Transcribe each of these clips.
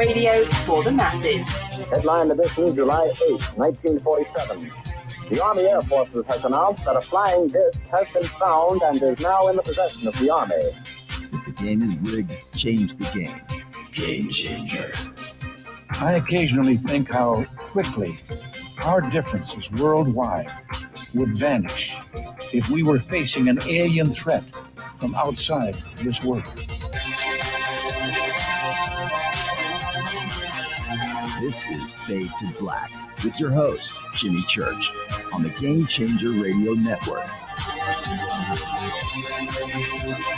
radio for the masses. Headline edition, July 8, 1947. The Army Air Forces has announced that a flying disc has been found and is now in the possession of the Army. If the game is rigged, change the game. Game changer. I occasionally think how quickly our differences worldwide would vanish if we were facing an alien threat from outside this world. This is Fade to Black with your host, Jimmy Church, on the Game Changer Radio Network.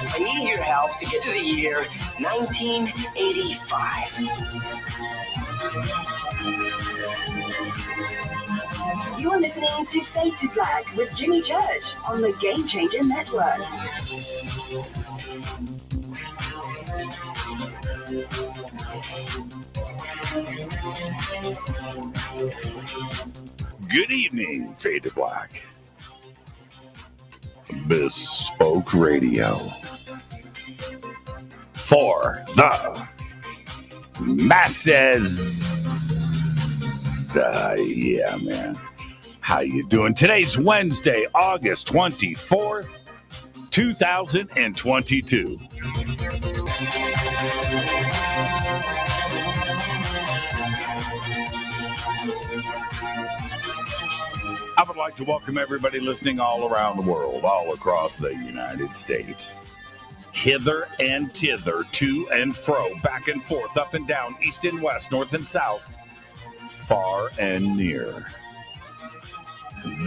I need your help to get to the year 1985. You're listening to Fade to Black with Jimmy Church on the Game Changer Network. Good evening, Fade to Black. Bespoke Radio for the masses. Yeah, man. How you doing? Today's Wednesday, August 24th, 2022. I would like to welcome everybody listening all around the world, all across the United States. Hither and thither, to and fro, back and forth, up and down, east and west, north and south, far and near.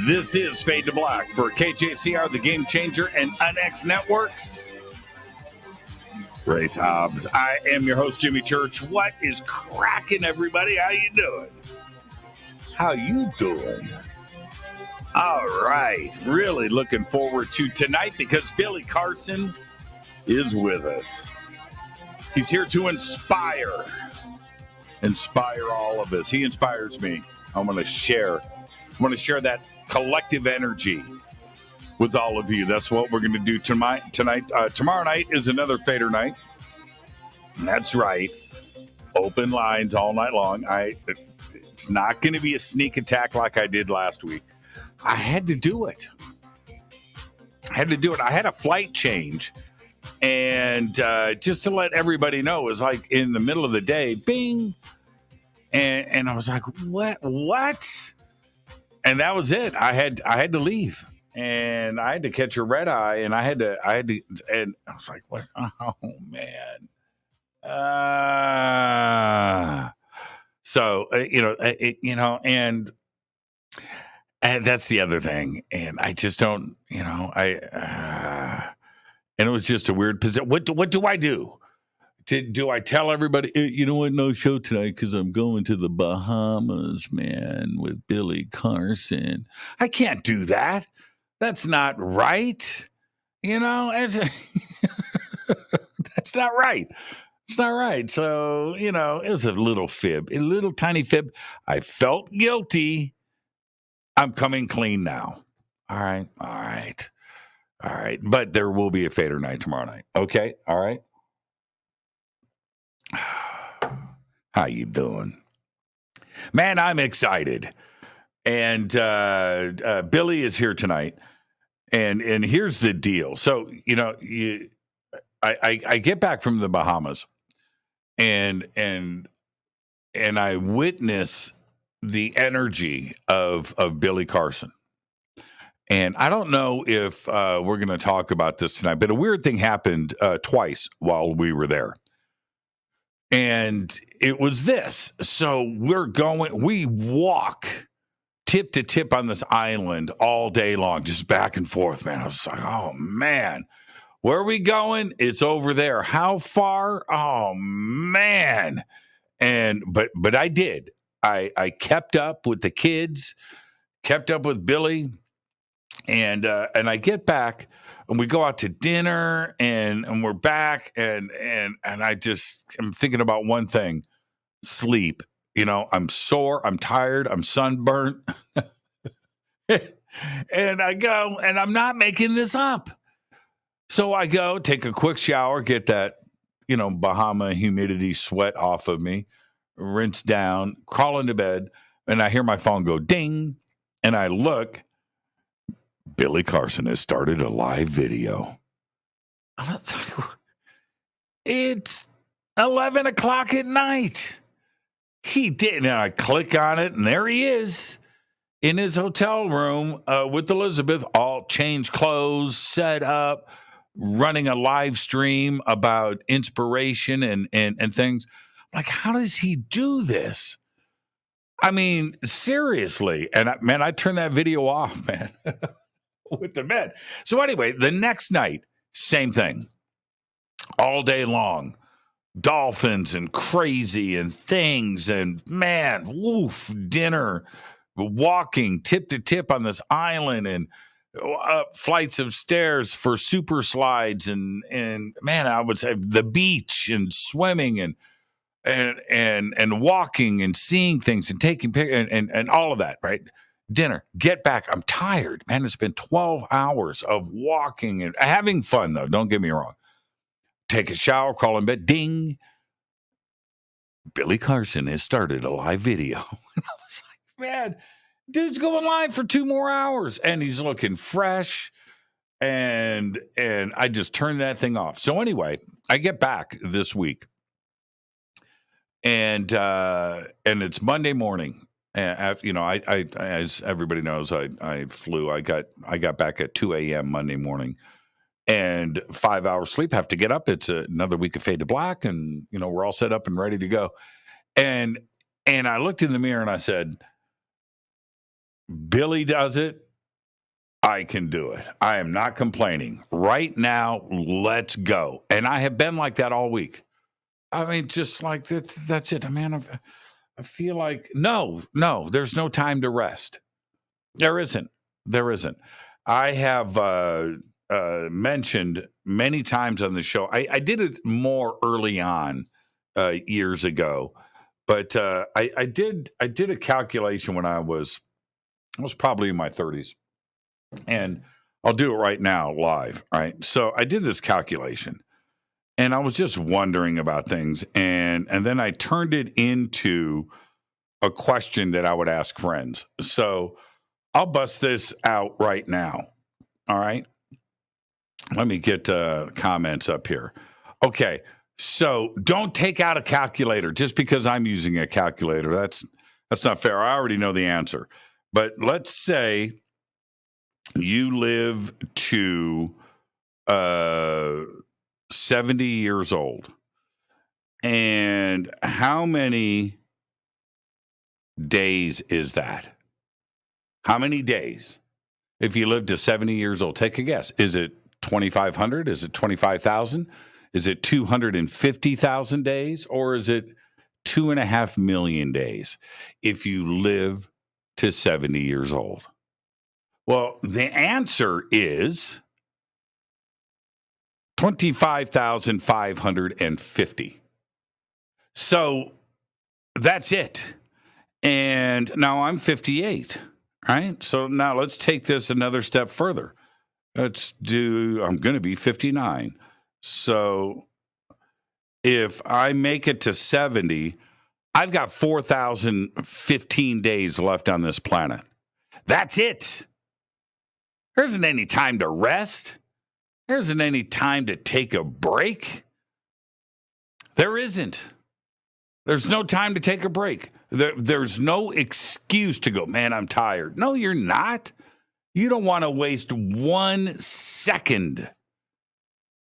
This is Fade to Black for KJCR, the Game Changer, and UNX Networks. Race Hobbs. I am your host, Jimmy Church. What is cracking, everybody? How you doing? How you doing? All right. Really looking forward to tonight because Billy Carson is with us. He's here to inspire all of us. He inspires me. I want to share that collective energy with all of you. That's what we're going to do tonight. Tomorrow night is another Fader night. That's right. Open lines all night long. It's not going to be a sneak attack like I did last week. I had to do it. I had a flight change. And just to let everybody know, it was like in the middle of the day, bing. And I was like, what? And that was it. I had to leave. And I had to catch a red eye. And I had to, and I was like, what? Oh, man. So, and that's the other thing. And I just don't, and it was just a weird position. What do I do? Do I tell everybody, you know what, no show tonight because I'm going to the Bahamas, man, with Billy Carson? I can't do that. That's not right. That's not right. It's not right. So, it was a little fib, a little tiny fib. I felt guilty. I'm coming clean now. All right. But there will be a Fader night tomorrow night. Okay. All right. How you doing? Man, I'm excited. And Billy is here tonight. And here's the deal. So, I get back from the Bahamas and I witness the energy of Billy Carson. And I don't know if we're going to talk about this tonight, but a weird thing happened twice while we were there. And it was this. So we walk tip to tip on this island all day long, just back and forth, man. I was like, oh, man, where are we going? It's over there. How far? Oh, man. But I did. I kept up with the kids, kept up with Billy. And I get back and we go out to dinner and we're back and I'm thinking about one thing, sleep. I'm sore, I'm tired, I'm sunburnt. And I go and I'm not making this up. So I go take a quick shower, get that, Bahama humidity sweat off of me. rinse down, crawl into bed, and I hear my phone go ding, and I look. Billy Carson has started a live video. It's 11 o'clock at night. He did, and I click on it, and there he is in his hotel room with Elizabeth, all changed clothes, set up, running a live stream about inspiration and things. I'm like, how does he do this? I mean, seriously. And I turned that video off, man, with the bed. So anyway, the next night, same thing. All day long. Dolphins and crazy and things and man, woof, dinner, walking tip to tip on this island and up flights of stairs for super slides and man, I would say the beach and swimming and walking and seeing things and taking pictures and all of that, right? Dinner, get back. I'm tired, man. It's been 12 hours of walking and having fun though. Don't get me wrong. Take a shower, crawl in bed, ding. Billy Carson has started a live video. And I was like, man, dude's going live for 2 more hours. And he's looking fresh. And I just turned that thing off. So anyway, I get back this week. And it's Monday morning. After, I as everybody knows, I flew. I got back at 2 a.m. Monday morning. And 5 hours sleep, have to get up. It's another week of Fade to Black, and we're all set up and ready to go. And I looked in the mirror and I said, Billy does it. I can do it. I am not complaining. Right now, let's go. And I have been like that all week. I mean, just like that's it. Man, I feel like no, there's no time to rest. There isn't. I have mentioned many times on the show. I did it more early on years ago, but I did a calculation when I was probably in my 30s, and I'll do it right now live. Right, so I did this calculation, and I was just wondering about things, and then I turned it into a question that I would ask friends. So I'll bust this out right now. All right. Let me get comments up here. Okay, so don't take out a calculator just because I'm using a calculator. That's not fair. I already know the answer. But let's say you live to 70 years old. And how many days is that? How many days? If you live to 70 years old, take a guess. Is it 2,500? Is it 25,000? Is it 250,000 days? Or is it 2.5 million days if you live to 70 years old? Well, the answer is 25,550. So that's it. And now I'm 58, right? So now let's take this another step further. I'm going to be 59. So if I make it to 70, I've got 4,015 days left on this planet. That's it. There isn't any time to rest. There isn't any time to take a break. There isn't. There's no time to take a break. There's no excuse to go, man, I'm tired. No, you're not. You don't want to waste 1 second.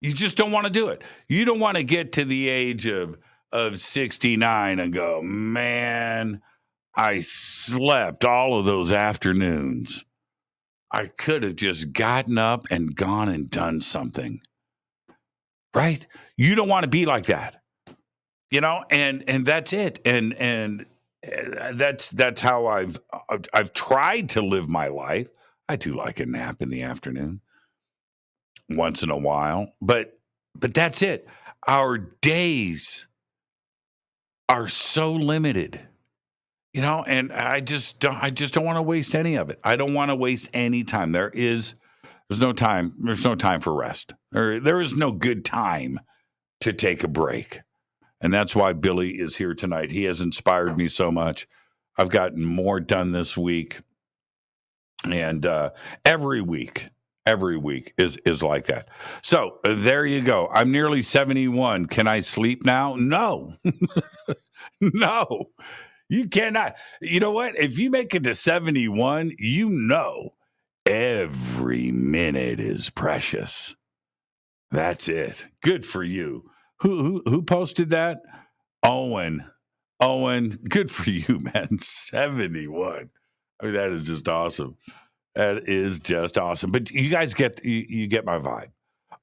You just don't want to do it. You don't want to get to the age of 69 and go, man, I slept all of those afternoons. I could have just gotten up and gone and done something. Right? You don't want to be like that. And that's it. And that's how I've tried to live my life. I do like a nap in the afternoon once in a while, but that's it. Our days are so limited, and I just don't want to waste any of it. I don't want to waste any time. There's no time. There's no time for rest. There is no good time to take a break. And that's why Billy is here tonight. He has inspired me so much. I've gotten more done this week. And every week is like that. So there you go. I'm nearly 71. Can I sleep now? No. No, you cannot. You know what? If you make it to 71, you know every minute is precious. That's it. Good for you. Who posted that? Owen, good for you, man. 71. I mean, that is just awesome. That is just awesome. But you guys you get my vibe.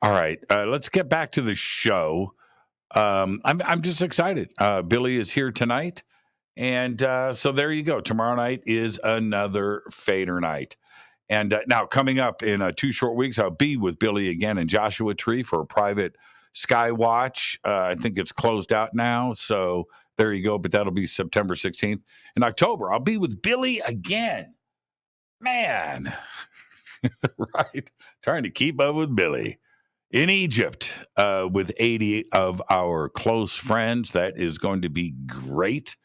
All right, let's get back to the show. I'm just excited. Billy is here tonight, and so there you go. Tomorrow night is another Fader night. And now coming up in 2 short weeks, I'll be with Billy again in Joshua Tree for a private sky watch. I think it's closed out now, so there you go. But that'll be September 16th. In October, I'll be with Billy again. Man, right? Trying to keep up with Billy in Egypt with 80 of our close friends. That is going to be great.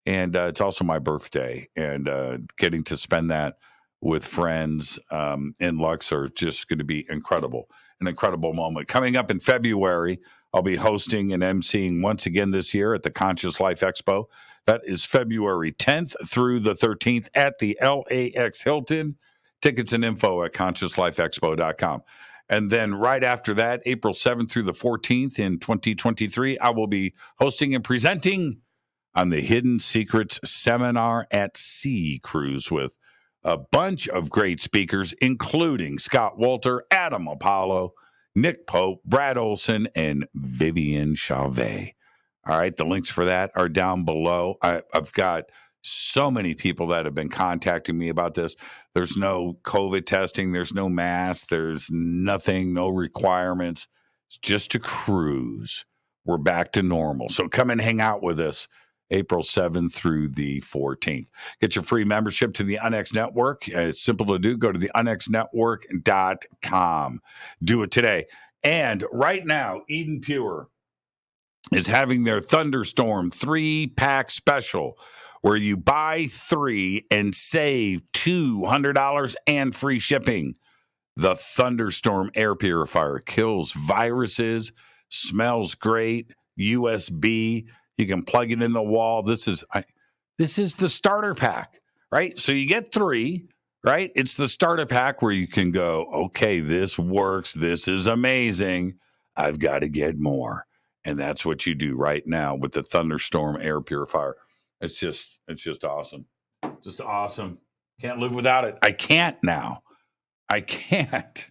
And it's also my birthday, and getting to spend that with friends in Luxor just going to be incredible. An incredible moment. Coming up in February, I'll be hosting and emceeing once again this year at the Conscious Life Expo. That is February 10th through the 13th at the LAX Hilton. Tickets and info at consciouslifeexpo.com. And then right after that, April 7th through the 14th in 2023, I will be hosting and presenting on the Hidden Secrets Seminar at Sea cruise with a bunch of great speakers, including Scott Walter, Adam Apollo, Nick Pope, Brad Olson, and Vivian Chauvet. All right, the links for that are down below. I've got so many people that have been contacting me about this. There's no COVID testing. There's no mask. There's nothing, no requirements. It's just a cruise. We're back to normal. So come and hang out with us April 7th through the 14th. Get your free membership to the UNX Network. It's simple to do. Go to the unxnetwork.com. Do it today. And right now, EdenPURE is having their Thunderstorm 3-pack special, where you buy 3 and save $200 and free shipping. The Thunderstorm air purifier kills viruses, smells great, USB. You can plug it in the wall. This is the starter pack, right? So you get 3, right? It's the starter pack where you can go, okay, this works. This is amazing. I've got to get more. And that's what you do right now with the Thunderstorm air purifier. It's just awesome. Just awesome. Can't live without it. I can't now. I can't.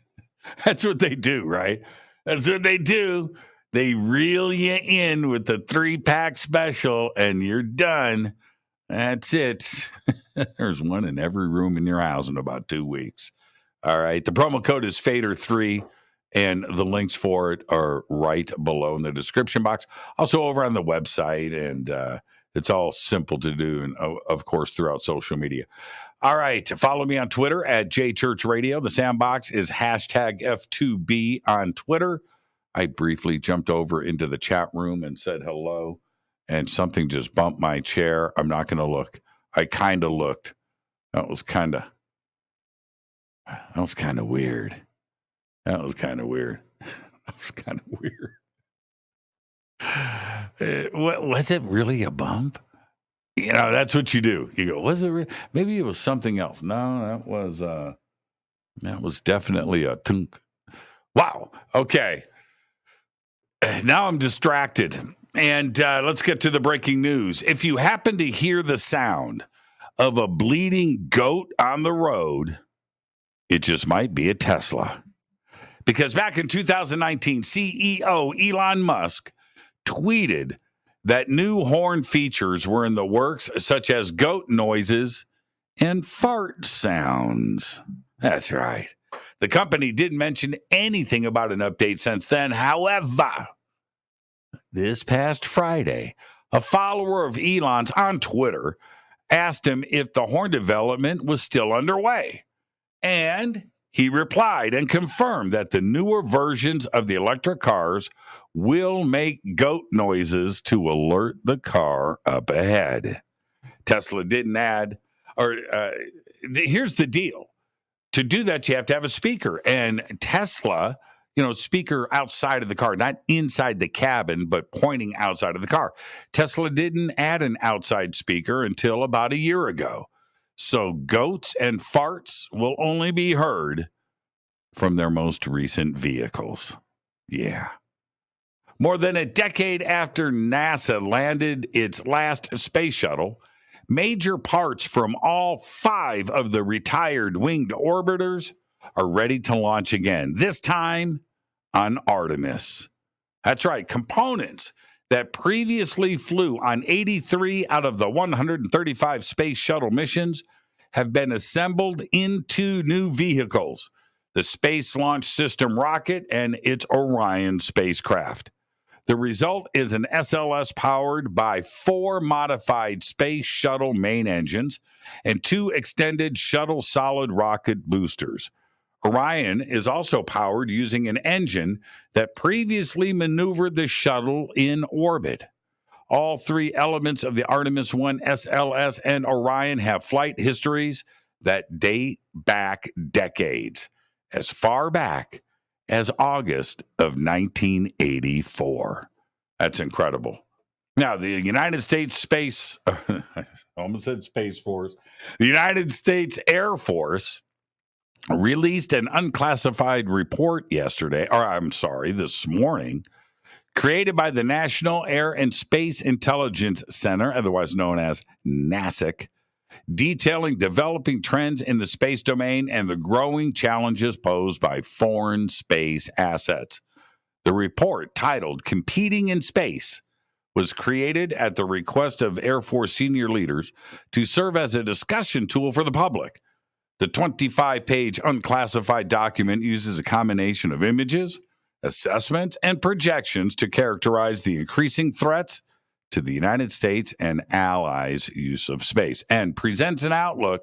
That's what they do, right? That's what they do. They reel you in with the 3-pack special and you're done. That's it. There's one in every room in your house in about 2 weeks. All right. The promo code is Fader3. And the links for it are right below in the description box. Also over on the website, and it's all simple to do, and of course throughout social media. All right, follow me on Twitter at JChurchRadio. The sandbox is hashtag F2B on Twitter. I briefly jumped over into the chat room and said hello, and something just bumped my chair. I'm not going to look. I kind of looked. That was kind of weird. That was kind of weird. Was it really a bump? You know, that's what you do. You go, was it? Maybe it was something else. No, that was definitely a thunk. Wow. Okay. Now I'm distracted. And let's get to the breaking news. If you happen to hear the sound of a bleeding goat on the road, it just might be a Tesla. Because back in 2019, CEO Elon Musk tweeted that new horn features were in the works, such as goat noises and fart sounds. That's right. The company didn't mention anything about an update since then. However, this past Friday, a follower of Elon's on Twitter asked him if the horn development was still underway. And he replied and confirmed that the newer versions of the electric cars will make goat noises to alert the car up ahead. Tesla didn't add, here's the deal. To do that, you have to have a speaker. And Tesla, speaker outside of the car, not inside the cabin, but pointing outside of the car. Tesla didn't add an outside speaker until about a year ago. So goats and farts will only be heard from their most recent vehicles. Yeah. More than a decade after NASA landed its last space shuttle, major parts from all 5 of the retired winged orbiters are ready to launch again, this time on Artemis. That's right, components that previously flew on 83 out of the 135 space shuttle missions have been assembled into new vehicles, the Space Launch System rocket and its Orion spacecraft. The result is an SLS powered by 4 modified space shuttle main engines and 2 extended shuttle solid rocket boosters. Orion is also powered using an engine that previously maneuvered the shuttle in orbit. All 3 elements of the Artemis 1 SLS and Orion have flight histories that date back decades, as far back as August of 1984. That's incredible. Now, the United States Space, I almost said Space Force, the United States Air Force released an unclassified report this morning, created by the National Air and Space Intelligence Center, otherwise known as NASIC, detailing developing trends in the space domain and the growing challenges posed by foreign space assets. The report, titled Competing in Space, was created at the request of Air Force senior leaders to serve as a discussion tool for the public. The 25-page unclassified document uses a combination of images, assessments, and projections to characterize the increasing threats to the United States and allies' use of space, and presents an outlook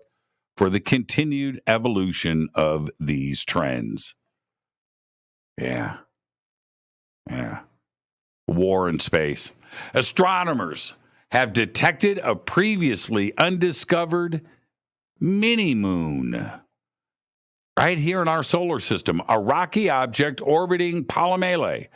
for the continued evolution of these trends. Yeah. War in space. Astronomers have detected a previously undiscovered mini-moon right here in our solar system, a rocky object orbiting Ptolemais,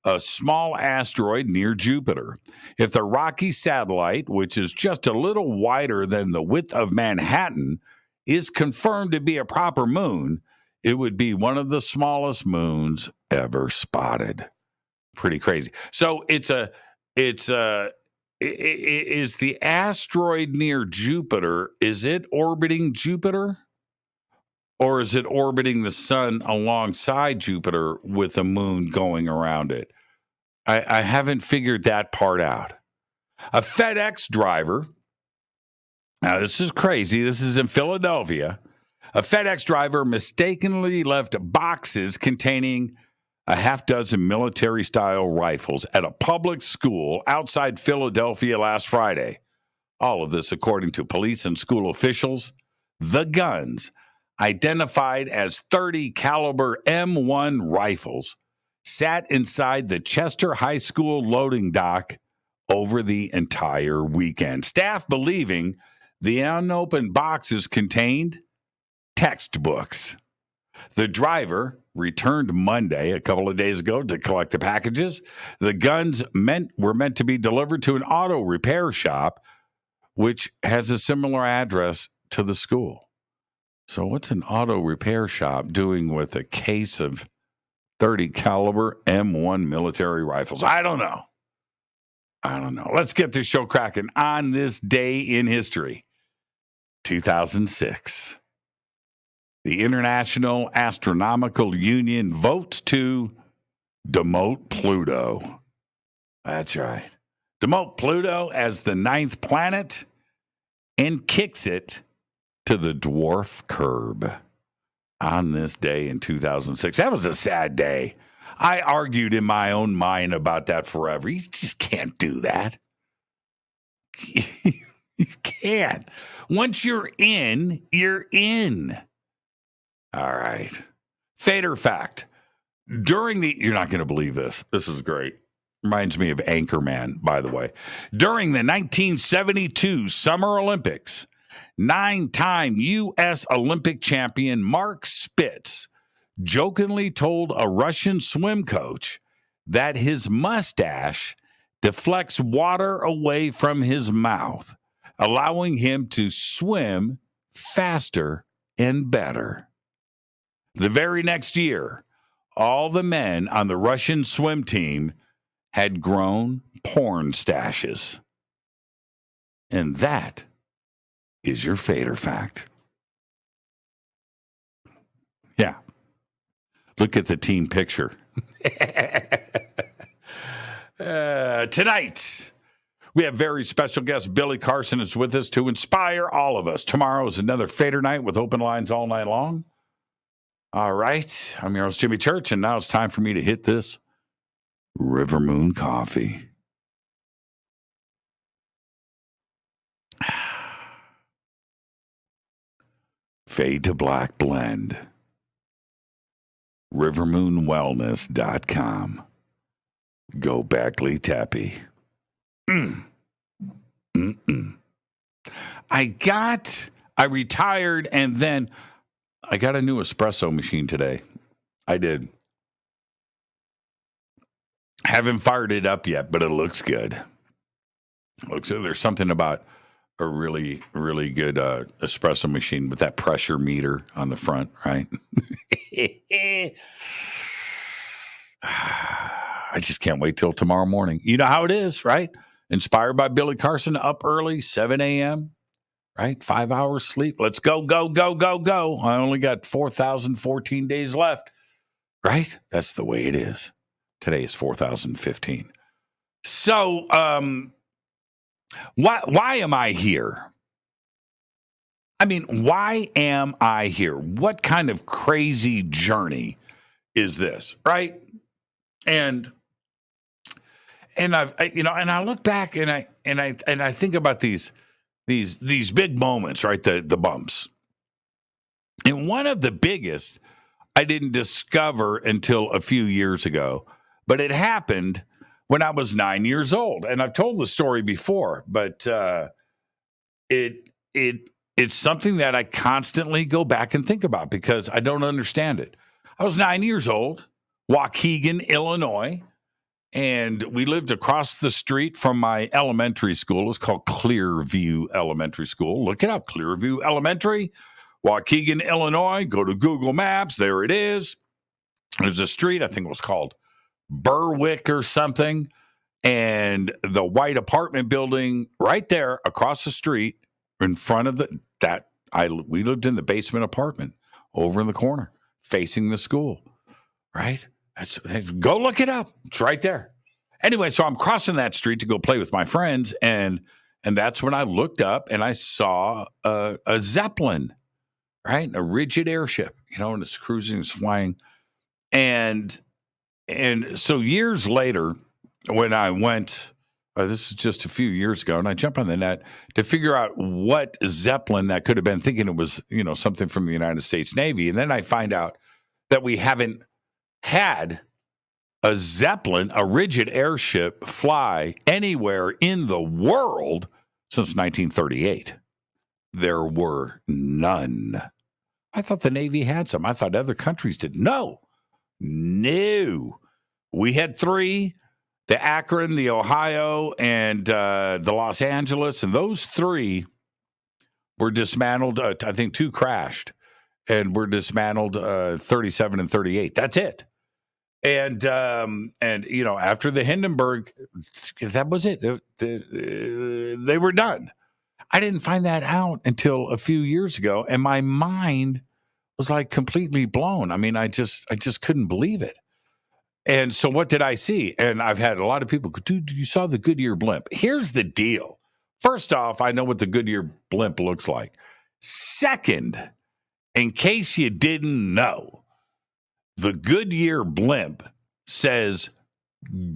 a small asteroid near Jupiter. If the rocky satellite, which is just a little wider than the width of Manhattan, is confirmed to be a proper moon, it would be one of the smallest moons ever spotted. Pretty crazy. So is the asteroid near Jupiter, is it orbiting Jupiter? Or is it orbiting the sun alongside Jupiter with the moon going around it? I haven't figured that part out. A FedEx driver, now this is crazy, this is in Philadelphia. A FedEx driver mistakenly left boxes containing a half-dozen military-style rifles at a public school outside Philadelphia last Friday. All of this according to police and school officials. The guns, identified as .30 caliber M1 rifles, sat inside the Chester High School loading dock over the entire weekend. Staff believing the unopened boxes contained textbooks. The driver returned Monday, a couple of days ago, to collect the packages. The guns were meant to be delivered to an auto repair shop, which has a similar address to the school. So what's an auto repair shop doing with a case of .30 caliber M1 military rifles? I don't know. Let's get this show cracking on this day in history, 2006. The International Astronomical Union votes to demote Pluto. That's right. Demote Pluto as the 9th planet and kicks it to the dwarf curb on this day in 2006. That was a sad day. I argued in my own mind about that forever. You just can't do that. You can't. Once you're in, you're in. All right. Fader fact. You're not going to believe this. This is great. Reminds me of Anchorman, by the way. During the 1972 Summer Olympics, 9-time U.S. Olympic champion Mark Spitz jokingly told a Russian swim coach that his mustache deflects water away from his mouth, allowing him to swim faster and better. The very next year, all the men on the Russian swim team had grown porn stashes. And that is your Fader fact. Yeah. Look at the team picture. Tonight, we have very special guest Billy Carson is with us to inspire all of us. Tomorrow is another Fader night with open lines all night long. All right. I'm your host, Jimmy Church, and now it's time for me to hit this River Moon coffee. Fade to Black blend. Rivermoonwellness.com. Go Beckley Teppy. I retired, and then I got a new espresso machine today. I did. Haven't fired it up yet, but it looks good. There's something about a really, really good espresso machine with that pressure meter on the front, right? I just can't wait till tomorrow morning. You know how it is, right? Inspired by Billy Carson, up early, 7 a.m., right? 5 hours sleep. Let's go, go, go, go, go. I only got 4,014 days left, right? That's the way it is. Today is 4,015. So, why am I here? I mean, why am I here? What kind of crazy journey is this, right? And I look back and I think about these big moments, right? The bumps. And one of the biggest I didn't discover until a few years ago, but it happened when I was 9 years old. And I've told the story before, but it's something that I constantly go back and think about because I don't understand it. I was 9 years old, Waukegan, Illinois, and we lived across the street from my elementary school. It was called Clearview Elementary School. Look it up, Clearview Elementary, Waukegan, Illinois. Go to Google Maps. There it is. There's a street, I think it was called Berwick or something, and the white apartment building right there across the street in front of we lived in the basement apartment over in the corner facing the school, right? Go look it up. It's right there. Anyway, so I'm crossing that street to go play with my friends, and that's when I looked up and I saw a Zeppelin, right? A rigid airship, and it's cruising, it's flying. And so years later, when I went, this is just a few years ago, and I jumped on the net to figure out what Zeppelin that could have been, thinking it was, something from the United States Navy. And then I find out that we haven't had a Zeppelin, a rigid airship, fly anywhere in the world since 1938. There were none. I thought the Navy had some. I thought other countries did. No. We had three, the Akron, the Ohio, and the Los Angeles, and those three were dismantled. I think two crashed and were dismantled 37 and 38. That's it. And after the Hindenburg, that was it. They were done. I didn't find that out until a few years ago, and my mind was like completely blown. I mean, I just couldn't believe it. And so what did I see? And I've had a lot of people go, dude, you saw the Goodyear blimp. Here's the deal. First off, I know what the Goodyear blimp looks like. Second, in case you didn't know, the Goodyear blimp says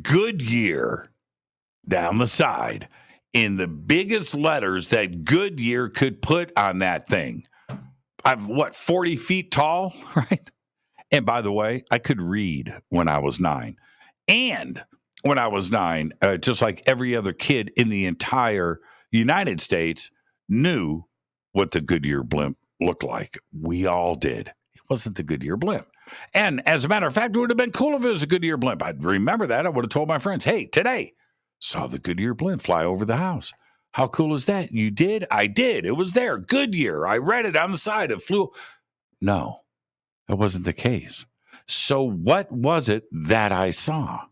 Goodyear down the side in the biggest letters that Goodyear could put on that thing. I'm 40 feet tall, right? And by the way, I could read when I was 9. And when I was 9, just like every other kid in the entire United States knew what the Goodyear blimp looked like. We all did. It wasn't the Goodyear blimp. And as a matter of fact, it would have been cool if it was a Goodyear blimp. I'd remember that. I would have told my friends, hey, today, saw the Goodyear blimp fly over the house. How cool is that? You did? I did. It was there. Goodyear. I read it on the side. It flew. No, that wasn't the case. So what was it that I saw?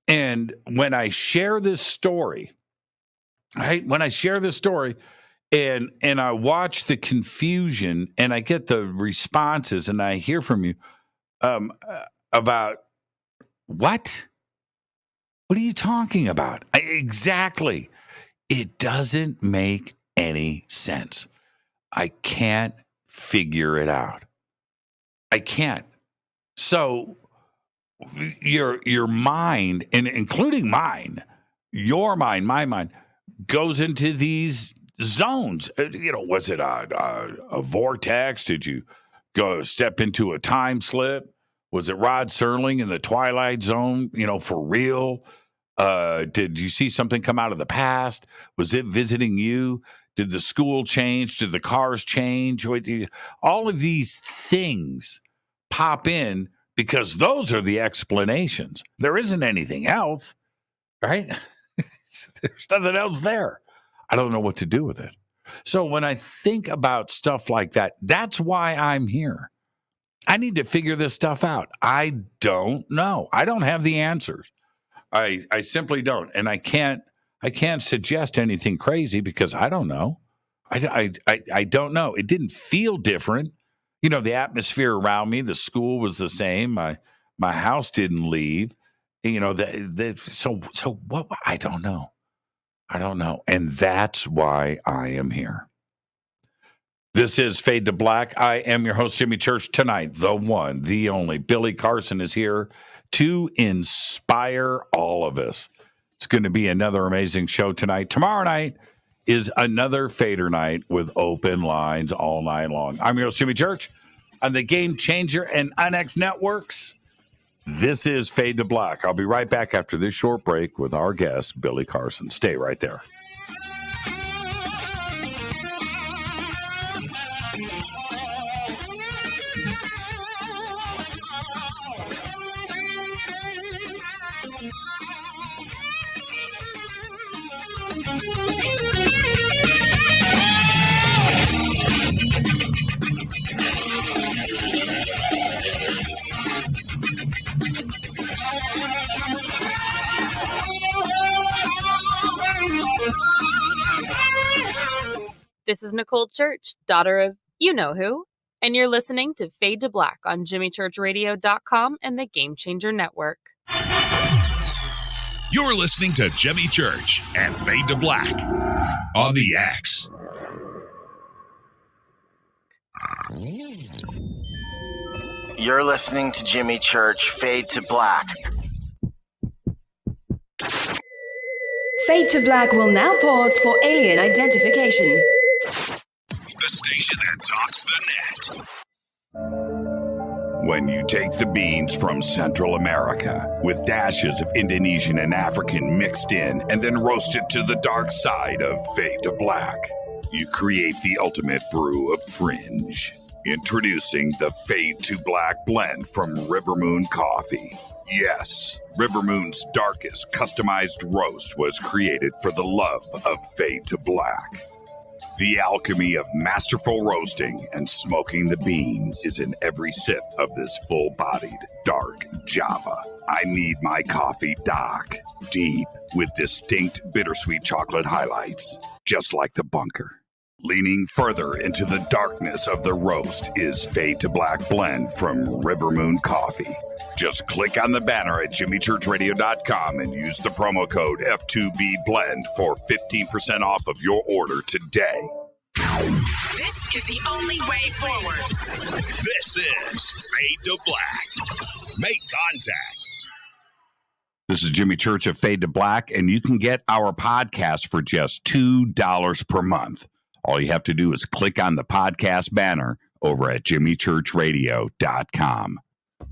And when I share this story, right? When I share this story and I watch the confusion and I get the responses and I hear from you about what? What are you talking about? Exactly. It doesn't make any sense. I can't figure it out. I can't. So your mind, and including mine, your mind, my mind, goes into these zones. Was it a vortex? Did you go step into a time slip? Was it Rod Serling in the Twilight Zone? For real? Did you see something come out of the past? Was it visiting you? Did the school change? Did the cars change? All of these things pop in because those are the explanations. There isn't anything else, right? There's nothing else there. I don't know what to do with it. So when I think about stuff like that, that's why I'm here. I need to figure this stuff out. I don't know. I don't have the answers. I simply don't. And I can't suggest anything crazy because I don't know. I don't know. It didn't feel different. The atmosphere around me, the school was the same. My house didn't leave. So what? I don't know. And that's why I am here. This is Fade to Black. I am your host, Jimmy Church. Tonight, the one, the only, Billy Carson is here to inspire all of us. It's going to be another amazing show tonight. Tomorrow night is another Fader night with open lines all night long. I'm your host, Jimmy Church, on the Game Changer and INX networks. This is Fade to Black. I'll be right back after this short break with our guest, Billy Carson. Stay right there. This is Nicole Church, daughter of you-know-who, and you're listening to Fade to Black on JimmyChurchRadio.com and the Game Changer Network. You're listening to Jimmy Church and Fade to Black on the X. You're listening to Jimmy Church, Fade to Black. Fade to Black will now pause for alien identification. The station that talks the net. When you take the beans from Central America with dashes of Indonesian and African mixed in and then roast it to the dark side of Fade to Black, you create the ultimate brew of fringe. Introducing the Fade to Black blend from Rivermoon Coffee. Yes, Rivermoon's darkest customized roast was created for the love of Fade to Black. The alchemy of masterful roasting and smoking the beans is in every sip of this full-bodied, dark Java. I need my coffee dark, deep, with distinct bittersweet chocolate highlights, just like the bunker. Leaning further into the darkness of the roast is Fade to Black blend from Rivermoon Coffee. Just click on the banner at JimmyChurchRadio.com and use the promo code F2BBLEND for 15% off of your order today. This is the only way forward. This is Fade to Black. Make contact. This is Jimmy Church of Fade to Black, and you can get our podcast for just $2 per month. All you have to do is click on the podcast banner over at jimmychurchradio.com.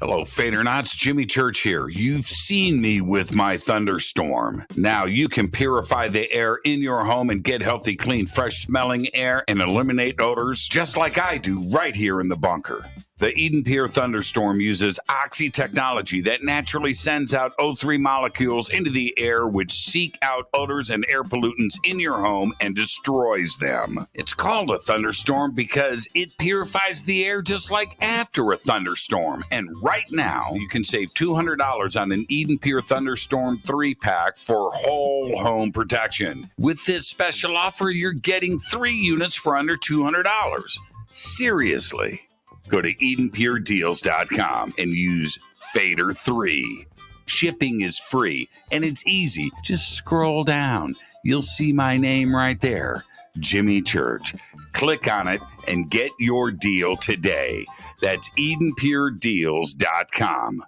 Hello, Fadernauts. Jimmy Church here. You've seen me with my Thunderstorm. Now you can purify the air in your home and get healthy, clean, fresh-smelling air and eliminate odors just like I do right here in the bunker. The EdenPURE Thunderstorm uses oxy technology that naturally sends out O3 molecules into the air, which seek out odors and air pollutants in your home and destroys them. It's called a thunderstorm because it purifies the air just like after a thunderstorm. And right now, you can save $200 on an EdenPURE Thunderstorm 3-pack for whole home protection. With this special offer, you're getting 3 units for under $200. Seriously. Go to EdenPureDeals.com and use Fader3. Shipping is free and it's easy. Just scroll down. You'll see my name right there, Jimmy Church. Click on it and get your deal today. That's EdenPureDeals.com.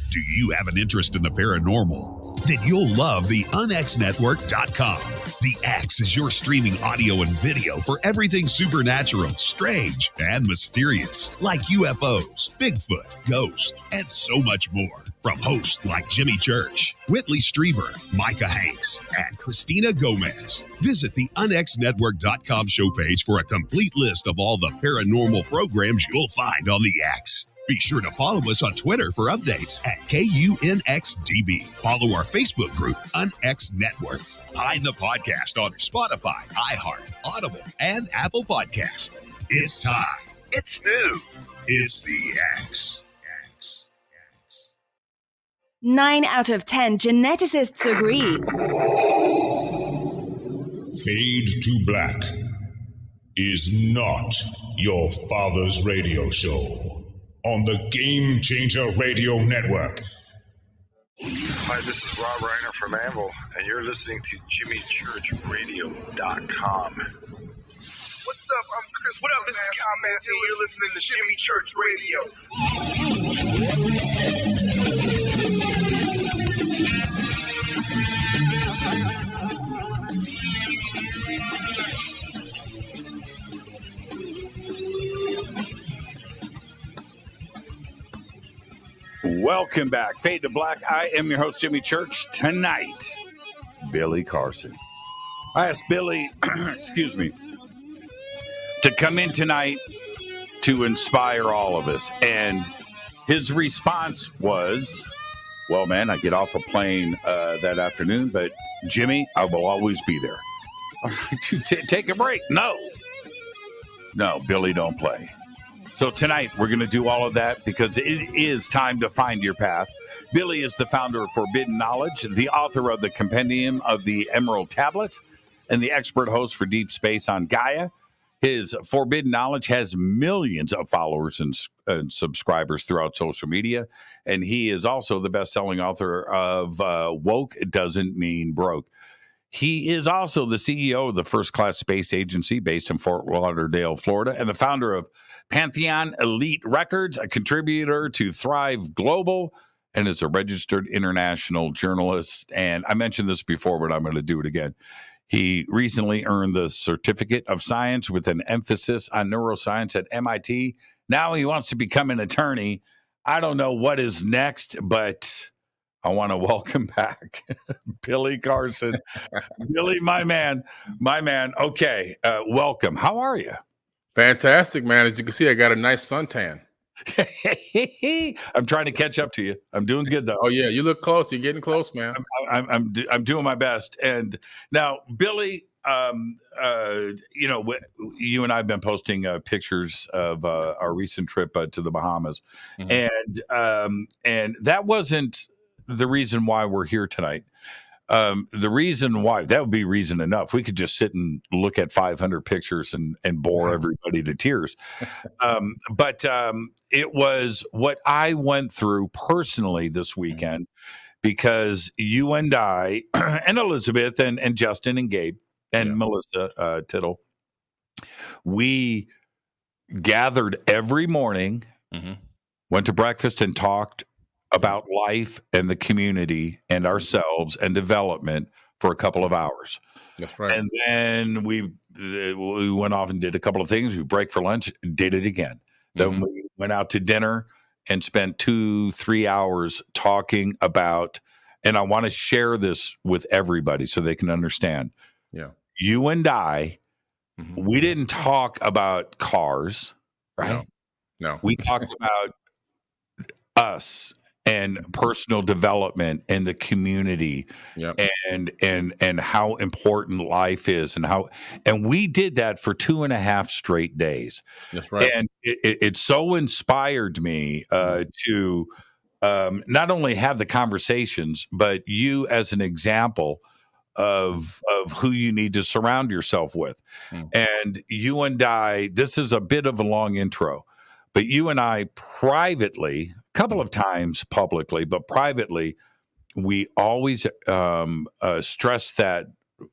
Do you have an interest in the paranormal? Then you'll love the unxnetwork.com. The X is your streaming audio and video for everything supernatural, strange, and mysterious, like UFOs, Bigfoot, ghosts, and so much more. From hosts like Jimmy Church, Whitley Strieber, Micah Hanks, and Christina Gomez. Visit the unxnetwork.com show page for a complete list of all the paranormal programs you'll find on the X. Be sure to follow us on Twitter for updates at KUNXDB. Follow our Facebook group, UNX Network. Find the podcast on Spotify, iHeart, Audible, and Apple Podcast. It's time. It's new. It's the X. 9 out of 10 geneticists agree. Fade to Black is not your father's radio show on the Game Changer Radio Network. Hi, this is Rob Reiner from Anvil, and you're listening to JimmyChurchRadio.com. What's up? I'm Chris. What up? This is Kyle Manson. You're listening to Jimmy Church Welcome back. Fade to Black. I am your host, Jimmy Church. Tonight, Billy Carson. I asked Billy, excuse me, to come in tonight to inspire all of us. And his response was, well, man, I get off a plane that afternoon, but Jimmy, I will always be there. Take a break. No, Billy, don't play. So tonight, we're going to do all of that because it is time to find your path. Billy is the founder of Forbidden Knowledge, the author of the Compendium of the Emerald Tablets, and the expert host for Deep Space on Gaia. His Forbidden Knowledge has millions of followers and subscribers throughout social media. And he is also the best-selling author of Woke Doesn't Mean Broke. He is also the CEO of the First Class Space Agency based in Fort Lauderdale, Florida, and the founder of Pantheon Elite Records, a contributor to Thrive Global, and is a registered international journalist. And I mentioned this before, but I'm going to do it again. He recently earned the Certificate of Science with an emphasis on neuroscience at M.I.T. Now he wants to become an attorney. I don't know what is next, but I want to welcome back Billy Carson. Billy, my man. Okay, welcome. How are you? Fantastic, man. As you can see, I got a nice suntan. I'm trying to catch up to you. I'm doing good though. Oh yeah, you look close. You're getting close, man. I'm doing my best. And now, Billy, you and I have been posting pictures of our recent trip to the Bahamas, and that wasn't the reason why we're here tonight. The reason why, that would be reason enough. We could just sit and look at 500 pictures and bore everybody to tears. But it was what I went through personally this weekend, because you and I and Elizabeth and Justin and Gabe and Melissa Tittle, we gathered every morning, went to breakfast and talked about life and the community and ourselves and development for a couple of hours. That's right. And then we we went off and did a couple of things. We break for lunch, did it again. Then we went out to dinner and spent 2-3 hours talking about, and I want to share this with everybody so they can understand. Yeah. You and I, we didn't talk about cars, right? No. We talked about us and personal development and the community, and how important life is, and we did that for 2.5 straight days. That's right. And it so inspired me to not only have the conversations, but you as an example of who you need to surround yourself with. And you and I, this is a bit of a long intro, but you and I privately, a couple of times publicly, but privately, we always stress that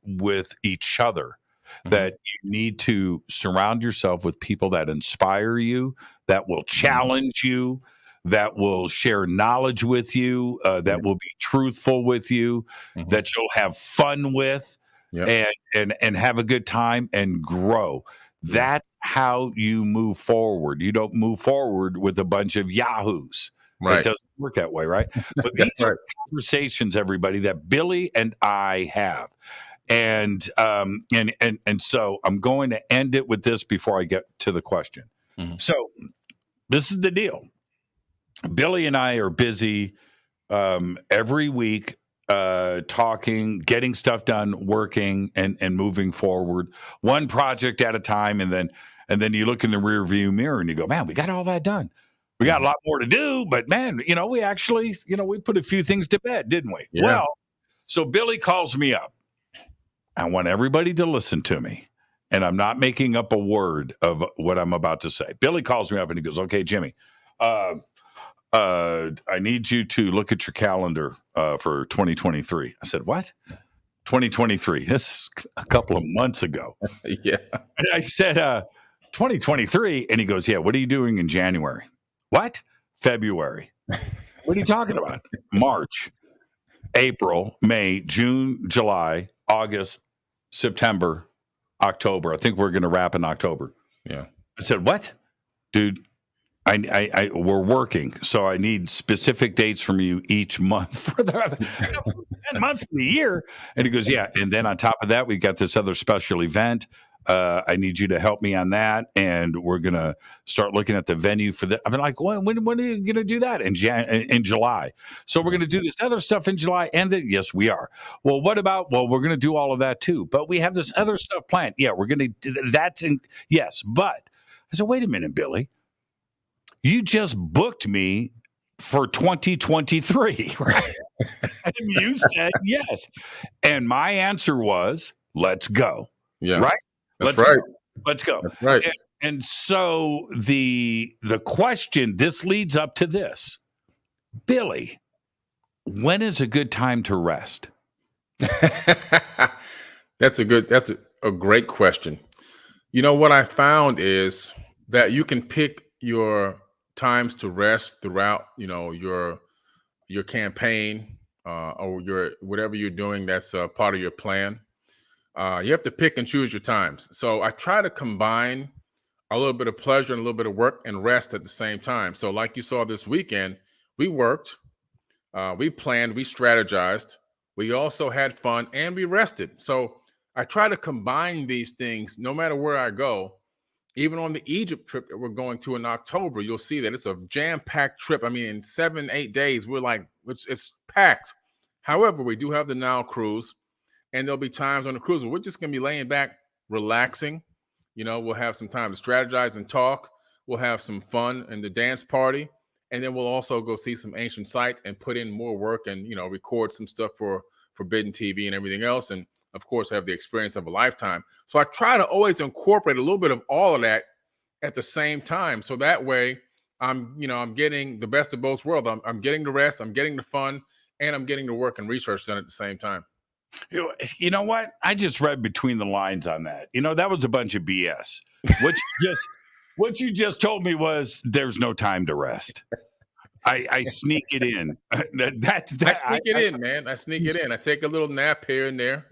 with each other, that you need to surround yourself with people that inspire you, that will challenge you, that will share knowledge with you, that will be truthful with you, that you'll have fun with, and have a good time and grow. That's how you move forward. You don't move forward with a bunch of yahoos. Right. It doesn't work that way, right? But these are conversations, everybody, that Billy and I have. And so I'm going to end it with this before I get to the question. So this is the deal. Billy and I are busy every week talking, getting stuff done, working, and moving forward, one project at a time. And then you look in the rear view mirror and you go, man, we got all that done. We got a lot more to do, but man, we actually, we put a few things to bed, didn't we? Yeah. Well, so Billy calls me up. I want everybody to listen to me, and I'm not making up a word of what I'm about to say. Billy calls me up and he goes, okay, Jimmy, I need you to look at your calendar for 2023. I said, what? 2023. This is a couple of months ago. Yeah. And I said, 2023. And he goes, yeah, what are you doing in January? What? February. What are you talking about? March, April, May, June, July, August, September, October. I think we're going to wrap in October. Yeah. I said, what? Dude, we're working, so I need specific dates from you each month for the 10 months of the year. And he goes, yeah. And then on top of that, we got this other special event. I need you to help me on that. And we're going to start looking at the venue for that. I've been like, when are you going to do that? In July. So we're going to do this other stuff in July. And then, yes, we are. Well, what about, we're going to do all of that too, but we have this other stuff planned. Yeah, we're going to do that. Yes. But I said, wait a minute, Billy, you just booked me for 2023, right? And you said yes. And my answer was, let's go. Yeah. Right? That's right. Let's go. That's right. And so the question, this leads up to this. Billy, when is a good time to rest? That's a great question. What I found is that you can pick your times to rest throughout, your campaign or your whatever you're doing that's part of your plan. You have to pick and choose your times. So I try to combine a little bit of pleasure and a little bit of work and rest at the same time. So like you saw this weekend, we worked, we planned, we strategized, we also had fun, and we rested. So I try to combine these things no matter where I go. Even on the Egypt trip that we're going to in October, you'll see that it's a jam-packed trip. I mean, in 7-8 days, we're like, it's packed. However, we do have the Nile cruise, and there'll be times on the cruise where we're just going to be laying back, relaxing. We'll have some time to strategize and talk. We'll have some fun in the dance party. And then we'll also go see some ancient sites and put in more work and, record some stuff for Forbidden TV and everything else. And of course, have the experience of a lifetime. So I try to always incorporate a little bit of all of that at the same time. So that way I'm getting the best of both worlds. I'm getting the rest, I'm getting the fun, and I'm getting the work and research done at the same time. You know what? I just read between the lines on that. That was a bunch of BS. What you just told me was there's no time to rest. I sneak it in. That's that. I sneak it in, man. I sneak it in. I take a little nap here and there,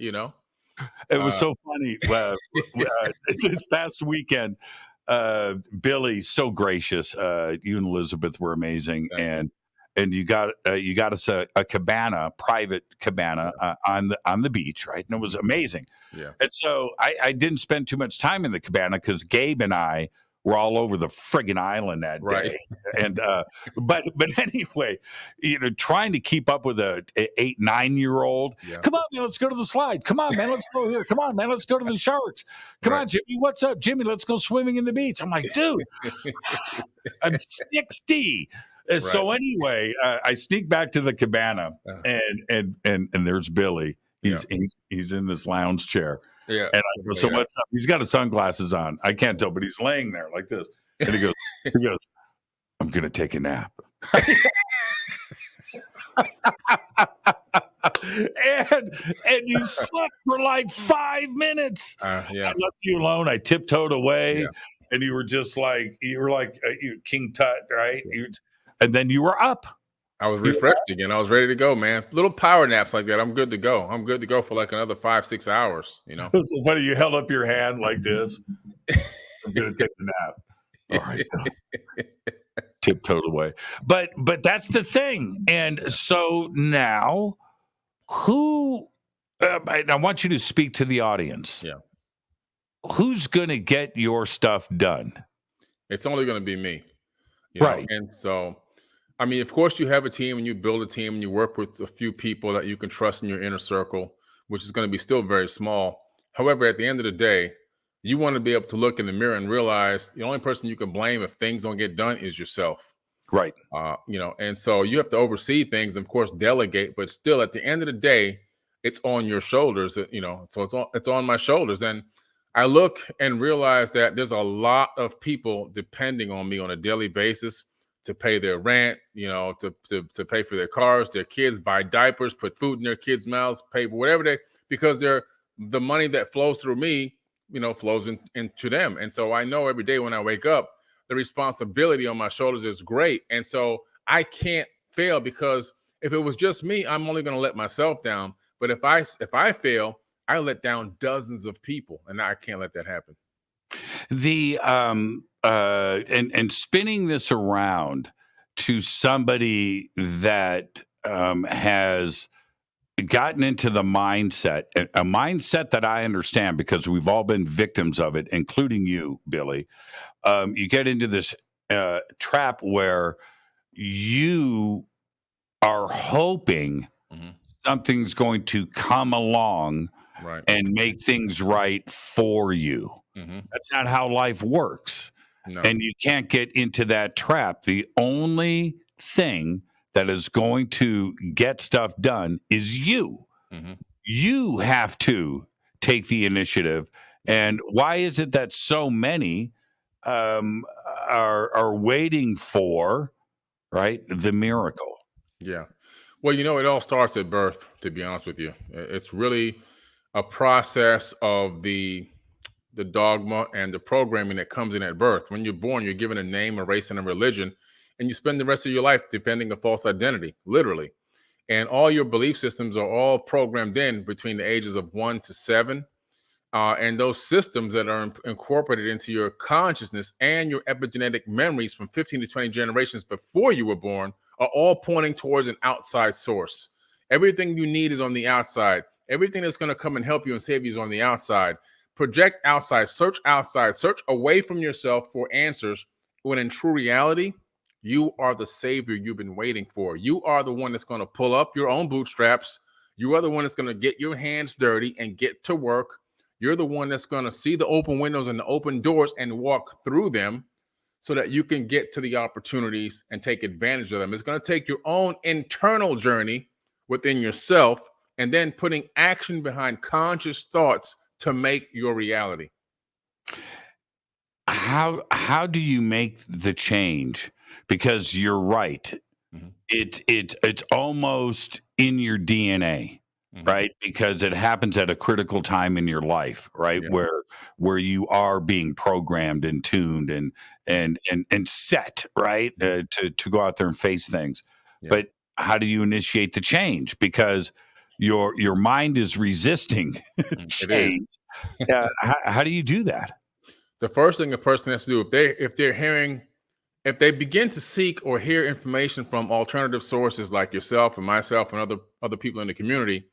It was so funny. This past weekend, Billy, so gracious. You and Elizabeth were amazing, and you got us a cabana, private cabana on the beach, right? And it was amazing. Yeah. And so I didn't spend too much time in the cabana because Gabe and I were all over the friggin' island that day. And but anyway, trying to keep up with a 8-9-year-old. Yeah. Come on, man, let's go to the slide. Come on, man, let's go here. Come on, man, let's go to the sharks. Come on, Jimmy, what's up, Jimmy? Let's go swimming in the beach. I'm like, dude, I'm 60. So anyway, I sneak back to the cabana, and there's Billy. He's in this lounge chair. Yeah. And I go, so what's up? He's got his sunglasses on. I can't tell, but he's laying there like this. And he goes, I'm going to take a nap. and you slept for like 5 minutes. I left you alone. I tiptoed away, and you were just like, King Tut, right? And then you were up. I was refreshed again. I was ready to go, man. Little power naps like that. I'm good to go. I'm good to go for like another 5-6 hours, It's so funny. You held up your hand like this. I'm going to take the nap. All right. Tiptoed away. But that's the thing. And so now who I want you to speak to the audience. Yeah. Who's going to get your stuff done? It's only going to be me. Right. And so, I mean, of course, you have a team and you build a team and you work with a few people that you can trust in your inner circle, which is going to be still very small. However, at the end of the day, you want to be able to look in the mirror and realize the only person you can blame if things don't get done is yourself. Right. And so you have to oversee things and, of course, delegate. But still, at the end of the day, it's on your shoulders. So it's on my shoulders. And I look and realize that there's a lot of people depending on me on a daily basis to pay their rent, to pay for their cars, their kids, buy diapers, put food in their kids' mouths, pay for whatever because the money that flows through me, flows into them. And so I know every day when I wake up, the responsibility on my shoulders is great. And so I can't fail because if it was just me, I'm only going to let myself down. But if I fail, I let down dozens of people, and I can't let that happen. And spinning this around to somebody that has gotten into the mindset, a mindset that I understand because we've all been victims of it, including you, Billy. You get into this trap where you are hoping something's going to come along and make things right for you. That's not how life works. No. And you can't get into that trap. The only thing that is going to get stuff done is you. You have to take the initiative. And why is it that so many are waiting for, the miracle? Yeah. Well, it all starts at birth, to be honest with you. It's really a process of the dogma and the programming that comes in at birth. When you're born, you're given a name, a race, and a religion, and you spend the rest of your life defending a false identity, literally. And all your belief systems are all programmed in between the ages of 1 to 7. And those systems that are incorporated into your consciousness and your epigenetic memories from 15 to 20 generations before you were born are all pointing towards an outside source. Everything you need is on the outside. Everything that's going to come and help you and save you is on the outside. Project outside, search away from yourself for answers, when in true reality, you are the savior you've been waiting for. You are the one that's going to pull up your own bootstraps. You are the one that's going to get your hands dirty and get to work. You're the one that's going to see the open windows and the open doors and walk through them so that you can get to the opportunities and take advantage of them. It's going to take your own internal journey within yourself and then putting action behind conscious thoughts to make your reality. How do you make the change? Because you're right. It's almost in your DNA. Right, because it happens at a critical time in your life, right, where you are being programmed and tuned and set, right, to go out there and face things. But how do you initiate the change? Because your mind is resisting change. How do you do that? The first thing a person has to do, if they begin to seek or hear information from alternative sources like yourself and myself and other people in the community,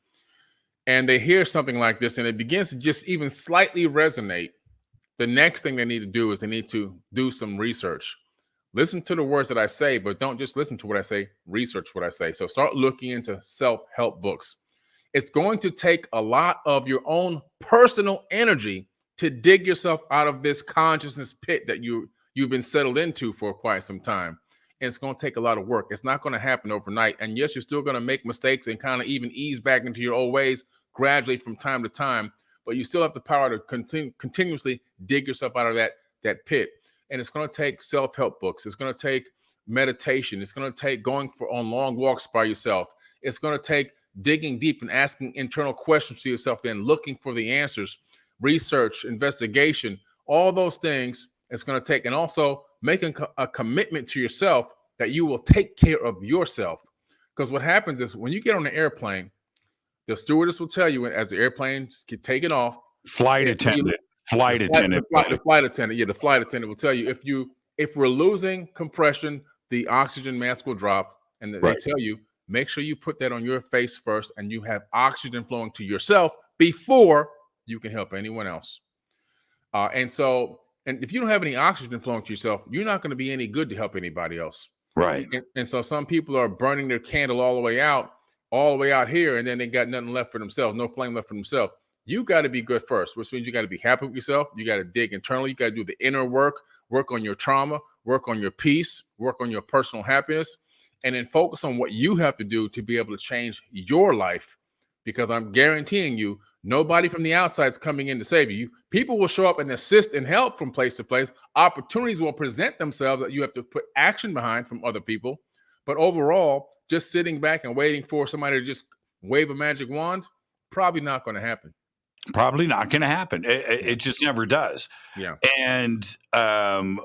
and they hear something like this and it begins to just even slightly resonate, the next thing they need to do is they need to do some research. Listen to the words that I say, but don't just listen to what I say, research what I say. So start looking into self-help books. It's going to take a lot of your own personal energy to dig yourself out of this consciousness pit that you've been settled into for quite some time. And it's going to take a lot of work. It's not going to happen overnight. And yes, you're still going to make mistakes and kind of even ease back into your old ways gradually from time to time, but you still have the power to continuously dig yourself out of that pit. And it's going to take self-help books. It's going to take meditation. It's going to take going on long walks by yourself. It's going to take digging deep and asking internal questions to yourself, then looking for the answers, research, investigation, all those things it's going to take. And also making a commitment to yourself that you will take care of yourself. Because what happens is when you get on an airplane, the stewardess will tell you as the airplane just get taken off. The flight attendant will tell you if we're losing compression, the oxygen mask will drop, and they tell you make sure you put that on your face first, and you have oxygen flowing to yourself before you can help anyone else. And if you don't have any oxygen flowing to yourself, you're not going to be any good to help anybody else. Right. And so some people are burning their candle all the way out here, and then they got nothing left for themselves, no flame left for themselves. You got to be good first, which means you got to be happy with yourself. You got to dig internally. You got to do the inner work on your trauma, work on your peace, work on your personal happiness, and then focus on what you have to do to be able to change your life. Because I'm guaranteeing you, nobody from the outside is coming in to save you. People will show up and assist and help from place to place. Opportunities will present themselves that you have to put action behind from other people. But overall, just sitting back and waiting for somebody to just wave a magic wand, probably not going to happen. Probably not going to happen. It just never does. Yeah. And I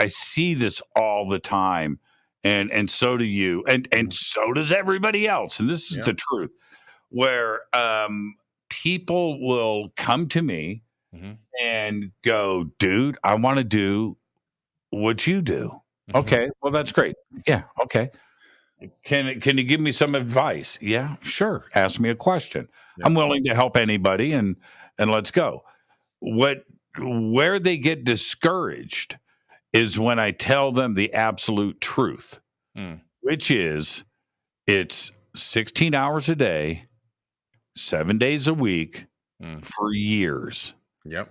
see this all the time, and so do you, and so does everybody else. And this is the truth, where people will come to me and go, "Dude, I want to do what you do." Okay, well, that's great. Yeah. Okay. Can you give me some advice? Yeah, sure. Ask me a question. Yeah. I'm willing to help anybody, and let's go. Where they get discouraged is when I tell them the absolute truth, which is it's 16 hours a day, 7 days a week for years. Yep.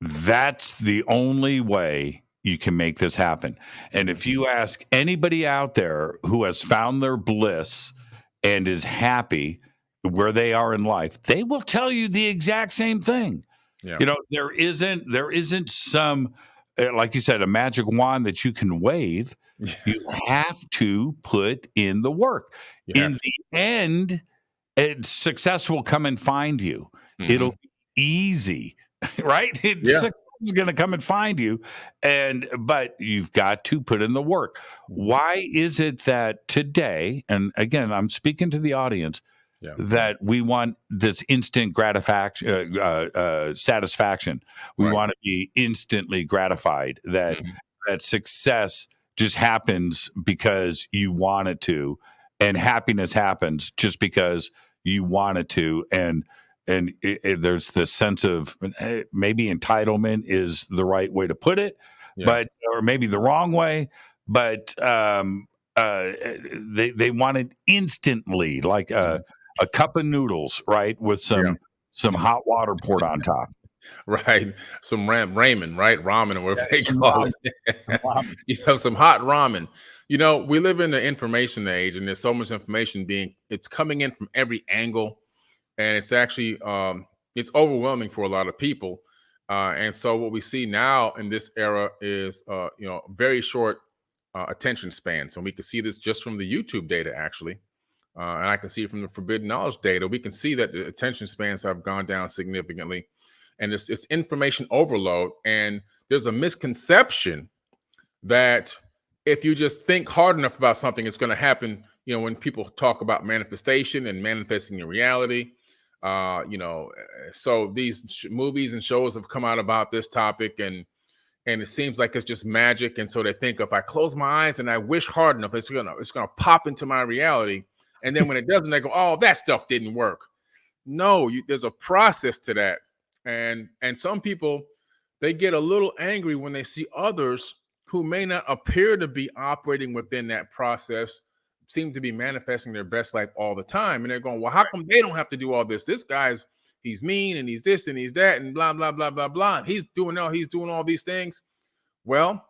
That's the only way you can make this happen. And if you ask anybody out there who has found their bliss and is happy where they are in life, they will tell you the exact same thing. Yeah. You know, there isn't some, like you said, a magic wand that you can wave. You have to put in the work. In the end, success will come and find you. It'll be easy. Right? Success is going to come and find you. But you've got to put in the work. Why is it that today, and again, I'm speaking to the audience, that we want this instant satisfaction. We want to be instantly gratified, that success just happens because you want it to, and happiness happens just because you want it to. And there's this sense of maybe entitlement is the right way to put it, or maybe the wrong way. But they want it instantly, like a cup of noodles, right, with some hot water poured on top. Right, some ramen, right, ramen, or whatever they call it. Some hot ramen. We live in the information age, and there's so much information it's coming in from every angle. And it's actually, it's overwhelming for a lot of people. And so what we see now in this era is, very short attention spans. And we can see this just from the YouTube data, actually. And I can see from the forbidden knowledge data, we can see that the attention spans have gone down significantly. And it's information overload. And there's a misconception that if you just think hard enough about something, it's going to happen when people talk about manifestation and manifesting your reality, so these movies and shows have come out about this topic, and it seems like it's just magic. And so they think if I close my eyes and I wish hard enough, it's gonna pop into my reality. And then when it doesn't, they go, oh, that stuff didn't work. No, there's a process to that. And some people, they get a little angry when they see others who may not appear to be operating within that process seem to be manifesting their best life all the time. And they're going, well, how come they don't have to do all this? This guy's, he's mean and he's this and he's that and blah, blah, blah, blah, blah. And he's doing all these things. Well,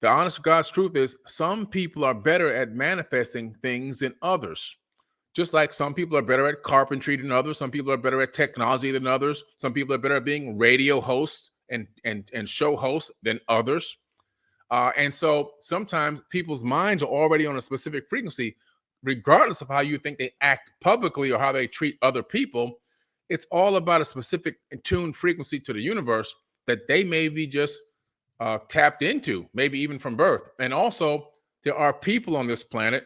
the honest to God's truth is some people are better at manifesting things than others. Just like some people are better at carpentry than others. Some people are better at technology than others. Some people are better at being radio hosts and show hosts than others. And so sometimes people's minds are already on a specific frequency, regardless of how you think they act publicly or how they treat other people. It's all about a specific tuned frequency to the universe that they may be just tapped into, maybe even from birth. And also, there are people on this planet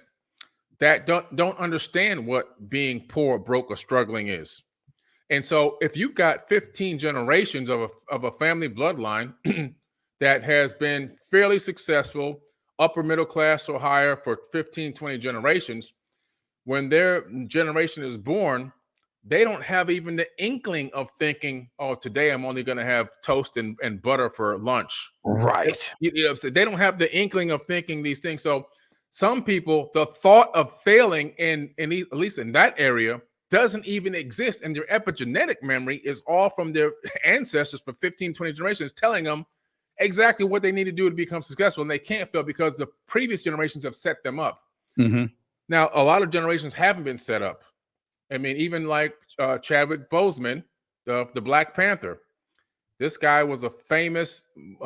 that don't understand what being poor, broke, or struggling is. And so if you've got 15 generations of a family bloodline that has been fairly successful, upper middle class or higher for 15, 20 generations, when their generation is born, they don't have even the inkling of thinking, oh, today I'm only going to have toast and butter for lunch. Right. They don't have the inkling of thinking these things. So some people, the thought of failing at least in that area doesn't even exist. And their epigenetic memory is all from their ancestors for 15, 20 generations telling them exactly what they need to do to become successful. And they can't fail because the previous generations have set them up. Mm-hmm. Now, a lot of generations haven't been set up. I mean, even like Chadwick Boseman, the Black Panther. This guy was a famous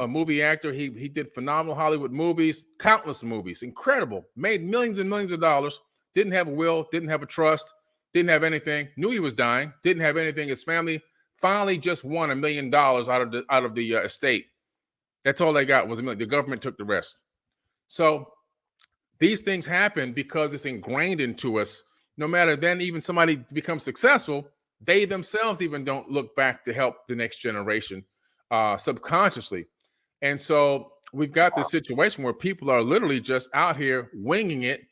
movie actor. He did phenomenal Hollywood movies, countless movies, incredible, made millions and millions of dollars, didn't have a will, didn't have a trust, didn't have anything, knew he was dying, didn't have anything. His family finally just won $1 million out of the estate. That's all they got was $1 million. The government took the rest. So these things happen because it's ingrained into us. No matter then even somebody becomes successful, they themselves even don't look back to help the next generation subconsciously. And so we've got this situation where people are literally just out here winging it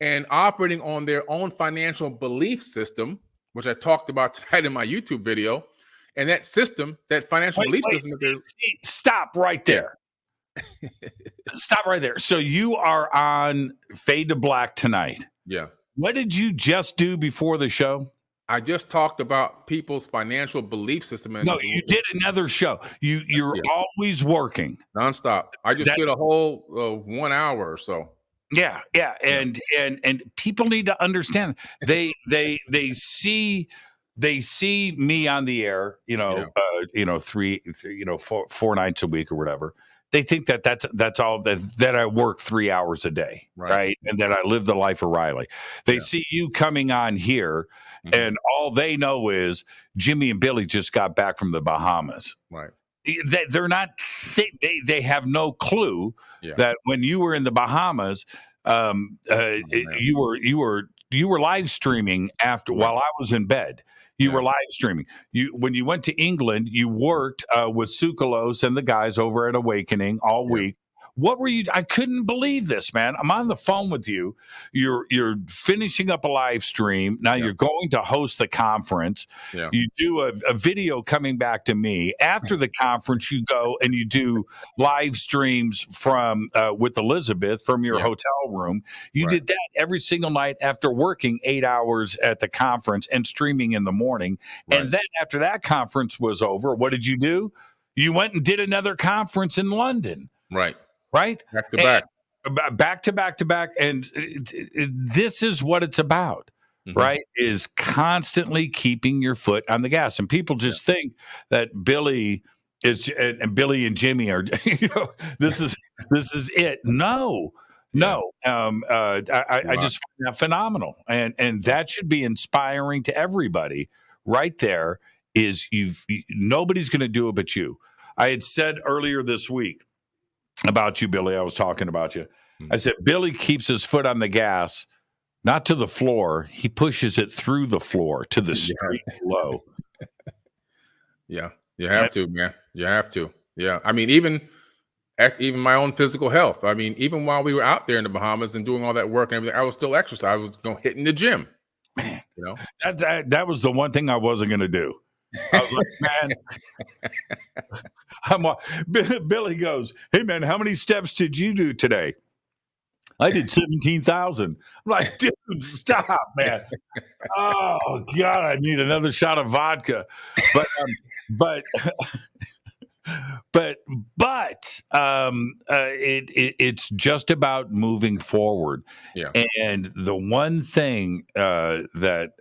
and operating on their own financial belief system, which I talked about tonight in my YouTube video. And that system, that financial belief system. Stop right there. Stop right there. So you are on Fade to Black tonight. Yeah. What did you just do before the show? I just talked about people's financial belief system. No, you did another show. You're always working nonstop. I just did a whole 1 hour or so. Yeah, and people need to understand. They see me on the air. Four nights a week or whatever. They think that's all that I work 3 hours a day, right? And that I live the life of Riley. They see you coming on here, and all they know is Jimmy and Billy just got back from the Bahamas. Right. They're not. They have no clue that when you were in the Bahamas, you were live streaming while I was in bed. You were live streaming. When you went to England, you worked with Sukalos and the guys over at Awakening all week. What were you? I couldn't believe this, man. I'm on the phone with you. You're finishing up a live stream. Now you're going to host the conference. Yeah. You do a video coming back to me. After the conference, you go and you do live streams from with Elizabeth from your hotel room. You did that every single night after working 8 hours at the conference and streaming in the morning. And then after that conference was over, what did you do? You went and did another conference in London. Right. Back to back. And this is what it's about, right? Is constantly keeping your foot on the gas. And people just think that Billy and Billy and Jimmy are, this is it. No. I just find that phenomenal. And that should be inspiring to everybody right there. Is nobody's going to do it but you. I had said earlier this week about you, Billy. I was talking about you. I said, Billy keeps his foot on the gas not to the floor. He pushes it through the floor to the street below. Yeah, you have to, man. You have to. Yeah, I mean, even my own physical health. I mean, even while we were out there in the Bahamas and doing all that work and everything, I was still exercising. I was hitting the gym. Man, you know, that was the one thing I wasn't going to do. I was like, man, Billy goes, hey, man, how many steps did you do today? I did 17,000. I'm like, dude, stop, man. Oh, God, I need another shot of vodka. But it's just about moving forward. Yeah. And the one thing that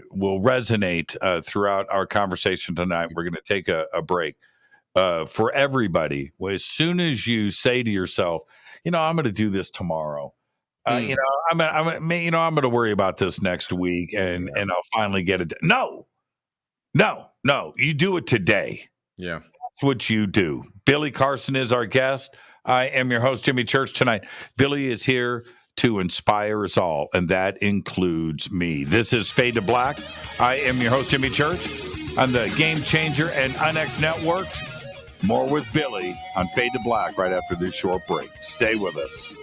will resonate throughout our conversation tonight, we're going to take a break for everybody. As soon as you say to yourself, I'm going to do this tomorrow. I'm going to worry about this next week, and I'll finally get it. No, you do it today. Yeah. That's what you do. Billy Carson is our guest. I am your host, Jimmy Church, tonight. Billy is here to inspire us all, and that includes me. This is Fade to Black. I am your host, Jimmy Church, on the Game Changer and UNX Networks. More with Billy on Fade to Black right after this short break. Stay with us.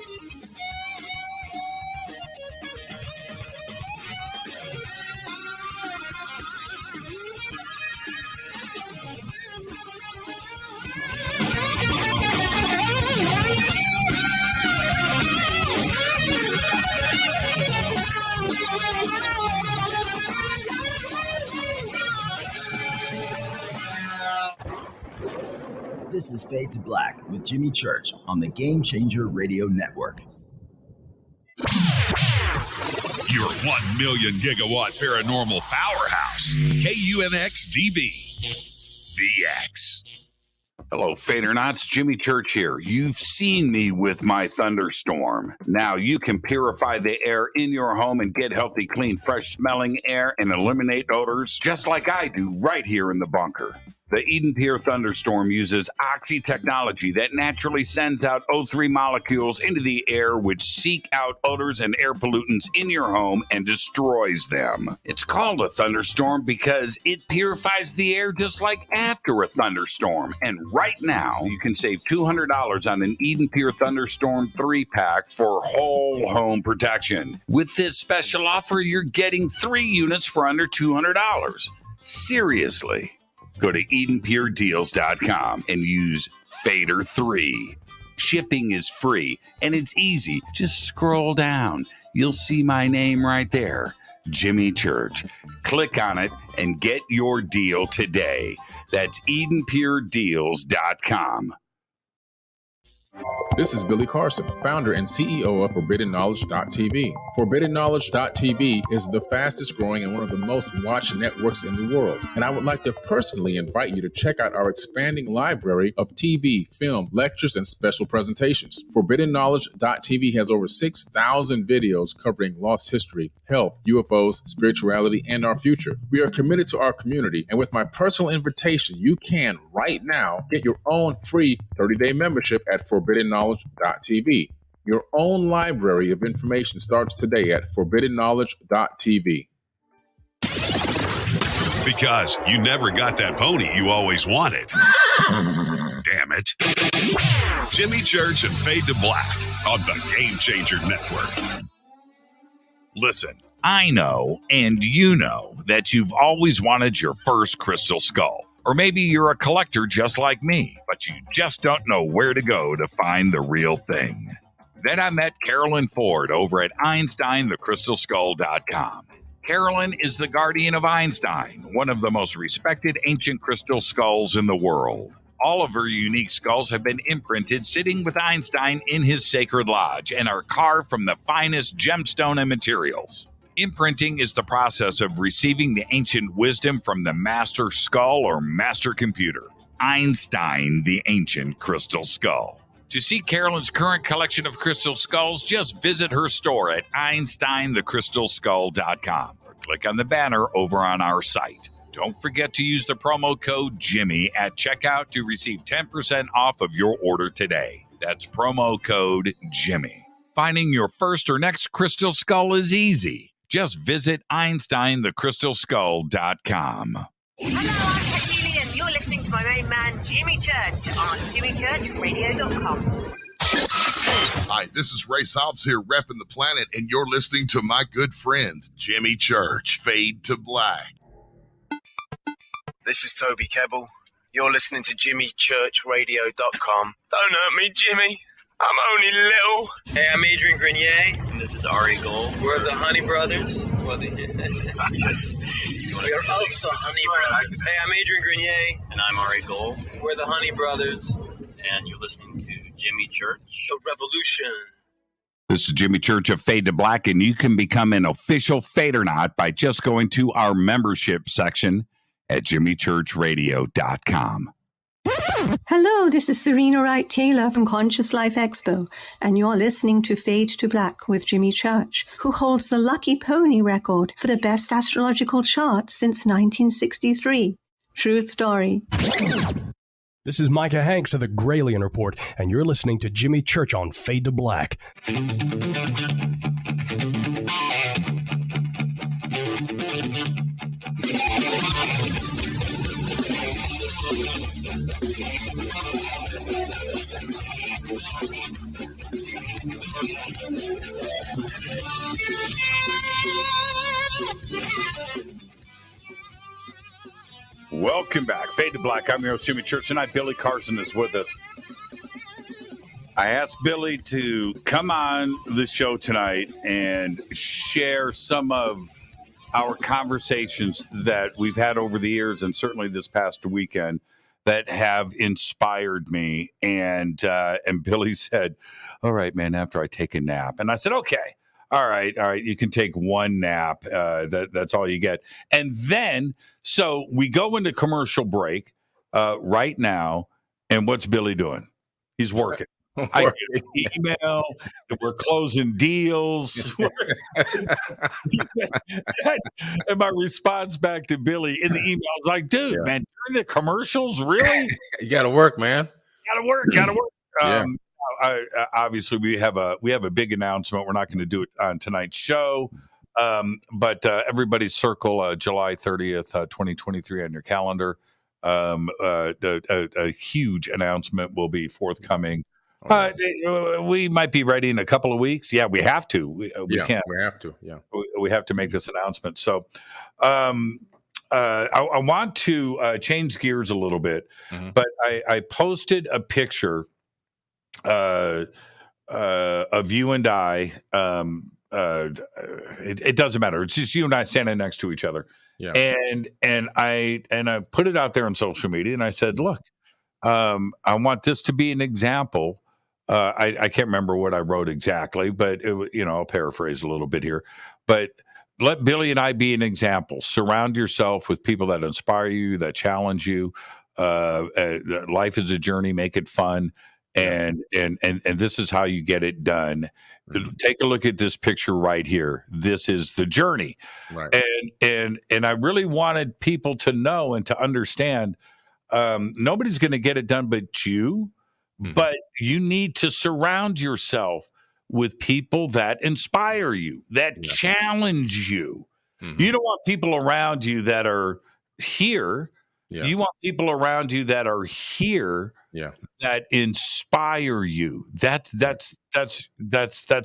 This is Fade to Black with Jimmy Church on the Game Changer Radio Network. Your 1 million gigawatt paranormal powerhouse, KUNX-DB, VX. Hello, Fadernauts. Jimmy Church here. You've seen me with my Thunderstorm. Now you can purify the air in your home and get healthy, clean, fresh-smelling air and eliminate odors just like I do right here in the bunker. The EdenPURE Thunderstorm uses oxy technology that naturally sends out O3 molecules into the air, which seek out odors and air pollutants in your home and destroys them. It's called a thunderstorm because it purifies the air just like after a thunderstorm. And right now, you can save $200 on an EdenPURE Thunderstorm 3-pack for whole home protection. With this special offer, you're getting 3 units for under $200. Seriously. Go to EdenPureDeals.com and use Fader3. Shipping is free and it's easy. Just scroll down. You'll see my name right there, Jimmy Church. Click on it and get your deal today. That's EdenPureDeals.com. This is Billy Carson, founder and CEO of ForbiddenKnowledge.tv. ForbiddenKnowledge.tv is the fastest growing and one of the most watched networks in the world. And I would like to personally invite you to check out our expanding library of TV, film, lectures, and special presentations. ForbiddenKnowledge.tv has over 6,000 videos covering lost history, health, UFOs, spirituality, and our future. We are committed to our community, and with my personal invitation, you can right now get your own free 30-day membership at ForbiddenKnowledge.tv. Your own library of information starts today at ForbiddenKnowledge.tv. Because you never got that pony you always wanted. Damn it. Jimmy Church and Fade to Black on the Game Changer Network. Listen, I know, and you know, that you've always wanted your first crystal skull. Or maybe you're a collector just like me, but you just don't know where to go to find the real thing. Then I met Carolyn Ford over at EinsteinTheCrystalSkull.com. Carolyn is the guardian of Einstein, one of the most respected ancient crystal skulls in the world. All of her unique skulls have been imprinted sitting with Einstein in his sacred lodge and are carved from the finest gemstone and materials. Imprinting is the process of receiving the ancient wisdom from the master skull or master computer. Einstein, the ancient crystal skull. To see Carolyn's current collection of crystal skulls, just visit her store at EinsteinTheCrystalSkull.com or click on the banner over on our site. Don't forget to use the promo code Jimmy at checkout to receive 10% off of your order today. That's promo code Jimmy. Finding your first or next crystal skull is easy. Just visit EinsteinTheCrystalSkull.com. Hello, I'm Haley, and you're listening to my main man, Jimmy Church, on JimmyChurchRadio.com. Hi, this is Ray Hobbs here, repping the planet, and you're listening to my good friend, Jimmy Church, Fade to Black. This is Toby Kebbell. You're listening to JimmyChurchRadio.com. Don't hurt me, Jimmy. I'm only little. Hey, I'm Adrian Grenier, and this is Ari Gold. We're the Honey Brothers. We're of the Honey Brothers. Hey, I'm Adrian Grenier, and I'm Ari Gold. We're the Honey Brothers, and you're listening to Jimmy Church. The Revolution. This is Jimmy Church of Fade to Black, and you can become an official Fadernaut by just going to our membership section at JimmyChurchRadio.com. Hello, this is Serena Wright-Taylor from Conscious Life Expo, and you're listening to Fade to Black with Jimmy Church, who holds the Lucky Pony record for the best astrological chart since 1963. True story. This is Micah Hanks of the Gralien Report, and you're listening to Jimmy Church on Fade to Black. Welcome back. Fade to Black. I'm your host, Jimmy Church. Tonight, Billy Carson is with us. I asked Billy to come on the show tonight and share some of our conversations that we've had over the years, and certainly this past weekend, that have inspired me. And Billy said, all right, man, after I take a nap. And I said, okay. All right, you can take one nap. That's all you get. And then, so we go into commercial break right now, and what's Billy doing? He's working. I get an email. We're closing deals. And my response back to Billy in the email was like, dude, man, during the commercials, really? You got to work, man. Got to work. Yeah. Obviously, we have a big announcement. We're not going to do it on tonight's show, but everybody circle July 30th, 2023 on your calendar. A huge announcement will be forthcoming. We might be ready in a couple of weeks. Yeah, we have to. We can't. We have to. Yeah, we have to make this announcement. So, I want to change gears a little bit, but I posted a picture of you and I. It doesn't matter. It's just you and I standing next to each other. Yeah. And I put it out there on social media, and I said, look, I want this to be an example. I can't remember what I wrote exactly, but I'll paraphrase a little bit here. But let Billy and I be an example. Surround yourself with people that inspire you, that challenge you. Life is a journey. Make it fun. And this is how you get it done. Take a look at this picture right here. This is the journey. Right. And I really wanted people to know and to understand, nobody's going to get it done but you. But you need to surround yourself with people that inspire you, that challenge you. You don't want people around you that are here. You want people around you that are here that inspire you. That's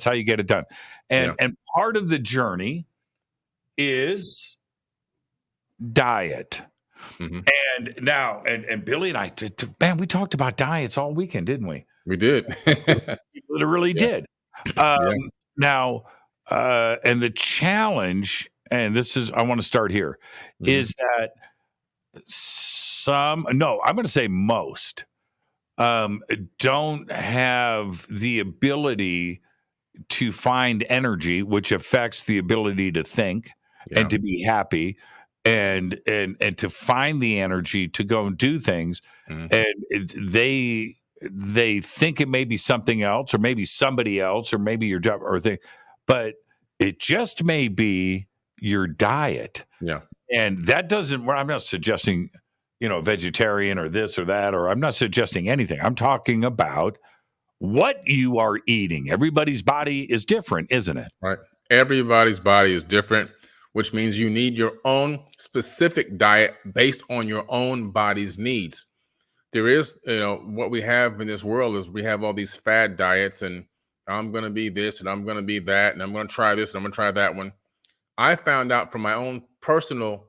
how you get it done. And part of the journey is diet. And now, and Billy and I, man, we talked about diets all weekend, didn't we? We did. We literally did. Now, and the challenge, and this is, I want to start here, is that I'm going to say most, don't have the ability to find energy, which affects the ability to think and to be happy. And to find the energy to go and do things, and they think it may be something else, or maybe somebody else, or maybe your job or thing, but it just may be your diet. Yeah, and that doesn't. I'm not suggesting, vegetarian or this or that, or I'm not suggesting anything. I'm talking about what you are eating. Everybody's body is different, isn't it? Right. Everybody's body is different, which means you need your own specific diet based on your own body's needs. There is, what we have in this world is we have all these fad diets, and I'm going to be this and I'm going to be that, and I'm going to try this and I'm going to try that one. I found out from my own personal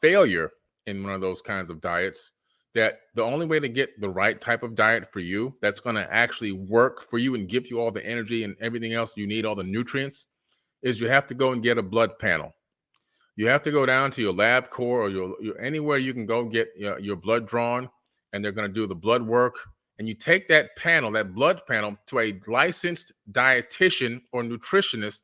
failure in one of those kinds of diets that the only way to get the right type of diet for you that's going to actually work for you and give you all the energy and everything else you need, all the nutrients, is you have to go and get a blood panel. You have to go down to your LabCorp or your anywhere you can go get your blood drawn, and they're going to do the blood work. And you take that panel, that blood panel, to a licensed dietitian or nutritionist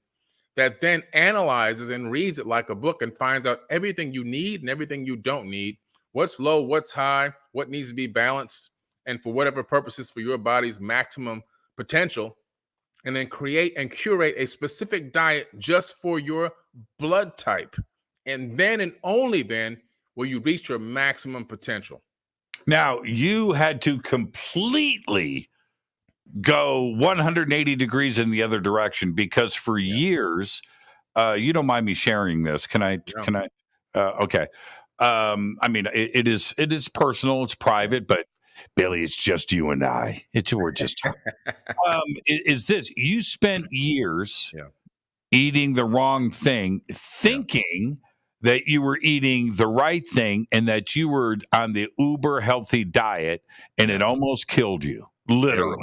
that then analyzes and reads it like a book and finds out everything you need and everything you don't need, what's low, what's high, what needs to be balanced, and for whatever purposes for your body's maximum potential, and then create and curate a specific diet just for your blood type. And then and only then will you reach your maximum potential. Now, you had to completely go 180 degrees in the other direction, because for years, you don't mind me sharing this. Can I, okay. I mean, it is personal, it's private, but Billy, it's just you and I. We're just talking. Is this, you spent years eating the wrong thing, thinking that you were eating the right thing and that you were on the uber healthy diet, and it almost killed you. Literally.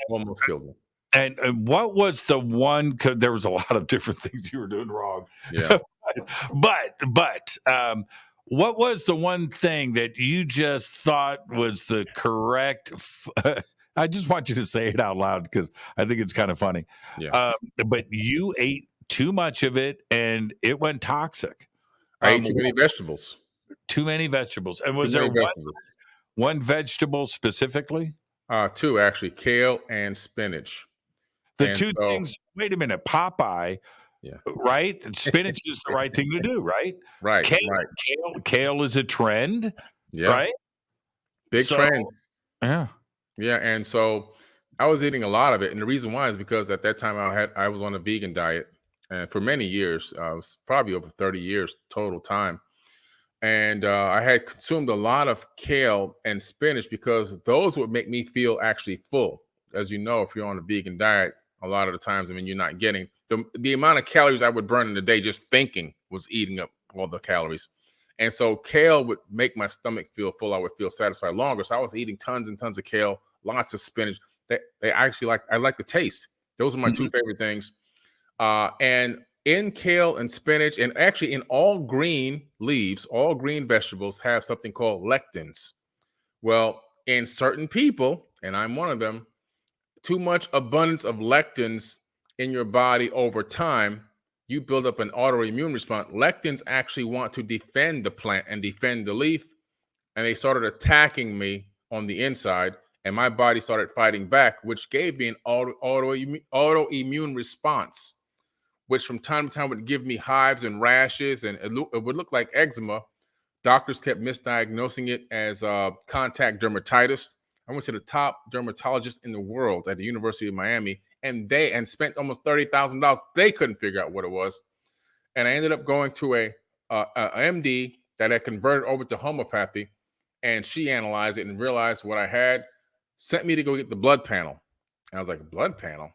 Almost killed me. And what was the one? Because there was a lot of different things you were doing wrong. Yeah. but what was the one thing that you just thought was the correct? I just want you to say it out loud because I think it's kind of funny. Yeah. But you ate too much of it and it went toxic. I ate too many vegetables. Too many vegetables. And was there one vegetable specifically? Two, actually, kale and spinach. The two things, wait a minute, Popeye, right? Spinach is the right thing to do, right? Right. Kale is a trend, right? Big trend. Yeah. Yeah, and so I was eating a lot of it. And the reason why is because at that time I was on a vegan diet, and for many years, I was probably over 30 years total time. And I had consumed a lot of kale and spinach because those would make me feel actually full. As you know, if you're on a vegan diet, a lot of the times, you're not getting the amount of calories I would burn in a day just thinking was eating up all the calories. And so kale would make my stomach feel full. I would feel satisfied longer. So I was eating tons and tons of kale, lots of spinach. They actually I like the taste. Those are my two favorite things. And in kale and spinach, and actually in all green leaves, all green vegetables have something called lectins. Well, in certain people, and I'm one of them, too much abundance of lectins in your body over time, you build up an autoimmune response. Lectins actually want to defend the plant and defend the leaf, and they started attacking me on the inside, and my body started fighting back, which gave me an autoimmune response, which from time to time would give me hives and rashes, and it would look like eczema. Doctors kept misdiagnosing it as contact dermatitis. I went to the top dermatologist in the world at the University of Miami, and spent almost $30,000. They couldn't figure out what it was. And I ended up going to a MD that had converted over to homeopathy, and she analyzed it and realized what I had, sent me to go get the blood panel. And I was like, blood panel?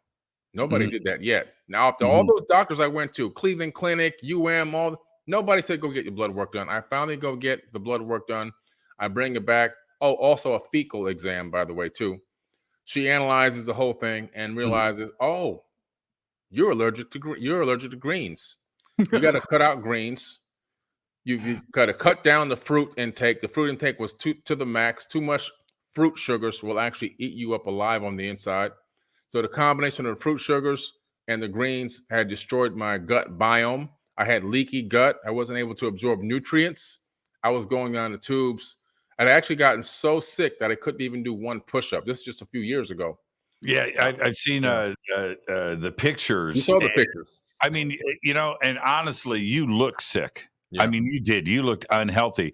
Nobody did that yet. Now, after all those doctors I went to, Cleveland Clinic, nobody said, go get your blood work done. I finally go get the blood work done. I bring it back. Oh, also a fecal exam, by the way, too. She analyzes the whole thing and realizes, oh, you're allergic to greens. You got to cut out greens. You've got to cut down the fruit intake. The fruit intake was to the max. Too much fruit sugars will actually eat you up alive on the inside. So the combination of the fruit sugars and the greens had destroyed my gut biome. I had leaky gut. I wasn't able to absorb nutrients. I was going down the tubes. I'd actually gotten so sick that I couldn't even do one push-up. This is just a few years ago. Yeah, I've seen the pictures. You saw the pictures. I mean, and honestly, you look sick. I mean, you did. You looked unhealthy.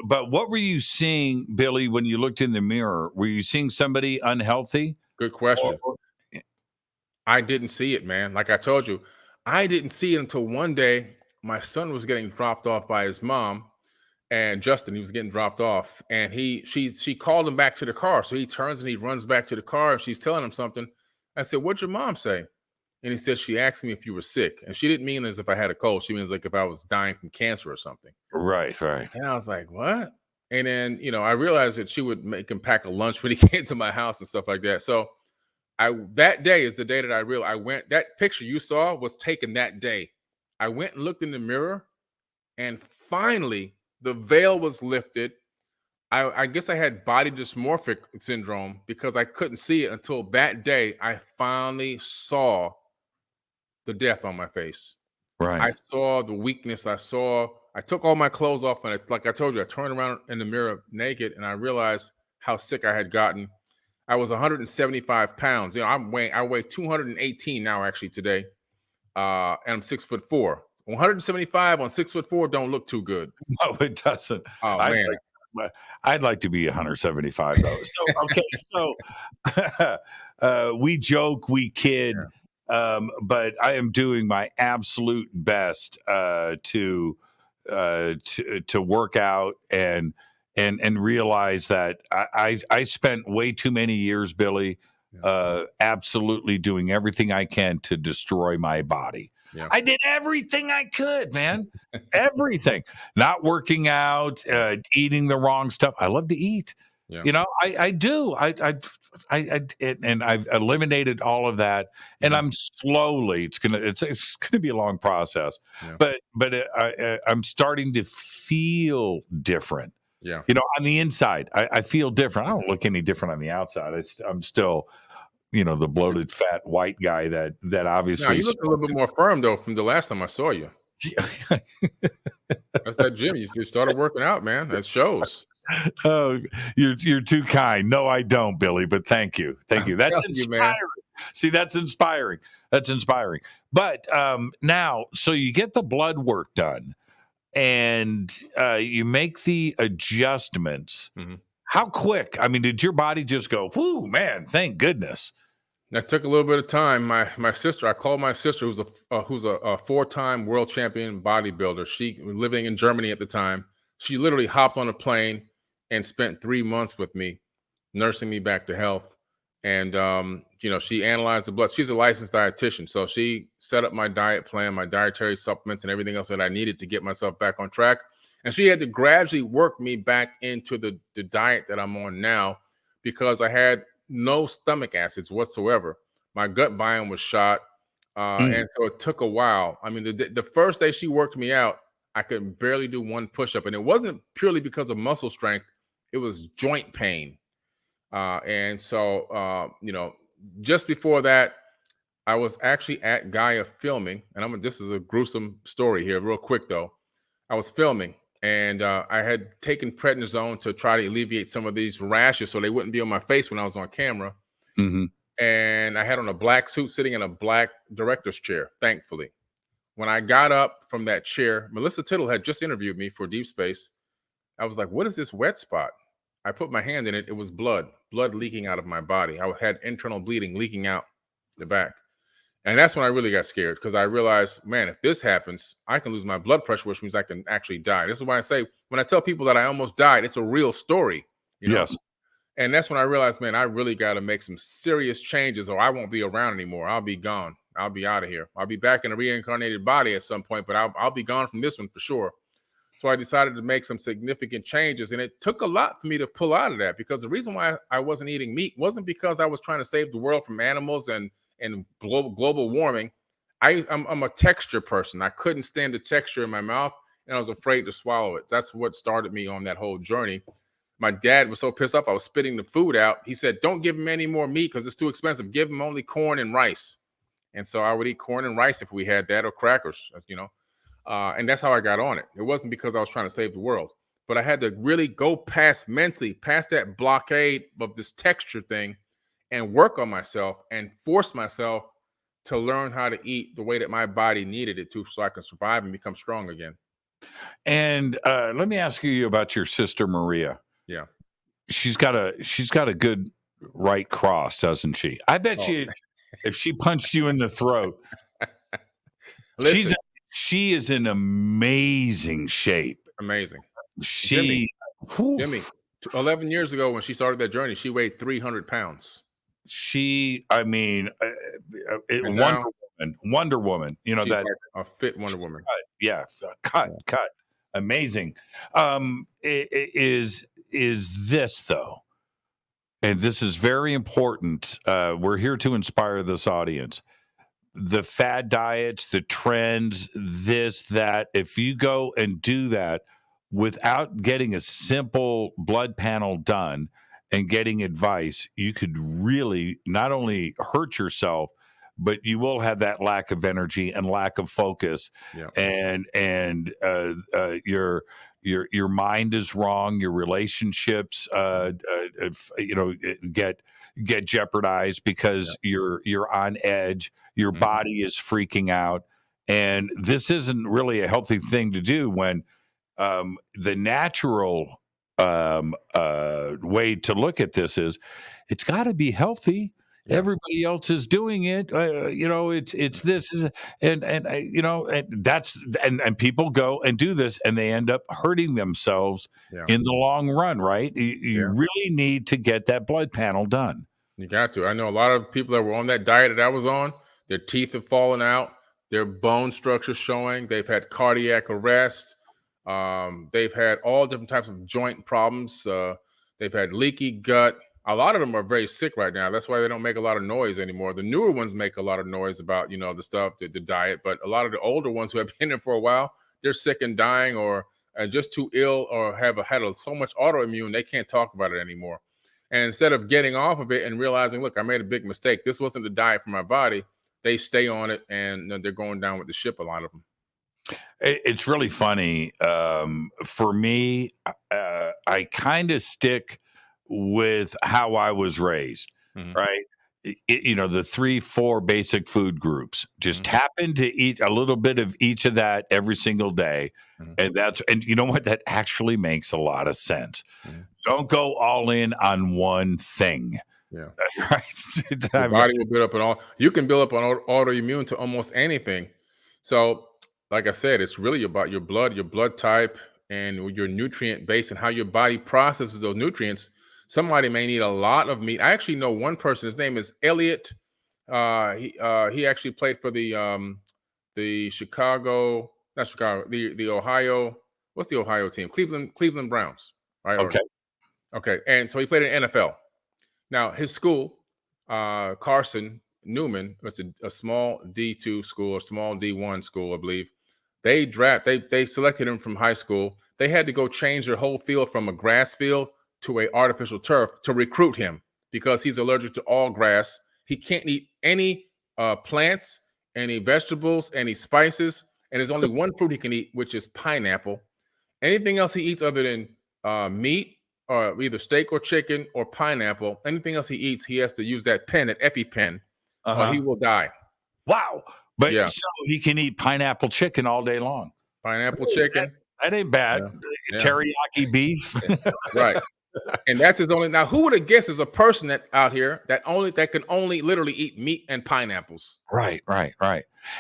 But what were you seeing, Billy, when you looked in the mirror? Were you seeing somebody unhealthy? Good question. I didn't see it, man. Like I told you, I didn't see it until one day my son was getting dropped off by his mom, and Justin, he was getting dropped off, and she called him back to the car. So he turns and he runs back to the car, and she's telling him something. I said, "What'd your mom say?" And he said, "She asked me if you were sick." And she didn't mean as if I had a cold. She means like if I was dying from cancer or something. Right. And I was like, "What?" And then, I realized that she would make him pack a lunch when he came to my house and stuff like that. So that day is the day that I realized that picture you saw was taken that day. I went and looked in the mirror, and finally the veil was lifted. I guess I had body dysmorphic syndrome because I couldn't see it until that day. I finally saw the death on my face. Right. I saw the weakness. I took all my clothes off, and like I told you, I turned around in the mirror naked, and I realized how sick I had gotten. I was 175 pounds. I weigh 218 now, actually, today. And I'm 6'4". 175 on 6'4" don't look too good. No, it doesn't. Oh, man. I'd like to be 175 though. So we joke, we kid, but I am doing my absolute best to work out and realize that I spent way too many years, Billy, absolutely doing everything I can to destroy my body. Yeah. I did everything I could, man. Everything. Not working out, eating the wrong stuff. I love to eat. Yeah. I do. And I've eliminated all of that. And I'm slowly. It's gonna be a long process. Yeah. But I'm starting to feel different. Yeah. On the inside, I feel different. I don't look any different on the outside. I'm still, the bloated, fat, white guy that obviously. You look a little bit more firm though from the last time I saw you. That's that gym. You started working out, man. That shows. Oh, you're too kind. No, I don't, Billy. But thank you. That's inspiring. See, that's inspiring. But now, so you get the blood work done, and you make the adjustments. Mm-hmm. How quick? I mean, did your body just go, whoo, man, thank goodness? That took a little bit of time. My sister, I called my sister, who's a 4-time world champion bodybuilder. She was living in Germany at the time. She literally hopped on a plane and spent 3 months with me, nursing me back to health. And, she analyzed the blood. She's a licensed dietitian. So she set up my diet plan, my dietary supplements, and everything else that I needed to get myself back on track. And she had to gradually work me back into the diet that I'm on now, because I had no stomach acids whatsoever. My gut biome was shot. And so it took a while. I mean, the first day she worked me out, I could barely do one push-up. And it wasn't purely because of muscle strength. It was joint pain. And so, just before that, I was actually at Gaia filming. And this is a gruesome story here, real quick, though. I was filming. And I had taken prednisone to try to alleviate some of these rashes so they wouldn't be on my face when I was on camera. Mm-hmm. And I had on a black suit sitting in a black director's chair, thankfully. When I got up from that chair, Melissa Tittle had just interviewed me for Deep Space. I was like, what is this wet spot? I put my hand in it. It was blood leaking out of my body. I had internal bleeding leaking out the back. And that's when I really got scared, because I realized, man, if this happens, I can lose my blood pressure, which means I can actually die. This is why I say, when I tell people that I almost died, it's a real story. Yes. And that's when I realized, man, I really got to make some serious changes, or I won't be around anymore. I'll be gone. I'll be out of here. I'll be back in a reincarnated body at some point, but I'll be gone from this one for sure. So I decided to make some significant changes. And it took a lot for me to pull out of that, because the reason why I wasn't eating meat wasn't because I was trying to save the world from animals and global warming. I'm a texture person. I couldn't stand the texture in my mouth, and I was afraid to swallow it. That's what started me on that whole journey. My dad was so pissed off I was spitting the food out. He said, don't give him any more meat because it's too expensive. Give him only corn and rice. And so I would eat corn and rice if we had that, or crackers, and that's how I got on it. It wasn't because I was trying to save the world, but I had to really go mentally past that blockade of this texture thing, and work on myself and force myself to learn how to eat the way that my body needed it to, so I can survive and become strong again. And let me ask you about your sister Maria. Yeah. She's got a good right cross, doesn't she? I bet you if she punched you in the throat, Listen, she is in amazing shape. amazing. Jimmy, 11 years ago when she started that journey, she weighed 300 pounds. Wonder Woman. You know, she's that like a fit Wonder Woman. Cut. Amazing. Is this though? And this is very important. We're here to inspire this audience. The fad diets, the trends, this, that, if you go and do that without getting a simple blood panel done and getting advice, you could really not only hurt yourself, but you will have that lack of energy and lack of focus. Yeah. And your mind is wrong. Your relationships, get jeopardized because you're on edge. Your body is freaking out, and this isn't really a healthy thing to do when the natural way to look at this is it's got to be healthy. Yeah. Everybody else is doing it. It's this and people go and do this and they end up hurting themselves in the long run, right? You really need to get that blood panel done. You got to. I know a lot of people that were on that diet that I was on, their teeth have fallen out, their bone structure showing, they've had cardiac arrest, they've had all different types of joint problems, they've had leaky gut. A lot of them are very sick right now. That's why they don't make a lot of noise anymore. The newer ones make a lot of noise about, the stuff, the diet, but a lot of the older ones who have been there for a while, they're sick and dying or just too ill or had so much autoimmune, they can't talk about it anymore. And instead of getting off of it and realizing, look, I made a big mistake, this wasn't the diet for my body, they stay on it and they're going down with the ship, a lot of them. It's really funny. For me, I kind of stick with how I was raised, right? The 3-4 basic food groups. Just happen to eat a little bit of each of that every single day. And you know what? That actually makes a lot of sense. Don't go all in on one thing. Yeah. Right. Your body will build up you can build up on autoimmune to almost anything. So like I said, it's really about your blood type and your nutrient base and how your body processes those nutrients. Somebody may need a lot of meat. I actually know one person, his name is Elliot. He actually played for the Ohio, what's the Ohio team? Cleveland Browns, right? Okay. And so he played in NFL. Now his school, Carson Newman, was a small D2 school, a small D1 school, I believe. They selected him from high school. They had to go change their whole field from a grass field to a artificial turf to recruit him because he's allergic to all grass. He can't eat any plants, any vegetables, any spices, and there's only one fruit he can eat, which is pineapple. Anything else he eats other than meat or either steak or chicken or pineapple, anything else he eats, he has to use that EpiPen or he will die. Wow. But so he can eat pineapple chicken all day long. Pineapple chicken. That ain't bad. Yeah. Teriyaki beef. Right. And that's his only. Now, who would have guessed there's a person out here that can only literally eat meat and pineapples? Right.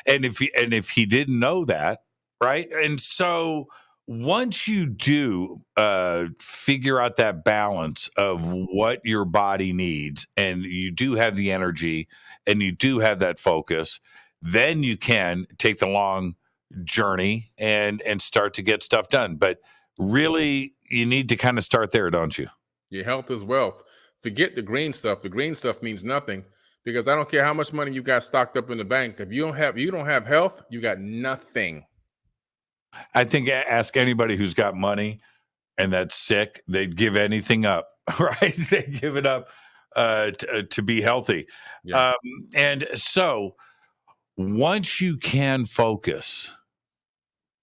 And if he didn't know that, right? And so once you do figure out that balance of what your body needs, and you do have the energy, and you do have that focus, then you can take the long journey and start to get stuff done. But really, you need to kind of start there, don't you? Your health is wealth. Forget the green stuff. The green stuff means nothing because I don't care how much money you got stocked up in the bank. If you don't have health, you got nothing. I think ask anybody who's got money and that's sick, they'd give anything up, right? They give it up to be healthy. Yeah. And so once you can focus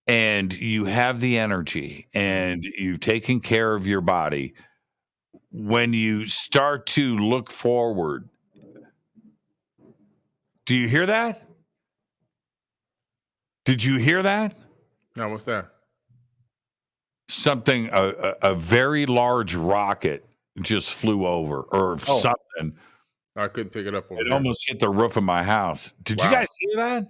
and you have the energy and you've taken care of your body, when you start to look forward, do you hear that? Did you hear that? No, what's that? something, a very large rocket just flew over or something. I couldn't pick it up. It almost hit the roof of my house. Did you guys hear that?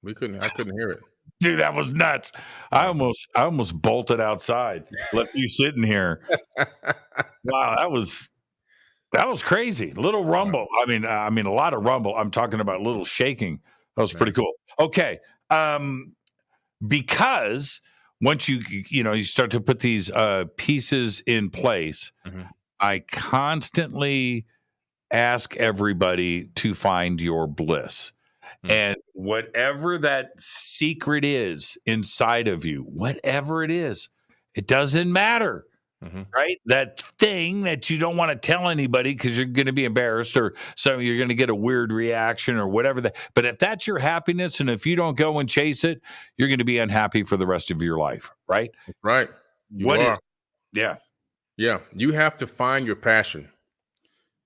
I couldn't hear it. Dude, that was nuts. I almost bolted outside, left you sitting here. Wow, that was crazy. Little rumble. I mean, a lot of rumble. I'm talking about little shaking. That was pretty cool. Okay. Because once you start to put these pieces in place, I constantly ask everybody to find your bliss. And whatever that secret is inside of you, whatever it is, it doesn't matter, right? That thing that you don't want to tell anybody because you're going to be embarrassed or you're going to get a weird reaction or whatever. But if that's your happiness and if you don't go and chase it, you're going to be unhappy for the rest of your life, right? Right. Yeah. Yeah. You have to find your passion.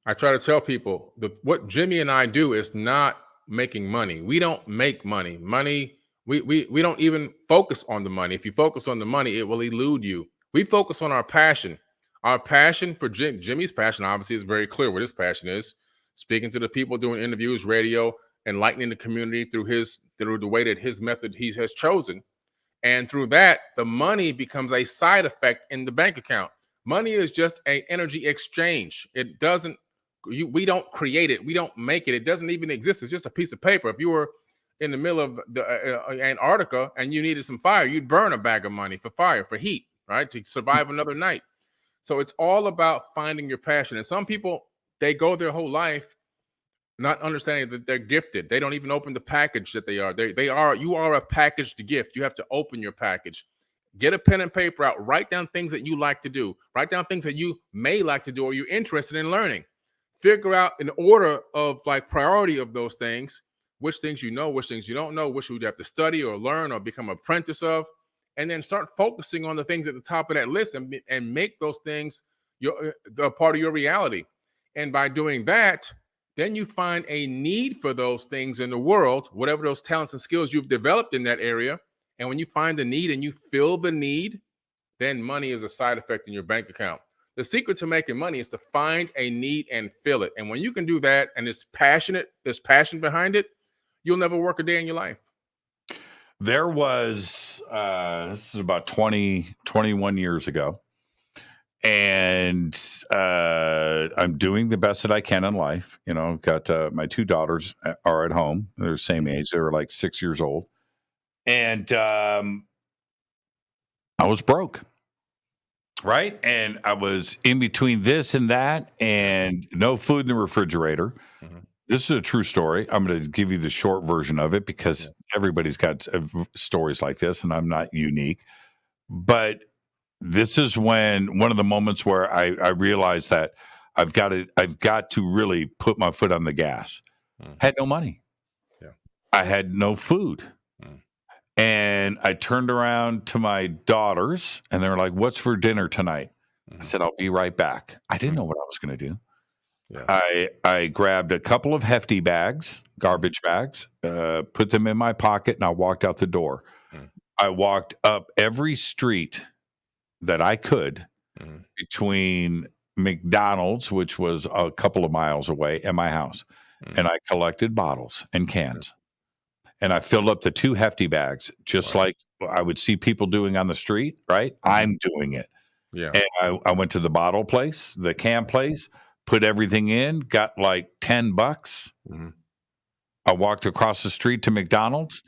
I try to tell people what Jimmy and I do is not making money. We don't make money. We don't even focus on the money. If you focus on the money, it will elude you. We focus on our passion. Our passion for Jimmy's passion obviously is very clear what his passion is. Speaking to the people, doing interviews, radio, enlightening the community through the way that his method he has chosen. And through that, the money becomes a side effect in the bank account. Money is just an energy exchange. It doesn't we don't create it. We don't make it. It doesn't even exist. It's just a piece of paper. If you were in the middle of the Antarctica and you needed some fire, you'd burn a bag of money for fire, for heat, right? To survive another night. So it's all about finding your passion. And some people, they go their whole life not understanding that they're gifted. They don't even open the package that they are. You are a packaged gift. You have to open your package. Get a pen and paper out. Write down things that you like to do. Write down things that you may like to do or you're interested in learning. Figure out an order of priority of those things, which things you know, which things you don't know, which you have to study or learn or become an apprentice of, and then start focusing on the things at the top of that list and make those things a part of your reality. And by doing that, then you find a need for those things in the world, whatever those talents and skills you've developed in that area. And when you find the need and you fill the need, then money is a side effect in your bank account. The secret to making money is to find a need and fill it. And when you can do that and there's passion behind it, you'll never work a day in your life. There was, this is about 21 years ago. And I'm doing the best that I can in life. Got my two daughters are at home. They're the same age. They were like 6 years old. And I was broke. Right. And I was in between this and that and no food in the refrigerator. This is a true story. I'm going to give you the short version of it because everybody's got stories like this and I'm not unique. But this is one of the moments where I realized that I've got to really put my foot on the gas. Had no money. Yeah. I had no food. And I turned around to my daughters and they were like, "What's for dinner tonight?" I said, "I'll be right back." I didn't know what I was going to do. Yeah. I grabbed a couple of hefty bags, garbage bags, put them in my pocket, and I walked out the door. I walked up every street that I could between McDonald's, which was a couple of miles away, and my house. And I collected bottles and cans. And I filled up the two hefty bags, just like I would see people doing on the street, right? I'm doing it. Yeah. And I went to the bottle place, the can place, put everything in, got like $10. I walked across the street to McDonald's.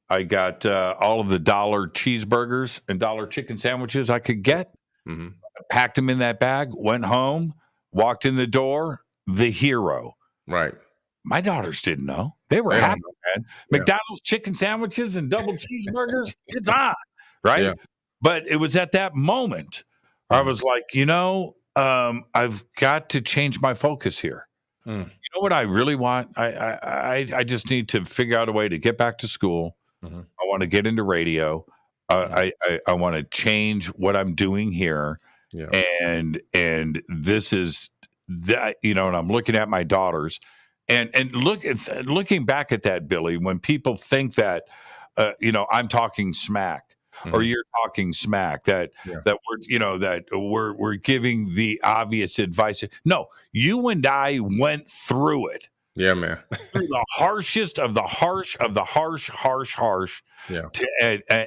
I got all of the $1 cheeseburgers and $1 chicken sandwiches I could get. I packed them in that bag, went home, walked in the door, the hero. Right. My daughters didn't know. They were happy, man. McDonald's chicken sandwiches and double cheeseburgers, it's on, right? Yeah. But it was at that moment I was like, I've got to change my focus here. You know what I really want? I just need to figure out a way to get back to school. I want to get into radio. I want to change what I'm doing here. Yeah. And this is that, and I'm looking at my daughters. And looking back at that, Billy, when people think that, I'm talking smack, or you're talking smack, that we're giving the obvious advice. No, you and I went through it. Yeah, man. Through the harshest of the harsh of the harsh. Yeah.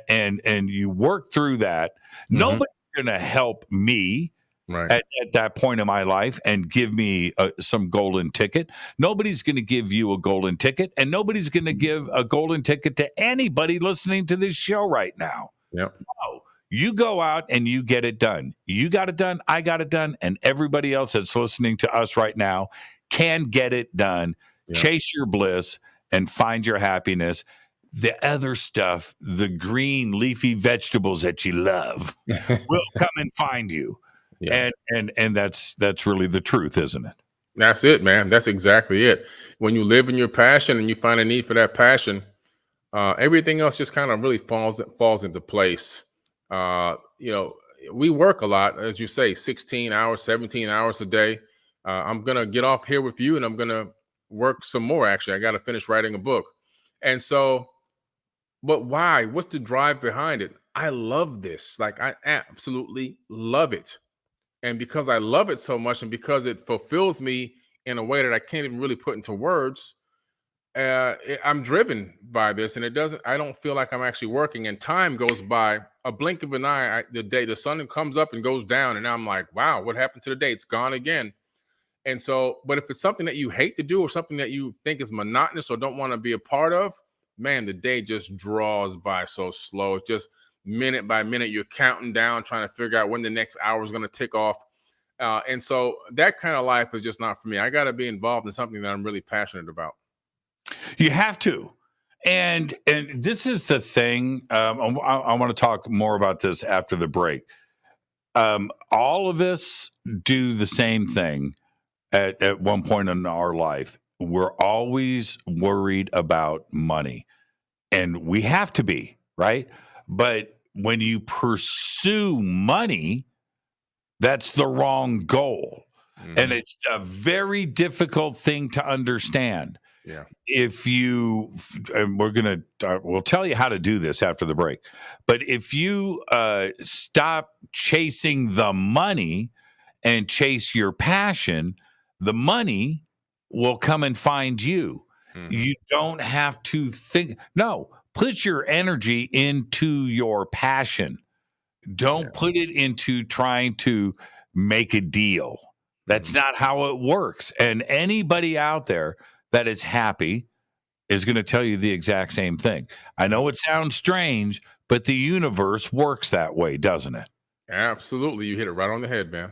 And you work through that. Nobody's going to help me at that point in my life and give me some golden ticket. Nobody's going to give you a golden ticket, and nobody's going to give a golden ticket to anybody listening to this show right now. Yep. No, you go out and you get it done. You got it done. I got it done. And everybody else that's listening to us right now can get it done. Yep. Chase your bliss and find your happiness. The other stuff, the green leafy vegetables that you love will come and find you. Yeah. And that's really the truth, isn't it? That's it, man. That's exactly it. When you live in your passion and you find a need for that passion, everything else just kind of really falls into place. We work a lot, as you say, 16 hours, 17 hours a day. I'm going to get off here with you and I'm going to work some more. Actually, I got to finish writing a book. And so, but why? What's the drive behind it? I love this. Like, I absolutely love it. And because I love it so much and because it fulfills me in a way that I can't even really put into words, I'm driven by this. And I don't feel like I'm actually working. And time goes by, a blink of an eye, the sun comes up and goes down. And I'm like, wow, what happened to the day? It's gone again. And so, but if it's something that you hate to do or something that you think is monotonous or don't want to be a part of, man, the day just draws by so slow. It's just minute by minute, you're counting down, trying to figure out when the next hour is going to tick off. And so that kind of life is just not for me. I got to be involved in something that I'm really passionate about. You have to. And this is the thing. I want to talk more about this after the break. All of us do the same thing at one point in our life. We're always worried about money. And we have to be, right? But when you pursue money, that's the wrong goal. And it's a very difficult thing to understand. Yeah. If you, and we'll tell you how to do this after the break. But if you stop chasing the money and chase your passion, the money will come and find you. You don't have to think. No, put your energy into your passion. Don't put it into trying to make a deal. That's not how it works. And anybody out there that is happy is going to tell you the exact same thing. I know it sounds strange, but the universe works that way, doesn't it? Absolutely. You hit it right on the head, man.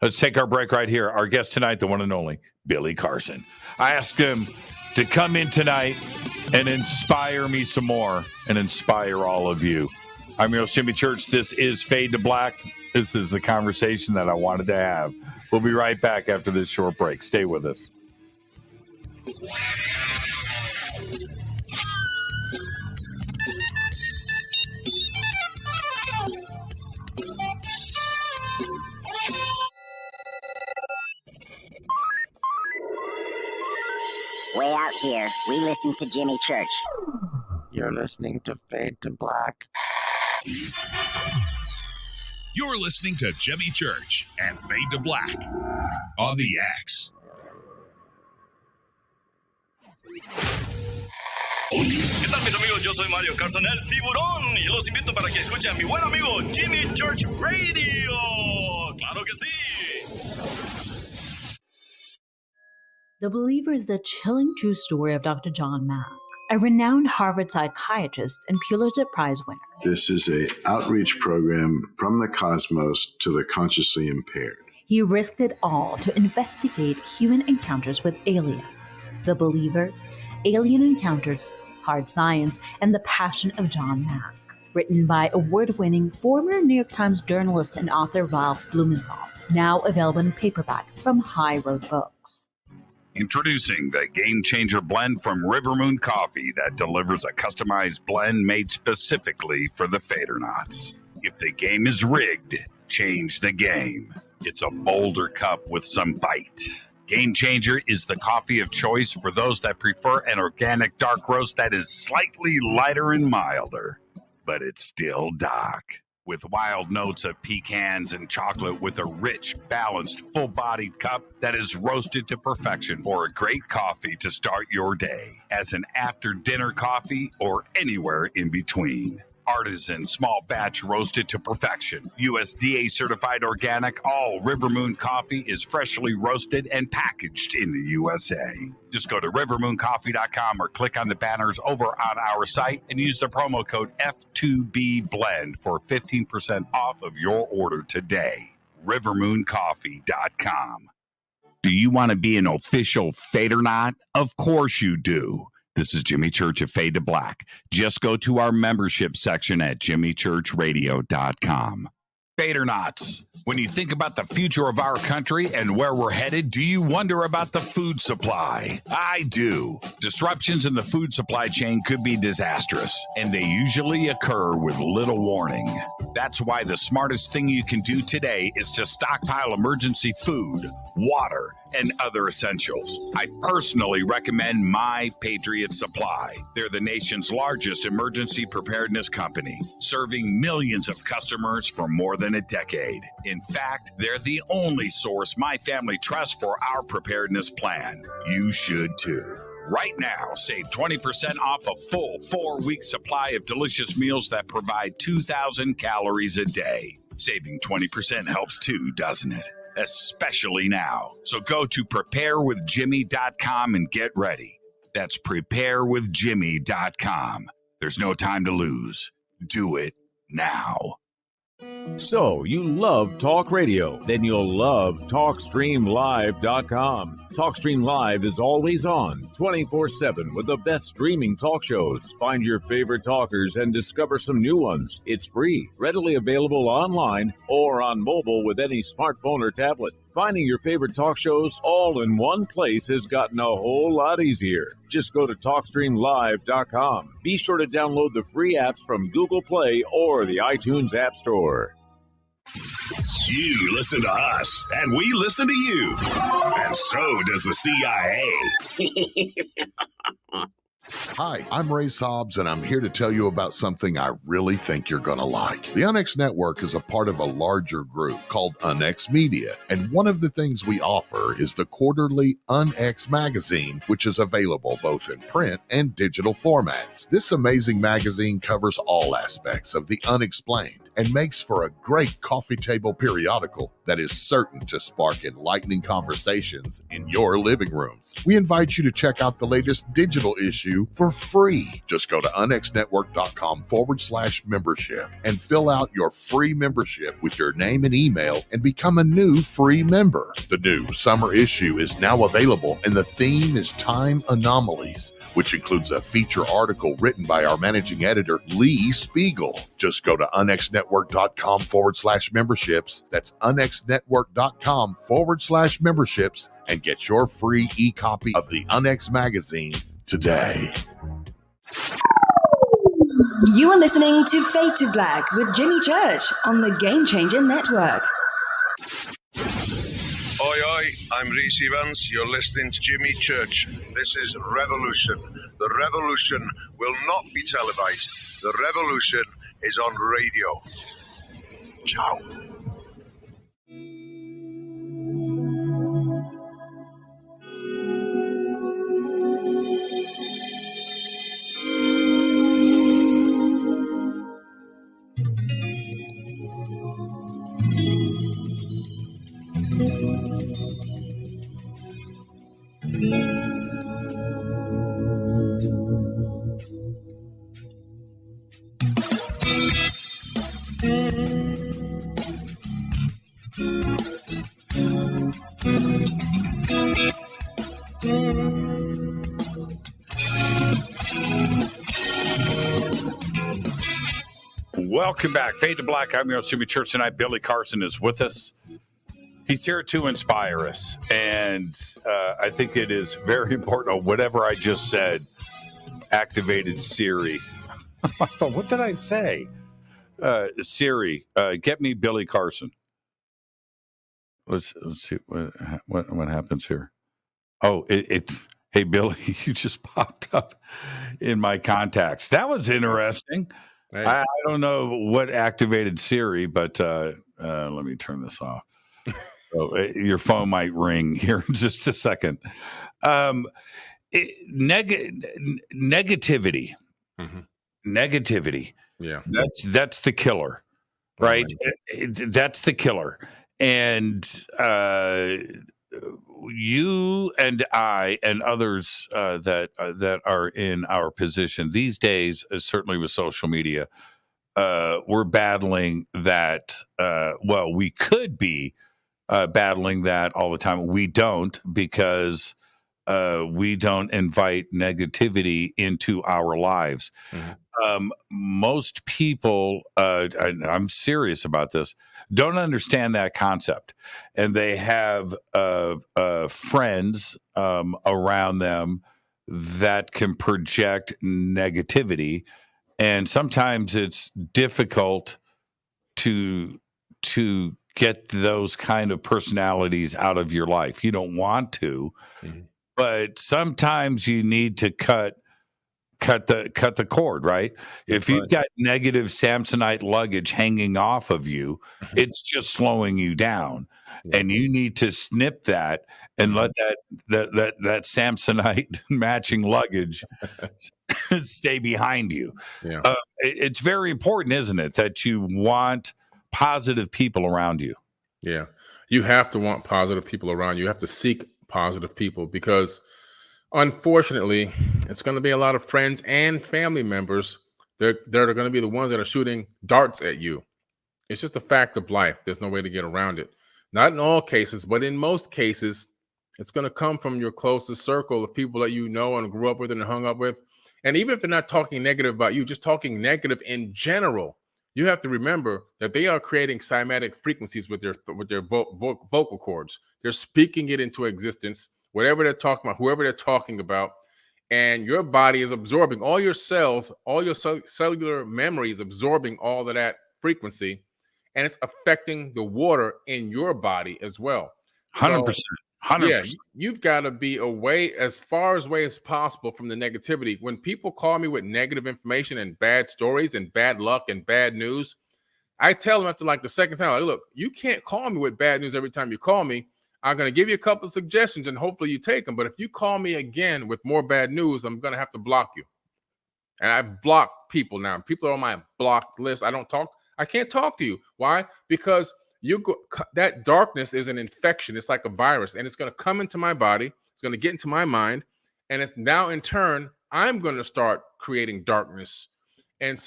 Let's take our break right here. Our guest tonight, the one and only Billy Carson. I asked him to come in tonight and inspire me some more and inspire all of you. I'm your host, Jimmy Church. This is Fade to Black. This is the conversation that I wanted to have. We'll be right back after this short break. Stay with us. Way out here, we listen to Jimmy Church. You're listening to Fade to Black. You're listening to Jimmy Church and Fade to Black on the X. ¿Qué tal, mis amigos? Yo soy Mario Carson, el tiburón, y los invito para que escuchen a mi buen amigo Jimmy Church Radio. ¡Claro que sí! The Believer is the chilling true story of Dr. John Mack, a renowned Harvard psychiatrist and Pulitzer Prize winner. This is an outreach program from the cosmos to the consciously impaired. He risked it all to investigate human encounters with aliens. The Believer, Alien Encounters, Hard Science, and the Passion of John Mack. Written by award-winning former New York Times journalist and author Ralph Blumenthal. Now available in paperback from High Road Books. Introducing the Game Changer blend from River Moon Coffee that delivers a customized blend made specifically for the Fadernauts. If the game is rigged, change the game. It's a bolder cup with some bite. Game Changer is the coffee of choice for those that prefer an organic dark roast that is slightly lighter and milder. but it's still dark. With wild notes of pecans and chocolate with a rich, balanced, full-bodied cup that is roasted to perfection for a great coffee to start your day, as an after-dinner coffee or anywhere in between. Artisan, small batch, roasted to perfection. USDA certified organic, all River Moon coffee is freshly roasted and packaged in the USA. Just go to rivermooncoffee.com or click on the banners over on our site and use the promo code F2BBLEND for 15% off of your order today. rivermooncoffee.com. Do you want to be an official Fade or Not? Of course you do. This is Jimmy Church of Fade to Black. Just go to our membership section at jimmychurchradio.com. Fade or Nots. When you think about the future of our country and where we're headed, do you wonder about the food supply? I do. Disruptions in the food supply chain could be disastrous, and they usually occur with little warning. That's why the smartest thing you can do today is to stockpile emergency food, water, and other essentials. I personally recommend My Patriot Supply. They're the nation's largest emergency preparedness company, serving millions of customers for more than a decade. In fact, they're the only source my family trusts for our preparedness plan. You should too. Right now, save 20% off a full 4-week supply of delicious meals that provide 2,000 calories a day. Saving 20% helps too, doesn't it? Especially now. So go to preparewithjimmy.com and get ready. That's preparewithjimmy.com. There's no time to lose. Do it now. So, you love talk radio? Then you'll love TalkStreamLive.com. TalkStream Live is always on, 24/7, with the best streaming talk shows. Find your favorite talkers and discover some new ones. It's free, readily available online or on mobile with any smartphone or tablet. Finding your favorite talk shows all in one place has gotten a whole lot easier. Just go to TalkStreamLive.com. Be sure to download the free apps from Google Play or the iTunes App Store. You listen to us, and we listen to you. And so does the CIA. Hi, I'm Ray Sobbs, and I'm here to tell you about something I really think you're going to like. The UNX Network is a part of a larger group called UNX Media, and one of the things we offer is the quarterly UNX magazine, which is available both in print and digital formats. This amazing magazine covers all aspects of the unexplained and makes for a great coffee table periodical that is certain to spark enlightening conversations in your living rooms. We invite you to check out the latest digital issue for free. Just go to unxnetwork.com/membership and fill out your free membership with your name and email and become a new free member. The new summer issue is now available, and the theme is Time Anomalies, which includes a feature article written by our managing editor, Lee Spiegel. Just go to unxnetwork.com/memberships. That's unxnetwork.com/memberships and get your free e-copy of the UNX magazine today. You are listening to Fade to Black with Jimmy Church on the Game Changer Network. Oi, oi, I'm Reese Evans. You're listening to Jimmy Church. This is Revolution. The revolution will not be televised. The revolution is on radio. Ciao. Welcome back. Fade to Black. I'm your host, Jimmy Church. Tonight, Billy Carson is with us. He's here to inspire us. And I think it is very important. Whatever I just said activated Siri. What did I say? Siri, get me Billy Carson. Let's see what happens here. Oh, it's hey, Billy, you just popped up in my contacts. That was interesting. Hey. I don't know what activated Siri, but let me turn this off. So your phone might ring here in just a second. Negativity. Mm-hmm. Negativity. Yeah. That's the killer, right? That's the killer. And you and I and others that are in our position these days, certainly with social media, we're battling that. Well, we could be battling that all the time. We don't, because we don't invite negativity into our lives. Mm-hmm. Most people, I'm serious about this, don't understand that concept, and they have friends around them that can project negativity, and sometimes it's difficult to get those kind of personalities out of your life. You don't want to, but sometimes you need to cut the cord, right? If you've got negative Samsonite luggage hanging off of you, it's just slowing you down, and you need to snip that and let that Samsonite matching luggage stay behind you. Yeah. It's very important, isn't it, that you want positive people around you? Yeah. You have to want positive people around you. You have to seek positive people, because unfortunately, it's going to be a lot of friends and family members that are going to be the ones that are shooting darts at you. It's just a fact of life. There's no way to get around it. Not in all cases, but in most cases, it's going to come from your closest circle of people that you know and grew up with and hung up with. And even if they're not talking negative about you, just talking negative in general, you have to remember that they are creating cymatic frequencies with their vocal cords. They're speaking it into existence, whatever they're talking about, whoever they're talking about, and your body is absorbing all your cells, all your cellular memory is absorbing all of that frequency, and it's affecting the water in your body as well. 100%. 100%. Yeah, you've got to be as far away as possible from the negativity. When people call me with negative information and bad stories and bad luck and bad news, I tell them after like the second time, like, look, you can't call me with bad news every time you call me. I'm going to give you a couple of suggestions and hopefully you take them. But if you call me again with more bad news, I'm going to have to block you. And I've blocked people now. People are on my blocked list. I can't talk to you. Why? Because that darkness is an infection. It's like a virus, and it's going to come into my body. It's going to get into my mind. And now in turn, I'm going to start creating darkness. And it's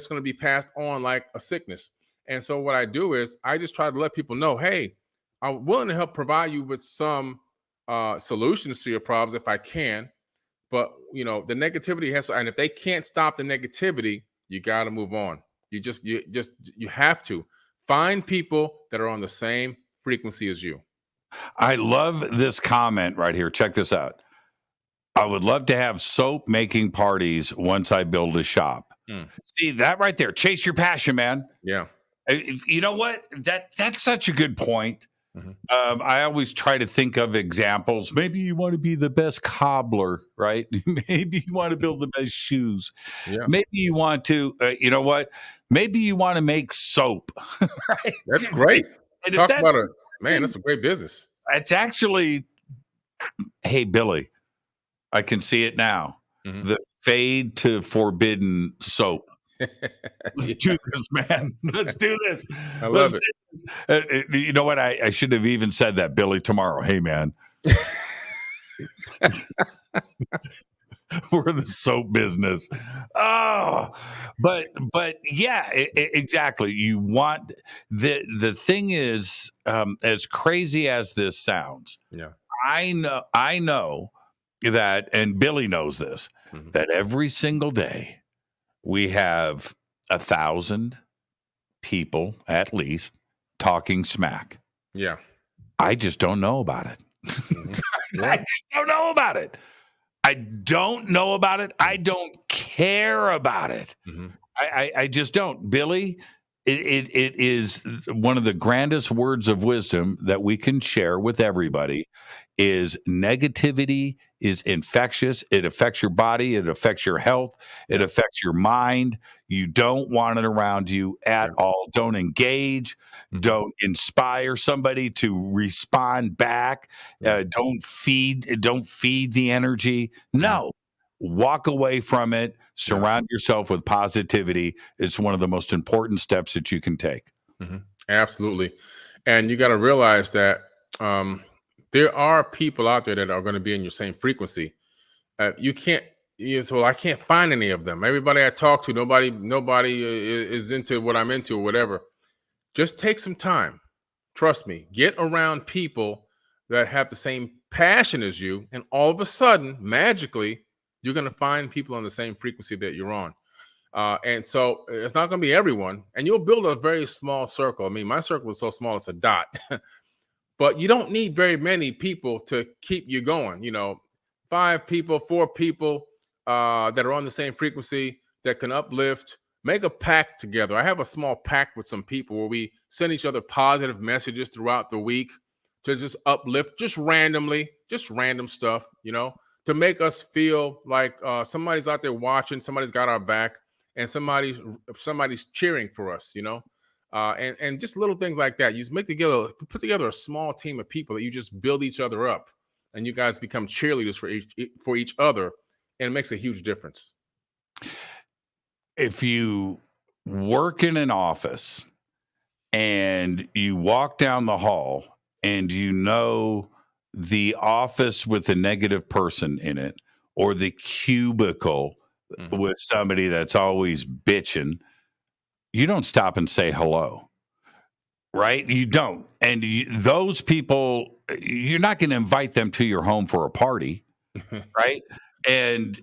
going to be passed on like a sickness. And so what I do is I just try to let people know, hey, I'm willing to help provide you with some solutions to your problems if I can. But, the negativity and if they can't stop the negativity, you got to move on. You have to find people that are on the same frequency as you. I love this comment right here. Check this out. I would love to have soap making parties once I build a shop. See that right there. Chase your passion, man. Yeah. You know what? That's such a good point. Mm-hmm. I always try to think of examples. Maybe you want to be the best cobbler, right? Maybe you want to build the best shoes. Yeah. Maybe you want to, you know what? Maybe you want to make soap. Right? That's great. And Talk about that's a great business. It's actually, hey, Billy, I can see it now. Mm-hmm. The fade to forbidden soap. Let's do this, man. Let's do this. I love it. You know what? I should have even said that, Billy, tomorrow. Hey, man. We're the soap business. Oh, but yeah, exactly. You want the thing is, as crazy as this sounds, yeah, I know that, and Billy knows this, mm-hmm. that every single day we have 1,000 people at least talking smack. Yeah. I just don't know about it. Mm-hmm. I don't know about it. I don't know about it. I don't care about it. Mm-hmm. I just don't. Billy, it is one of the grandest words of wisdom that we can share with everybody is negativity is infectious. It affects your body. It affects your health. It affects your mind. You don't want it around you at all. Don't engage. Don't inspire somebody to respond back. Don't feed the energy. No. Walk away from it. Surround yourself with positivity. It's one of the most important steps that you can take. Absolutely. And you got to realize that there are people out there that are going to be in your same frequency. You can't, well, I can't find any of them. Everybody I talk to, nobody is into what I'm into or whatever. Just take some time. Trust me. Get around people that have the same passion as you. And all of a sudden, magically, you're going to find people on the same frequency that you're on. And so it's not going to be everyone. And you'll build a very small circle. I mean, my circle is so small, it's a dot. But you don't need very many people to keep you going. 5 people, 4 people that are on the same frequency that can uplift. Make a pact together. I have a small pact with some people where we send each other positive messages throughout the week to just uplift, just randomly, just random stuff, to make us feel like somebody's out there watching, somebody's got our back, and somebody's cheering for us, and just little things like that. You just put together a small team of people that you just build each other up, and you guys become cheerleaders for each other, and it makes a huge difference. If you work in an office and you walk down the hall and the office with a negative person in it, or the cubicle with somebody that's always bitching, you don't stop and say hello, right? You don't. And those people, you're not going to invite them to your home for a party, right? And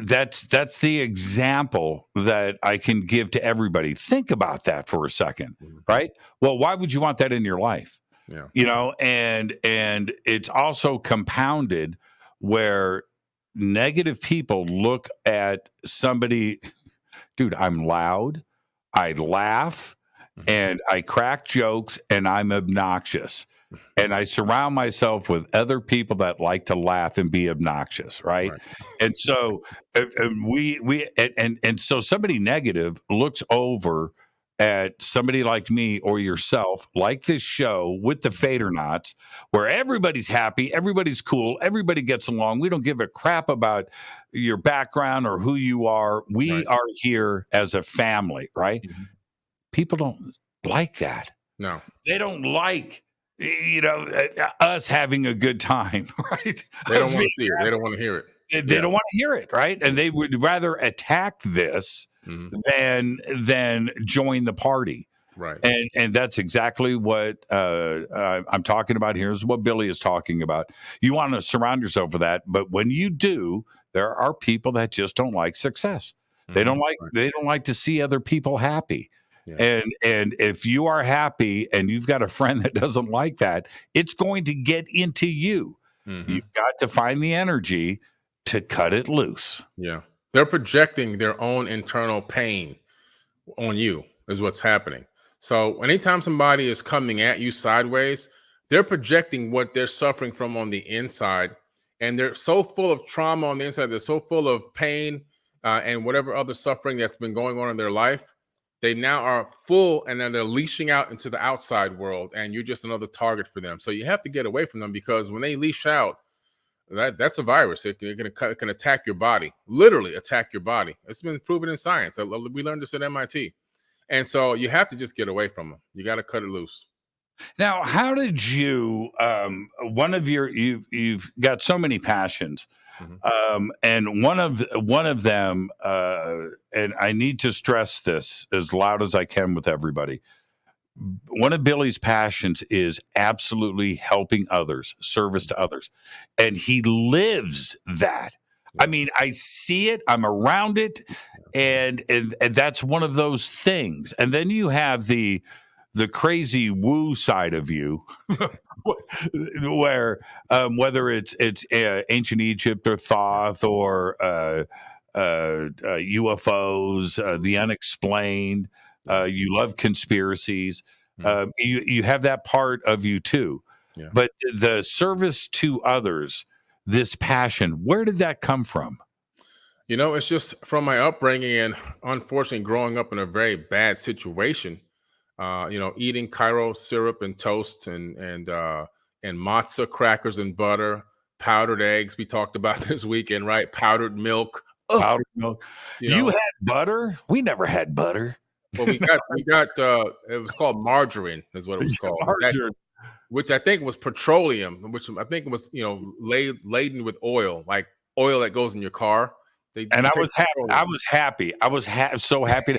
that's the example that I can give to everybody. Think about that for a second, right? Well, why would you want that in your life? Yeah. And it's also compounded where negative people look at somebody, dude, I'm loud, I laugh, and I crack jokes, and I'm obnoxious. And I surround myself with other people that like to laugh and be obnoxious, right? And so so somebody negative looks over at somebody like me or yourself, like this show with the Fadernauts, where everybody's happy, everybody's cool, everybody gets along. We don't give a crap about your background or who you are. We are here as a family, right? People don't like that. No. They don't like us having a good time, right? They don't want to see it. They don't want to hear it. They don't want to hear it, right? And they would rather attack this than join the party, right? And that's exactly what I'm talking about here. Is what Billy is talking about. You want to surround yourself with that, but when you do, there are people that just don't like success. They don't like to see other people happy. Yeah. And if you are happy and you've got a friend that doesn't like that, it's going to get into you. You've got to find the energy to cut it loose. Yeah. They're projecting their own internal pain on you is what's happening. So anytime somebody is coming at you sideways, they're projecting what they're suffering from on the inside. And they're so full of trauma on the inside. They're so full of pain and whatever other suffering that's been going on in their life. They now are full, and then they're leashing out into the outside world, and you're just another target for them. So you have to get away from them, because when they leash out, that's a virus. It can attack your body, literally attack your body. It's been proven in science. We learned this at M.I.T. And so you have to just get away from them. You got to cut it loose. Now, how did you? You've got so many passions. And one of them, and I need to stress this as loud as I can with everybody. One of Billy's passions is absolutely helping others, service to others, and he lives that. I mean, I see it, I'm around it, and that's one of those things. And then you have the crazy woo side of you, where whether it's ancient Egypt or Thoth or UFOs, the unexplained, You love conspiracies. You have that part of you too. Yeah. But the service to others, this passion, where did that come from? It's just from my upbringing and unfortunately growing up in a very bad situation. Eating Cairo syrup and toast and matzah crackers and butter, powdered eggs. We talked about this weekend, right? Powdered milk. Powdered milk. You had butter? We never had butter. Well, we got it was called margarine, is what it was called. Which I think was petroleum, which I think was, laden with oil, like oil that goes in your car. I was happy. I was so happy.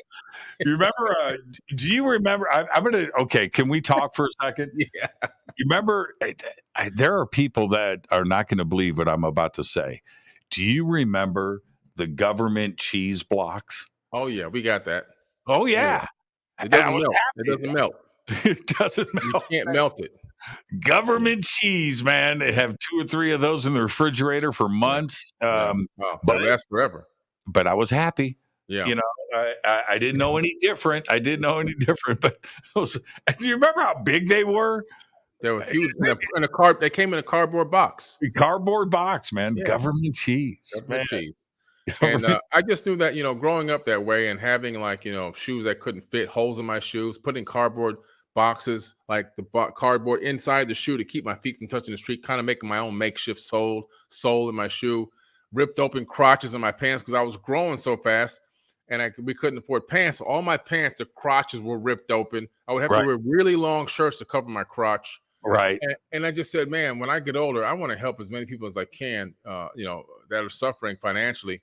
You remember? Do you remember? I'm gonna. Okay, can we talk for a second? Yeah. You remember? There are people that are not going to believe what I'm about to say. Do you remember the government cheese blocks? Oh yeah, we got that. Oh yeah. It doesn't melt. It doesn't melt. It doesn't melt. You can't melt it. Government cheese, man. They have 2 or 3 of those in the refrigerator for months. But it lasts forever. But I was happy. Yeah. I didn't know any different. But do you remember how big they were? They were huge. They came in a cardboard box. A cardboard box, man. Yeah. Government cheese. Government cheese. And I just knew that, growing up that way and having shoes that couldn't fit, holes in my shoes, putting cardboard boxes, like the cardboard inside the shoe to keep my feet from touching the street, kind of making my own makeshift sole in my shoe, ripped open crotches in my pants because I was growing so fast and we couldn't afford pants. So all my pants, the crotches were ripped open. I would have to wear really long shirts to cover my crotch. Right. And I just said, man, when I get older, I want to help as many people as I can, that are suffering financially.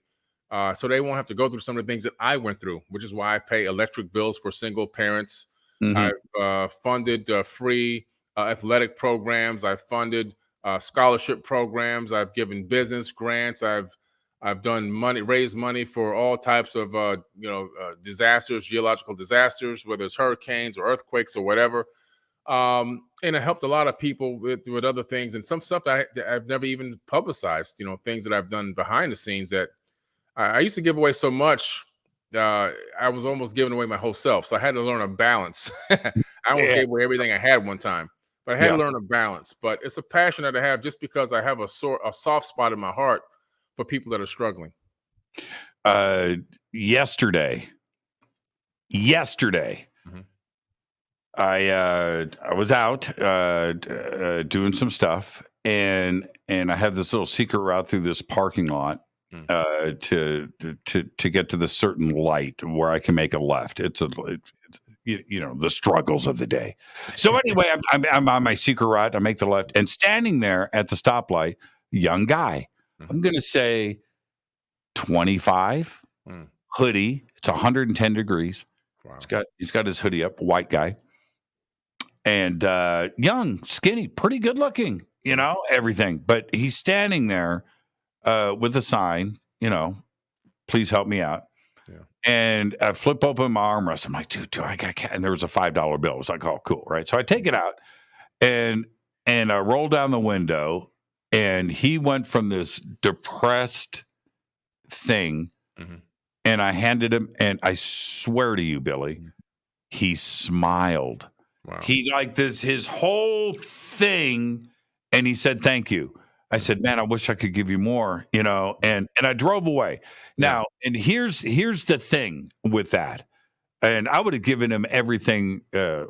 So they won't have to go through some of the things that I went through, which is why I pay electric bills for single parents. Mm-hmm. I've funded free athletic programs. I've funded scholarship programs. I've given business grants. I've raised money for all types of disasters, geological disasters, whether it's hurricanes or earthquakes or whatever. And I helped a lot of people with other things and some stuff that I've never even publicized. Things that I've done behind the scenes that I used to give away so much. I was almost giving away my whole self. So I had to learn a balance. I almost gave away everything I had one time, but I had to learn a balance. But it's a passion that I have just because I have a soft spot in my heart for people that are struggling. Yesterday, mm-hmm. I was out doing some stuff and I have this little secret route through this parking lot. To get to the certain light where I can make a left. It's the struggles of the day. So anyway, I'm on my secret route. I make the left and standing there at the stoplight, young guy. Mm-hmm. I'm going to say 25, hoodie. It's 110 degrees. Wow. He's got his hoodie up, white guy. And young, skinny, pretty good looking, everything. But he's standing there with a sign, please help me out. Yeah. And I flip open my armrest. I'm like, dude, I got cash? And there was a $5 bill. It's like, oh, cool, right? So I take it out and I roll down the window, and he went from this depressed thing, mm-hmm. and I handed him, and I swear to you, Billy, mm-hmm. he smiled. Wow. He like this, his whole thing, and he said, thank you. I said, man, I wish I could give you more, and I drove away. Now, and here's the thing with that. And I would have given him everything, that's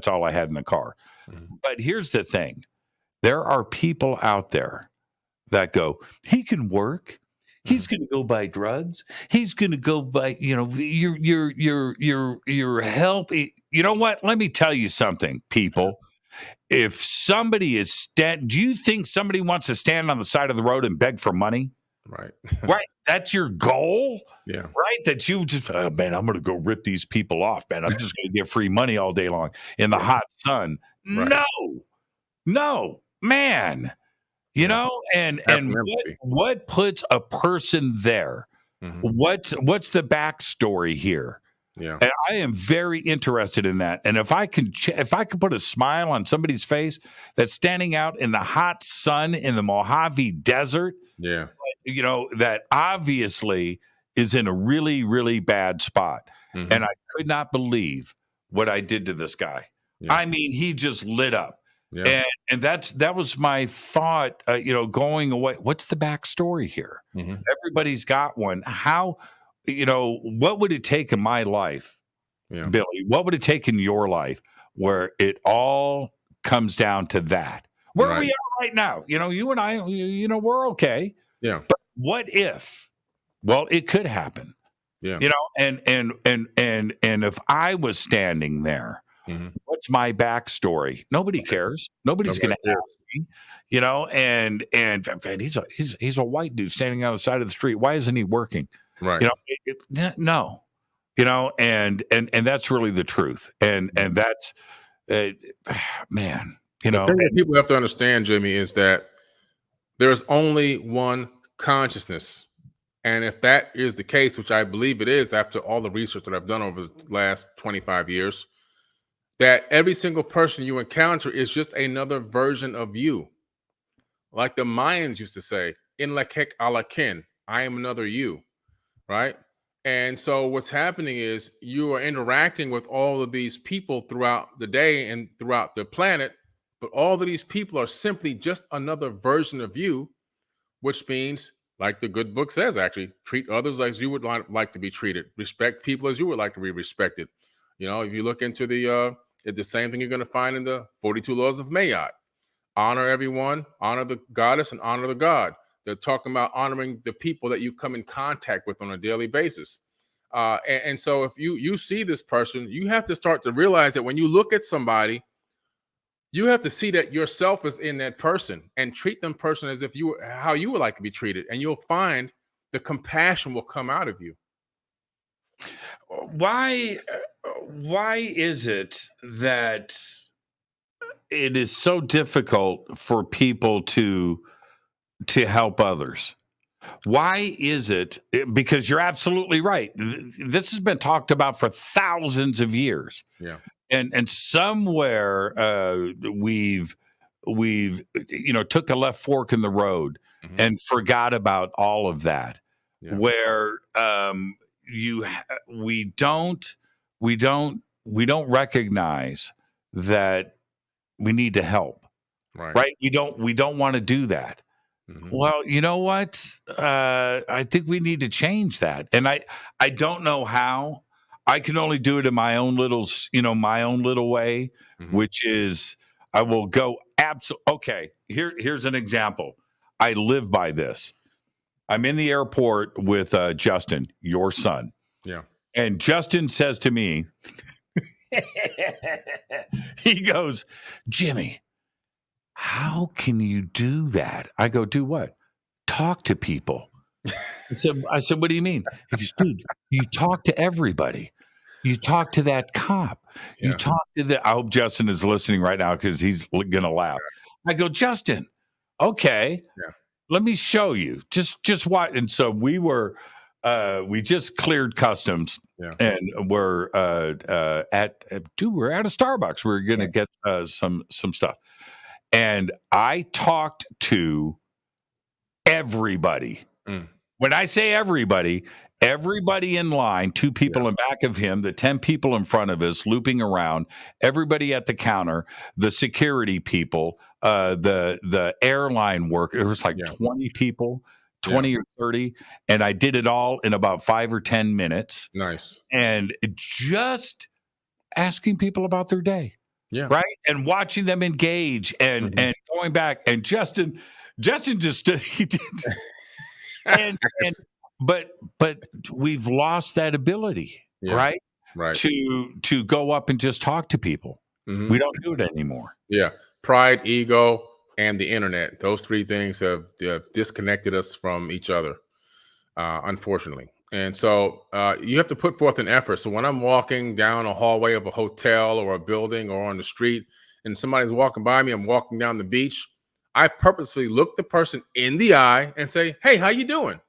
all I had in the car. Mm-hmm. But here's the thing. There are people out there that go, he can work. He's going to go buy drugs. He's going to go buy, your help. You know what? Let me tell you something, people. If somebody is do you think somebody wants to stand on the side of the road and beg for money? Right. Right. That's your goal. Yeah. Right. That you just, oh, man, I'm going to go rip these people off, man. I'm just going to get free money all day long in the hot sun. Right. No, man. And what puts a person there? Mm-hmm. What's the backstory here? Yeah. And I am very interested in that. And if I can put a smile on somebody's face that's standing out in the hot sun in the Mojave Desert, that obviously is in a really, really bad spot. and I could not believe what I did to this guy. Yeah. I mean, he just lit up. Yeah. And that was my thought, going away. What's the backstory here? Everybody's got one. How, what would it take in my life, Billy? What would it take in your life where it all comes down to that? Where we are right now, you and I, we're okay. Yeah. But what if? Well, it could happen. Yeah. And if I was standing there, what's my backstory? Nobody cares. Nobody's going to ask me, and he's a white dude standing on the side of the street. Why isn't he working? Right. No, and that's really the truth. And that's, man, the thing that people have to understand, Jimmy, is that there's only one consciousness. And if that is the case, which I believe it is after all the research that I've done over the last 25 years, that every single person you encounter is just another version of you. Like the Mayans used to say, in lakek alakin, I am another you, right? And so what's happening is you are interacting with all of these people throughout the day and throughout the planet, but all of these people are simply just another version of you, which means, like the good book says, actually, treat others as you would like to be treated. Respect people as you would like to be respected. If you look into the same thing you're going to find in the 42 laws of M.I.T. Honor everyone, honor the goddess, and honor the god. They're talking about honoring the people that you come in contact with on a daily basis. And so if you see this person, you have to start to realize that when you look at somebody, you have to see that yourself is in that person and treat them person as if how you would like to be treated. And you'll find the compassion will come out of you. Why is it that it is so difficult for people to help others? Why is it? Because you're absolutely right. This has been talked about for thousands of years. Yeah. And somewhere we've took a left fork in the road and forgot about all of that. Yeah. Where we don't recognize that we need to help. Right? We don't want to do that. Well, you know what? I think we need to change that. And I don't know how. I can only do it in my own little way, which is I will go okay. Here's an example. I live by this. I'm in the airport with Justin, your son. Yeah. And Justin says to me, he goes, Jimmy, how can you do that? I go, do what? Talk to people. I said, what do you mean? He goes, dude, you talk to everybody. You talk to that cop. Yeah. You talk to I hope Justin is listening right now because he's going to laugh. I go, Justin, okay, let me show you. Just what? And so we just cleared customs and we're at a Starbucks. We're going to get some stuff. And I talked to everybody. When I say everybody in line, 2 people in back of him, the 10 people in front of us looping around, everybody at the counter, the security people, the airline worker. There was like 20 people, 20 or 30. And I did it all in about 5 or 10 minutes. Nice. And just asking people about their day. Yeah. Right. And watching them engage and going back. And Justin just stood. He did. But we've lost that ability, right? Right. To go up and just talk to people. We don't do it anymore. Yeah. Pride, ego, and the internet. Those 3 things have disconnected us from each other, unfortunately. And so you have to put forth an effort. So when I'm walking down a hallway of a hotel or a building or on the street and somebody's walking by me, I'm walking down the beach, I purposefully look the person in the eye and say, hey, how you doing?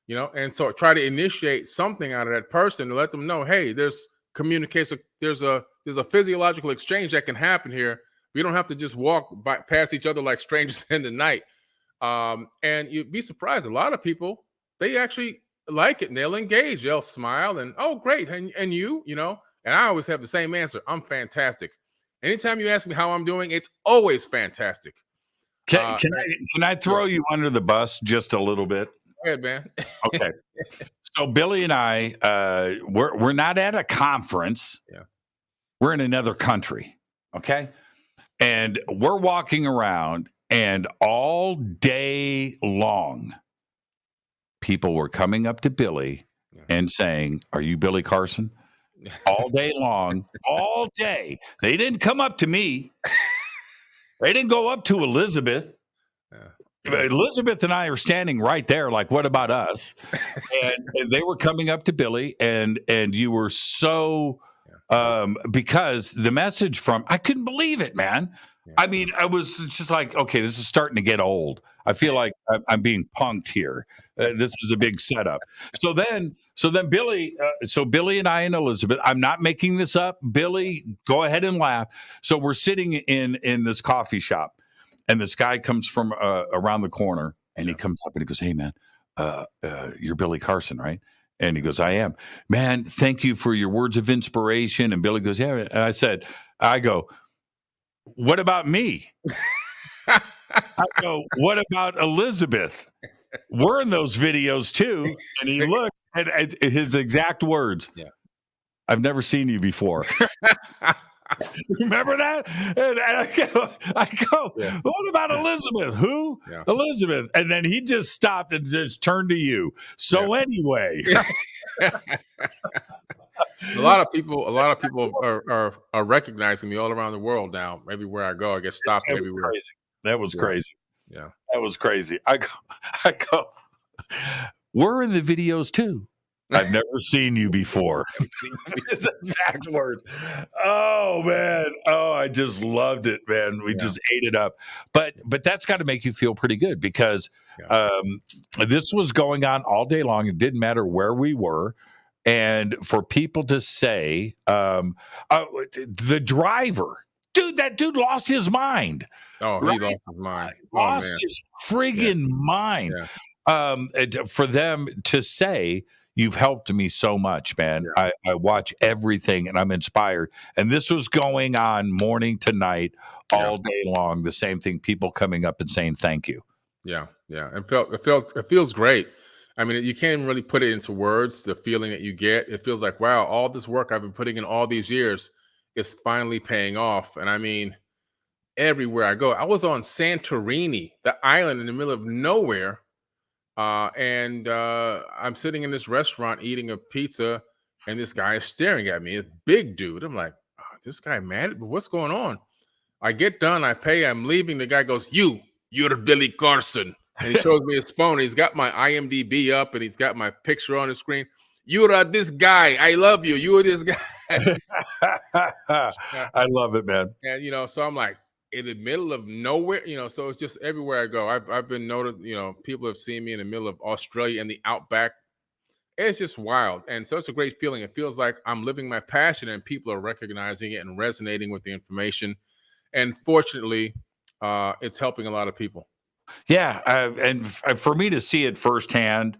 And so try to initiate something out of that person to let them know, hey, there's communication. There's a physiological exchange that can happen here. We don't have to just walk past each other like strangers in the night. And you'd be surprised. A lot of people, they actually like it and they'll engage. They'll smile and, oh, great. And you know, and I always have the same answer. I'm fantastic. Anytime you ask me how I'm doing, it's always fantastic. Can I throw you under the bus just a little bit? Go ahead, man. Okay. So Billy and I, we're not at a conference. Yeah. We're in another country. Okay. And we're walking around, and all day long, people were coming up to Billy and saying, "Are you Billy Carson?" All day long, all day. They didn't come up to me. They didn't go up to Elizabeth. Elizabeth and I are standing right there, like, what about us? And they were coming up to Billy, and you were so because the message from, I couldn't believe it, man. Yeah. I mean, I was just like, okay, this is starting to get old. I feel like I'm being punked here. This is a big setup. So then Billy, Billy and I and Elizabeth, I'm not making this up. Billy, go ahead and laugh. So we're sitting in this coffee shop, and this guy comes from around the corner, and he comes up and he goes, "Hey, man, you're Billy Carson, right?" And he goes, "I am." "Man, thank you for your words of inspiration." And Billy goes, "Yeah." And I go, "What about me?" I go, "What about Elizabeth? We're in those videos too." And he looked at his exact words. Yeah. "I've never seen you before." Remember that? And I go, yeah. "What about Elizabeth?" "Who?" Yeah. "Elizabeth." And then he just stopped and just turned to you. So anyway. A lot of people are recognizing me all around the world now. Everywhere I go, I get stopped everywhere. Crazy. That was crazy. Yeah. That was crazy. I go, "We're in the videos too. I've never seen you before." His exact word. Oh man. Oh, I just loved it, man. We just ate it up. But that's got to make you feel pretty good, because this was going on all day long. It didn't matter where we were. And for people to say, the driver, that dude lost his mind. Oh, he lost his mind. Lost his friggin' mind. Yeah. For them to say, "You've helped me so much, man. Yeah. I watch everything and I'm inspired." And this was going on morning to night, all day long. The same thing, people coming up and saying thank you. Yeah, yeah. It feels great. I mean, you can't even really put it into words, the feeling that you get. It feels like, wow, all this work I've been putting in all these years is finally paying off. And I mean, everywhere I go, I was on Santorini, the island in the middle of nowhere. And I'm sitting in this restaurant eating a pizza, and this guy is staring at me. A big dude. I'm like, "Oh, this guy mad? What's going on?" I get done, I pay, I'm leaving. The guy goes, "You're Billy Carson." And he shows me his phone. He's got my IMDb up, and he's got my picture on the screen. "You're this guy. I love you. You're this guy." I love it, man. And so I'm like, in the middle of nowhere, so it's just everywhere I go. I've been noted, people have seen me in the middle of Australia and the outback. It's just wild. And so it's a great feeling. It feels like I'm living my passion, and people are recognizing it and resonating with the information. And fortunately, it's helping a lot of people. Yeah. And for me to see it firsthand,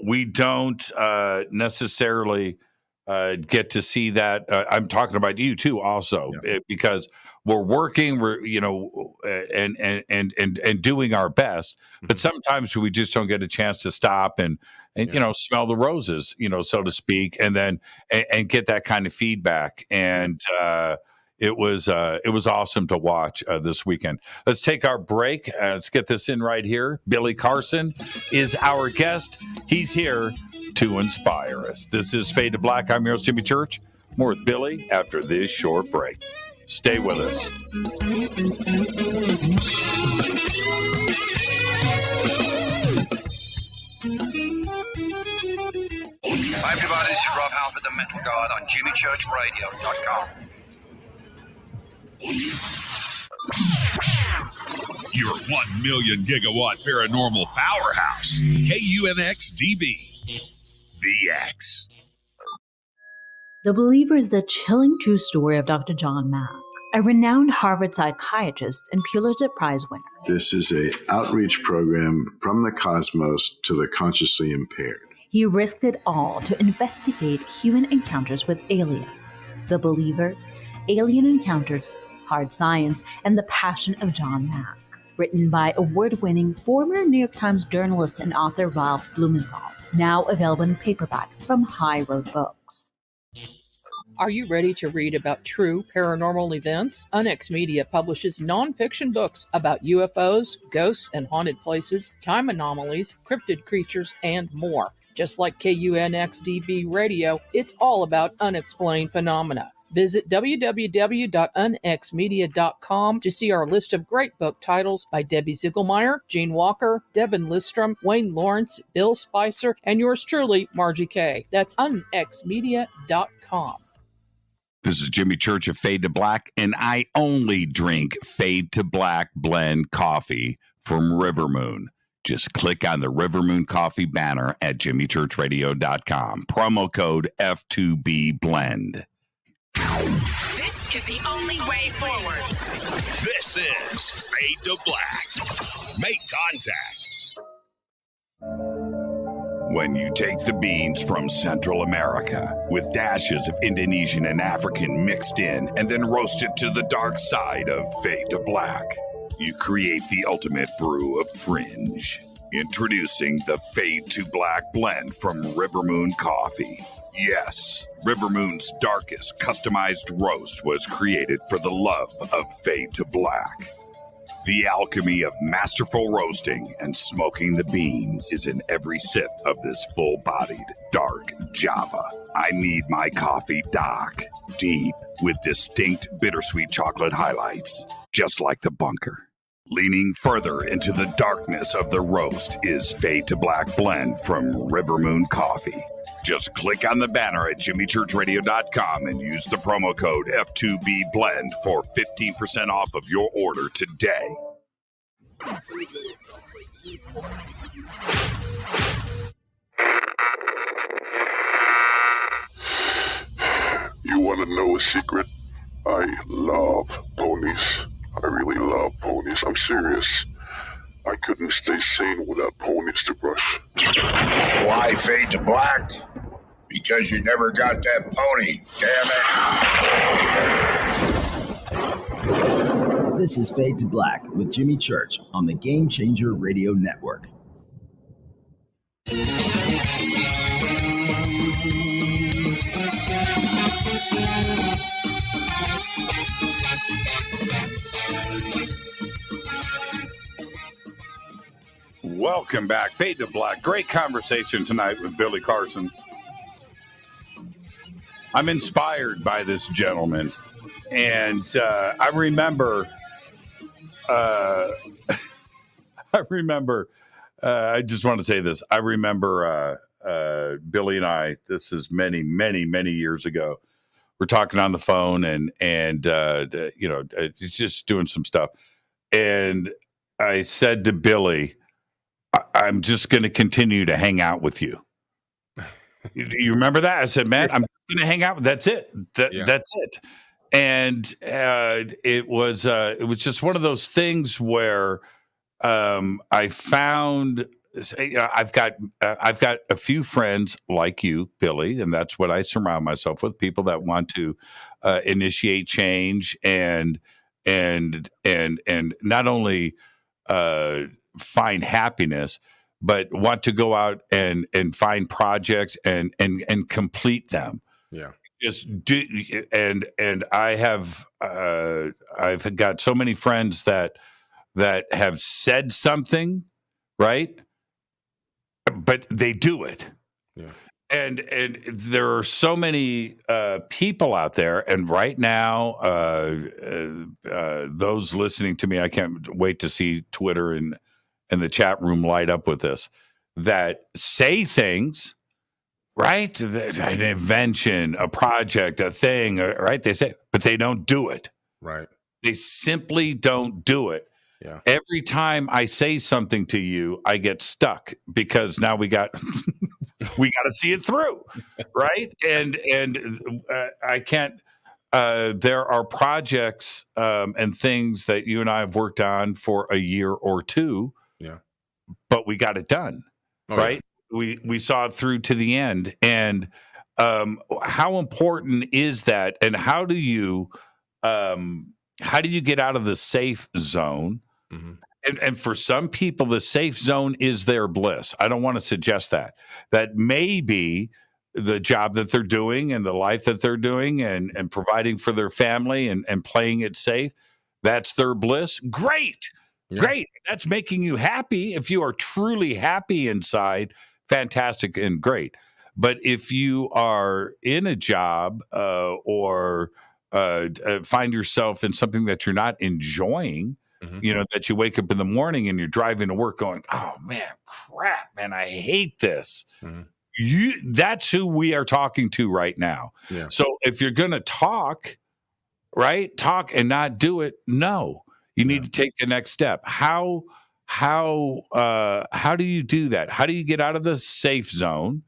we don't necessarily get to see that. I'm talking about you too, also, because we're working, and doing our best. But sometimes we just don't get a chance to stop and smell the roses, so to speak, and then and get that kind of feedback. And it was awesome to watch this weekend. Let's take our break. Let's get this in right here. Billy Carson is our guest. He's here to inspire us. This is Fade to Black. I'm your host, Jimmy Church. More with Billy after this short break. Stay with us. Hi everybody, this is Rob Halford, the Metal God on JimmyChurchRadio.com. Your 1 million gigawatt paranormal powerhouse, KUNX-DB, The X. The Believer is the chilling true story of Dr. John Mack, a renowned Harvard psychiatrist and Pulitzer Prize winner. This is an outreach program from the cosmos to the consciously impaired. He risked it all to investigate human encounters with aliens. The Believer, Alien Encounters, Hard Science, and the Passion of John Mack. Written by award-winning former New York Times journalist and author Ralph Blumenthal. Now available in paperback from High Road Books. Are you ready to read about true paranormal events? Unex Media publishes nonfiction books about UFOs, ghosts and haunted places, time anomalies, cryptid creatures, and more. Just like KUNXDB Radio, it's all about unexplained phenomena. Visit www.unxmedia.com to see our list of great book titles by Debbie Ziegelmeyer, Gene Walker, Devin Listrom, Wayne Lawrence, Bill Spicer, and yours truly, Margie Kay. That's unxmedia.com. This is Jimmy Church of Fade to Black, and I only drink Fade to Black blend coffee from River Moon. Just click on the River Moon Coffee banner at jimmychurchradio.com. Promo code F2B Blend. This is the only way forward. This is Fade to Black. Make contact. When you take the beans from Central America with dashes of Indonesian and African mixed in and then roast it to the dark side of Fade to Black, you create the ultimate brew of fringe. Introducing the Fade to Black blend from River Moon Coffee. Yes, River Moon's darkest customized roast was created for the love of Fade to Black. The alchemy of masterful roasting and smoking the beans is in every sip of this full-bodied, dark Java. I need my coffee dark, deep, with distinct bittersweet chocolate highlights, just like the bunker. Leaning further into the darkness of the roast is Fade to Black blend from River Moon Coffee. Just click on the banner at jimmychurchradio.com and use the promo code F2B Blend for 15% off of your order today. You want to know a secret? I love ponies. I really love ponies. I'm serious. I couldn't stay sane without ponies to brush. Why Fade to Black? Because you never got that pony. Damn it. This is Fade to Black with Jimmy Church on the Game Changer Radio Network. Welcome back. Fade to Black. Great conversation tonight with Billy Carson. I'm inspired by this gentleman. And I remember, I just want to say this. I remember Billy and I, this is many, many, many years ago. We're talking on the phone and just doing some stuff. And I said to Billy, I'm just going to continue to hang out with you. You remember that? I said, man, I'm going to hang out. That's it. That's it. And it was just one of those things where I found I've got a few friends like you, Billy, and that's what I surround myself with, people that want to initiate change and not only find happiness, but want to go out and find projects and complete them. Yeah. Just do, and I have I've got so many friends that have said something, right? But they do it. Yeah. And there are so many people out there, and right now, those listening to me, I can't wait to see Twitter and the chat room light up with this, that say things, right? An invention, a project, a thing, right? They say, but they don't do it. Right. They simply don't do it. Yeah. Every time I say something to you, I get stuck because now we got we got to see it through, right? And I can't. There are projects and things that you and I have worked on for a year or two. Yeah. But we got it done, right? we saw it through to the end. And how important is that? And how do you get out of the safe zone? Mm-hmm. And for some people, the safe zone is their bliss. I don't want to suggest that may be the job that they're doing and the life that they're doing and providing for their family and playing it safe. That's their bliss. Great. Yeah. Great. That's making you happy. If you are truly happy inside, fantastic and great. But if you are in a job or find yourself in something that you're not enjoying, that you wake up in the morning and you're driving to work going, oh man, crap, man, I hate this. That's who we are talking to right now. Yeah. So if you're going to talk and not do it, no, you need to take the next step. How do you do that? How do you get out of the safe zone,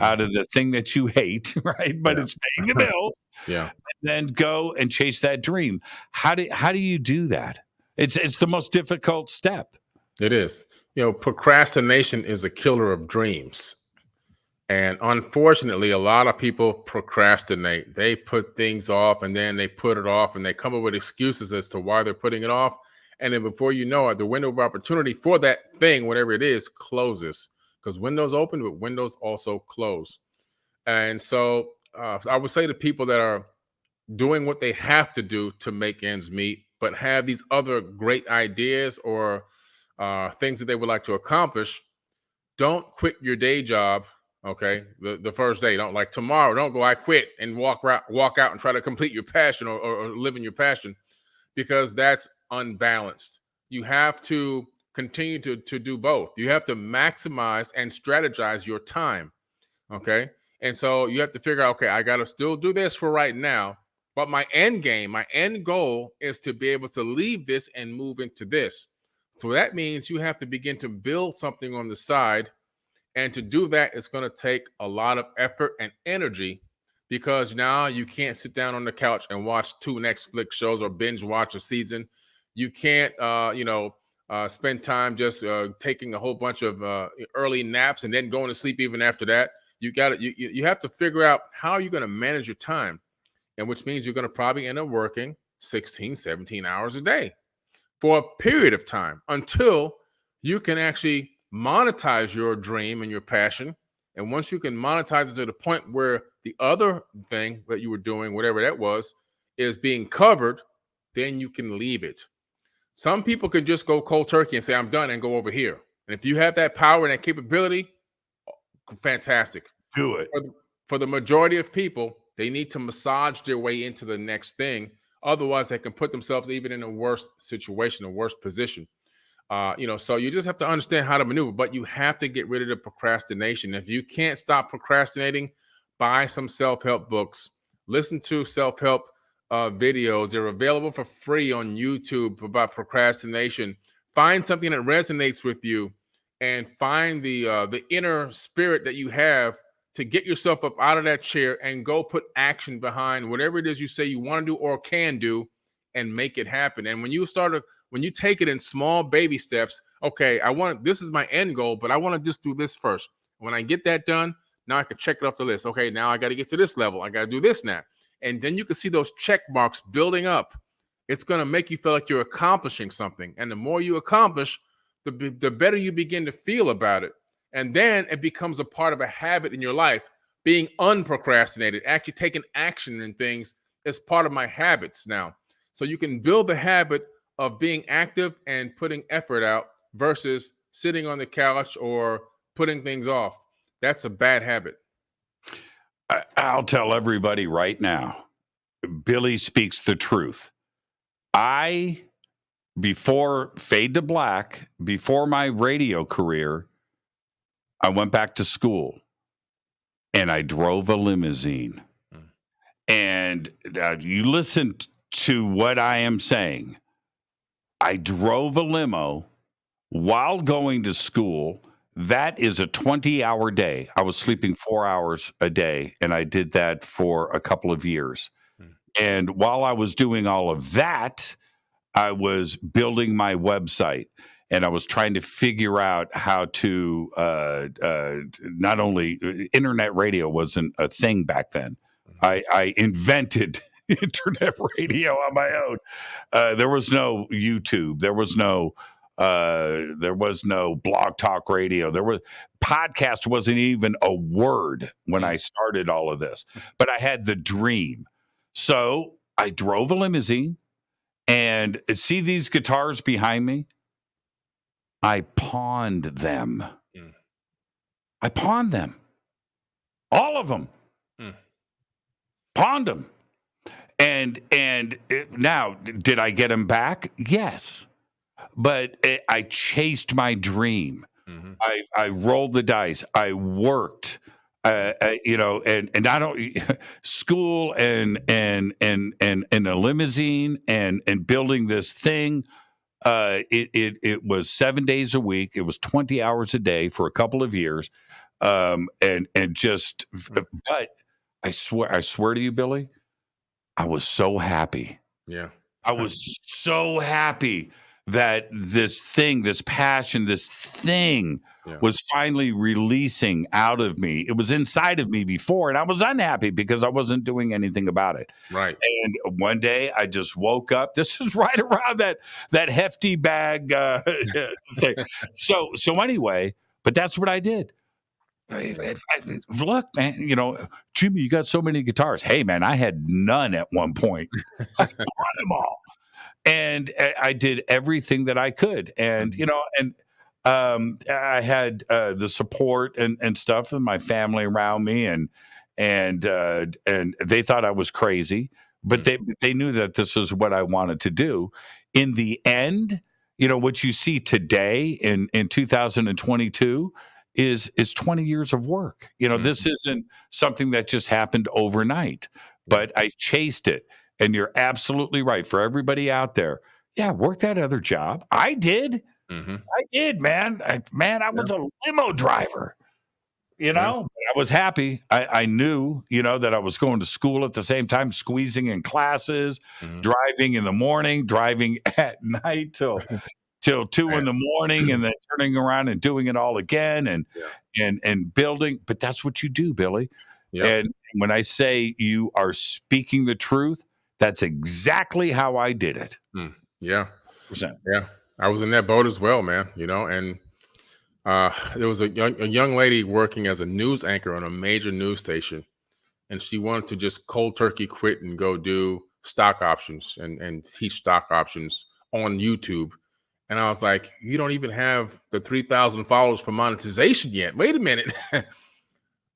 out of the thing that you hate, right? But it's paying the bills. Yeah. And then go and chase that dream. How do you do that? It's the most difficult step. It is. Procrastination is a killer of dreams. And unfortunately, a lot of people procrastinate. They put things off and then they put it off and they come up with excuses as to why they're putting it off. And then before you know it, the window of opportunity for that thing, whatever it is, closes, because windows open, but windows also close. And so I would say to people that are doing what they have to do to make ends meet, but have these other great ideas or things that they would like to accomplish, don't quit your day job. Okay, the first day, don't like tomorrow. Don't go, I quit, and walk out and try to complete your passion or live in your passion, because that's unbalanced. You have to continue to do both. You have to maximize and strategize your time. Okay, and so you have to figure out, okay, I got to still do this for right now, but my end game, my end goal is to be able to leave this and move into this. So that means you have to begin to build something on the side. And to do that, it's going to take a lot of effort and energy, because now you can't sit down on the couch and watch 2 Netflix shows or binge watch a season. You can't, spend time just taking a whole bunch of early naps and then going to sleep even after that. You have to figure out how you're going to manage your time, and which means you're going to probably end up working 16, 17 hours a day for a period of time until you can actually monetize your dream and your passion. And once you can monetize it to the point where the other thing that you were doing, whatever that was, is being covered, then you can leave it. Some people can just go cold turkey and say, I'm done, and go over here. And if you have that power and that capability, fantastic. Do it. For the majority of people, they need to massage their way into the next thing. Otherwise, they can put themselves even in a worse situation, a worse position. So you just have to understand how to maneuver, but you have to get rid of the procrastination. If you can't stop procrastinating, buy some self-help books, listen to self-help videos. They're available for free on YouTube about procrastination. Find something that resonates with you and find the inner spirit that you have to get yourself up out of that chair and go put action behind whatever it is you say you want to do or can do, and make it happen. And when you take it in small baby steps, okay, this is my end goal, but I want to just do this first. When I get that done, now I can check it off the list. Okay, now I got to get to this level. I got to do this now. And then you can see those check marks building up. It's going to make you feel like you're accomplishing something. And the more you accomplish, the better you begin to feel about it. And then it becomes a part of a habit in your life, being unprocrastinated, actually taking action in things is part of my habits now. So you can build the habit of being active and putting effort out versus sitting on the couch or putting things off. That's a bad habit. I'll tell everybody right now, Billy speaks the truth. Before Fade to Black, before my radio career, I went back to school and I drove a limousine. And you listen to what I am saying. I drove a limo while going to school. That is a 20-hour day. I was sleeping 4 hours a day, and I did that for a couple of years. And while I was doing all of that, I was building my website. and I was trying to figure out how to not only internet radio wasn't a thing back then. I invented internet radio on my own. There was no YouTube. There was no blog talk radio. Podcast wasn't even a word when I started all of this, but I had the dream. So I drove a limousine, and see these guitars behind me? I pawned them. I pawned them. All of them. Pawned them. And now, did I get them back? Yes. But I chased my dream. I rolled the dice. I worked. And I don't school and a limousine and building this thing. It was 7 days a week. It was 20 hours a day for a couple of years. But I swear to you, Billy, I was so happy. Yeah. I was so happy that this thing, this passion, this thing was finally releasing out of me. It was inside of me before, and I was unhappy because I wasn't doing anything about it. Right. And one day I just woke up. This is right around that hefty bag thing. So anyway, but that's what I did. Look, man, Jimmy, you got so many guitars. Hey, man, I had none at one point. I bought them all. And I did everything that I could. And, I had the support and stuff and my family around me. And they thought I was crazy, but they knew that this was what I wanted to do. In the end, what you see today in 2022 is 20 years of work. This isn't something that just happened overnight, but I chased it. And you're absolutely right. For everybody out there, work that other job. I did. I did, man. I was a limo driver. But I was happy. I knew, that I was going to school at the same time, squeezing in classes, driving in the morning, driving at night till 2 in the morning, and then turning around and doing it all again and building. But that's what you do, Billy. And when I say you are speaking the truth, that's exactly how I did it. Yeah. 100%. Yeah. I was in that boat as well, man, and there was a young lady working as a news anchor on a major news station, and she wanted to just cold turkey quit and go do stock options and teach stock options on YouTube. And I was like, you don't even have the 3,000 followers for monetization yet. Wait a minute.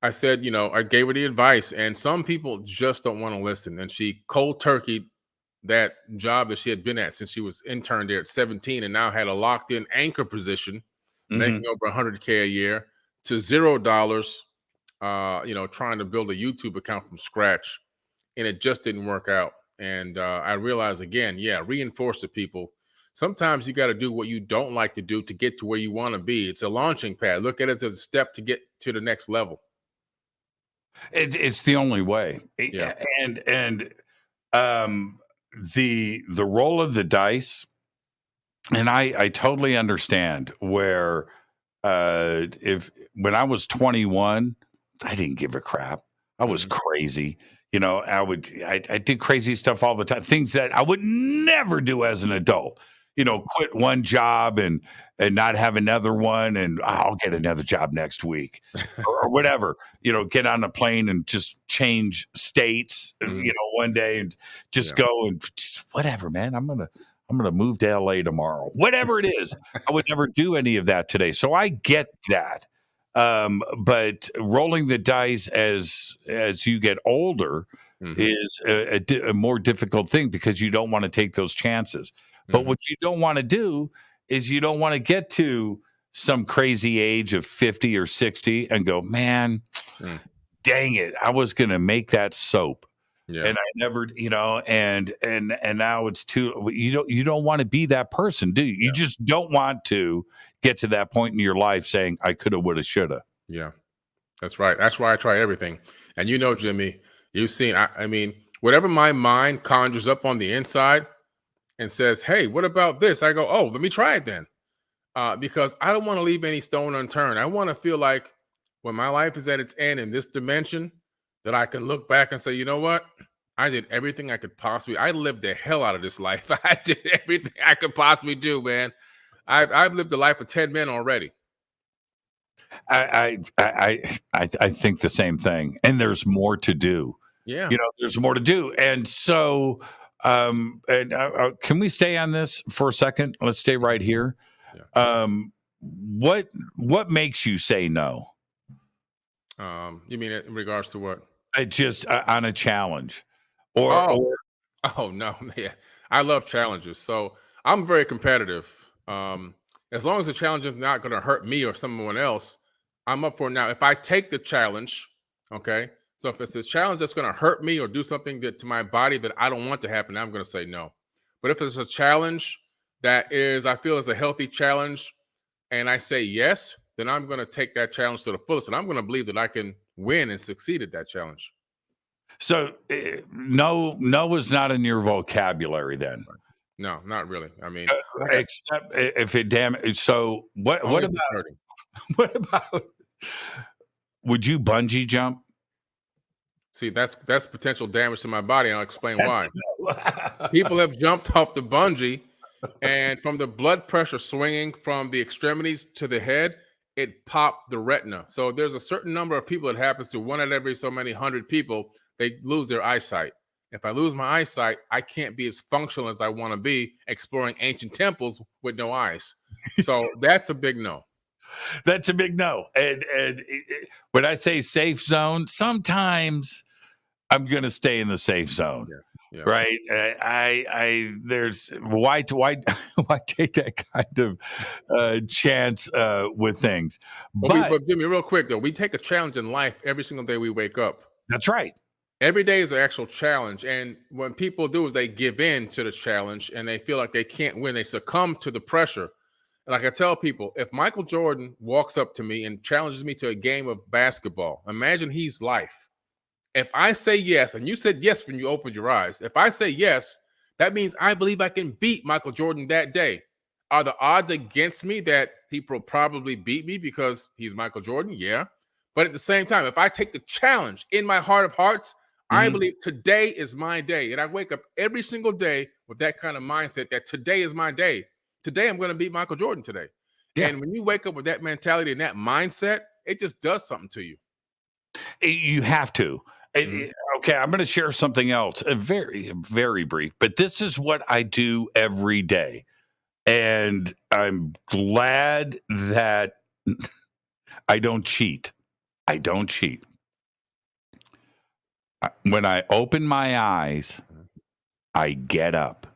I said, I gave her the advice, and some people just don't want to listen. And she cold turkeyed that job that she had been at since she was interned there at 17 and now had a locked in anchor position, making over $100K a year, to $0, trying to build a YouTube account from scratch. And it just didn't work out. And I realized again, reinforce to people. Sometimes you got to do what you don't like to do to get to where you want to be. It's a launching pad. Look at it as a step to get to the next level. It's the only way. Yeah. And the roll of the dice, and I totally understand where when I was 21, I didn't give a crap. I was crazy. I did crazy stuff all the time, things that I would never do as an adult. Quit one job and not have another one, and I'll get another job next week or whatever. Get on a plane and just change states, one day and just go and whatever, man. I'm gonna move to LA tomorrow. Whatever it is, I would never do any of that today. So I get that. But rolling the dice as you get older is a more difficult thing because you don't want to take those chances. But what you don't want to do is you don't want to get to some crazy age of 50 or 60 and go, man, dang it, I was going to make that soap. Yeah. And I never, and now it's too, you don't want to be that person, do you? You just don't want to get to that point in your life saying, I coulda, woulda, shoulda. Yeah, that's right. That's why I try everything. And Jimmy, you've seen, I mean, whatever my mind conjures up on the inside and says, hey, what about this? I go, oh, let me try it then. because I don't want to leave any stone unturned. I want to feel like when my life is at its end in this dimension, that I can look back and say, you know what? I did everything I could possibly. I lived the hell out of this life. I did everything I could possibly do, man. I've lived the life of 10 men already. I think the same thing, and there's more to do. Yeah, there's more to do, and so can we stay on this for a second? Let's stay right here. Yeah. What makes you say no? You mean in regards to what? Just on a challenge, or no, yeah, I love challenges, so I'm very competitive. As long as the challenge is not going to hurt me or someone else, I'm up for it. Now, if I take the challenge, okay, so if it's a challenge that's going to hurt me or do something to my body that I don't want to happen, I'm going to say no. But if it's a challenge that I feel is a healthy challenge, and I say yes, then I'm going to take that challenge to the fullest, and I'm going to believe that I can win and succeed at that challenge. So no is not in your vocabulary then? No, not really. I mean, except if it damages. So what about would you bungee jump? See, that's potential damage to my body, and I'll explain why. People have jumped off the bungee, and from the blood pressure swinging from the extremities to the head, it popped the retina. So there's a certain number of people it happens to. One out of every so many 100 people, they lose their eyesight. If I lose my eyesight, I can't be as functional as I want to be exploring ancient temples with no eyes. So that's a big no. That's a big no. And when I say safe zone, sometimes I'm going to stay in the safe zone. Yeah. Right? There's why take that kind of chance with things? But Jimmy, real quick though, we take a challenge in life every single day we wake up. That's right. Every day is an actual challenge, and what people do is they give in to the challenge, and they feel like they can't win. They succumb to the pressure. And like I tell people, if Michael Jordan walks up to me and challenges me to a game of basketball, imagine he's life. If I say yes, and you said yes when you opened your eyes, if I say yes, that means I believe I can beat Michael Jordan that day. Are the odds against me that he will probably beat me because he's Michael Jordan? Yeah. But at the same time, if I take the challenge in my heart of hearts, I believe today is my day. And I wake up every single day with that kind of mindset that today is my day. Today, I'm going to beat Michael Jordan today. Yeah. And when you wake up with that mentality and that mindset, it just does something to you. You have to. Okay, I'm going to share something else, very, very brief. But this is what I do every day. And I'm glad that I don't cheat. I don't cheat. When I open my eyes, I get up.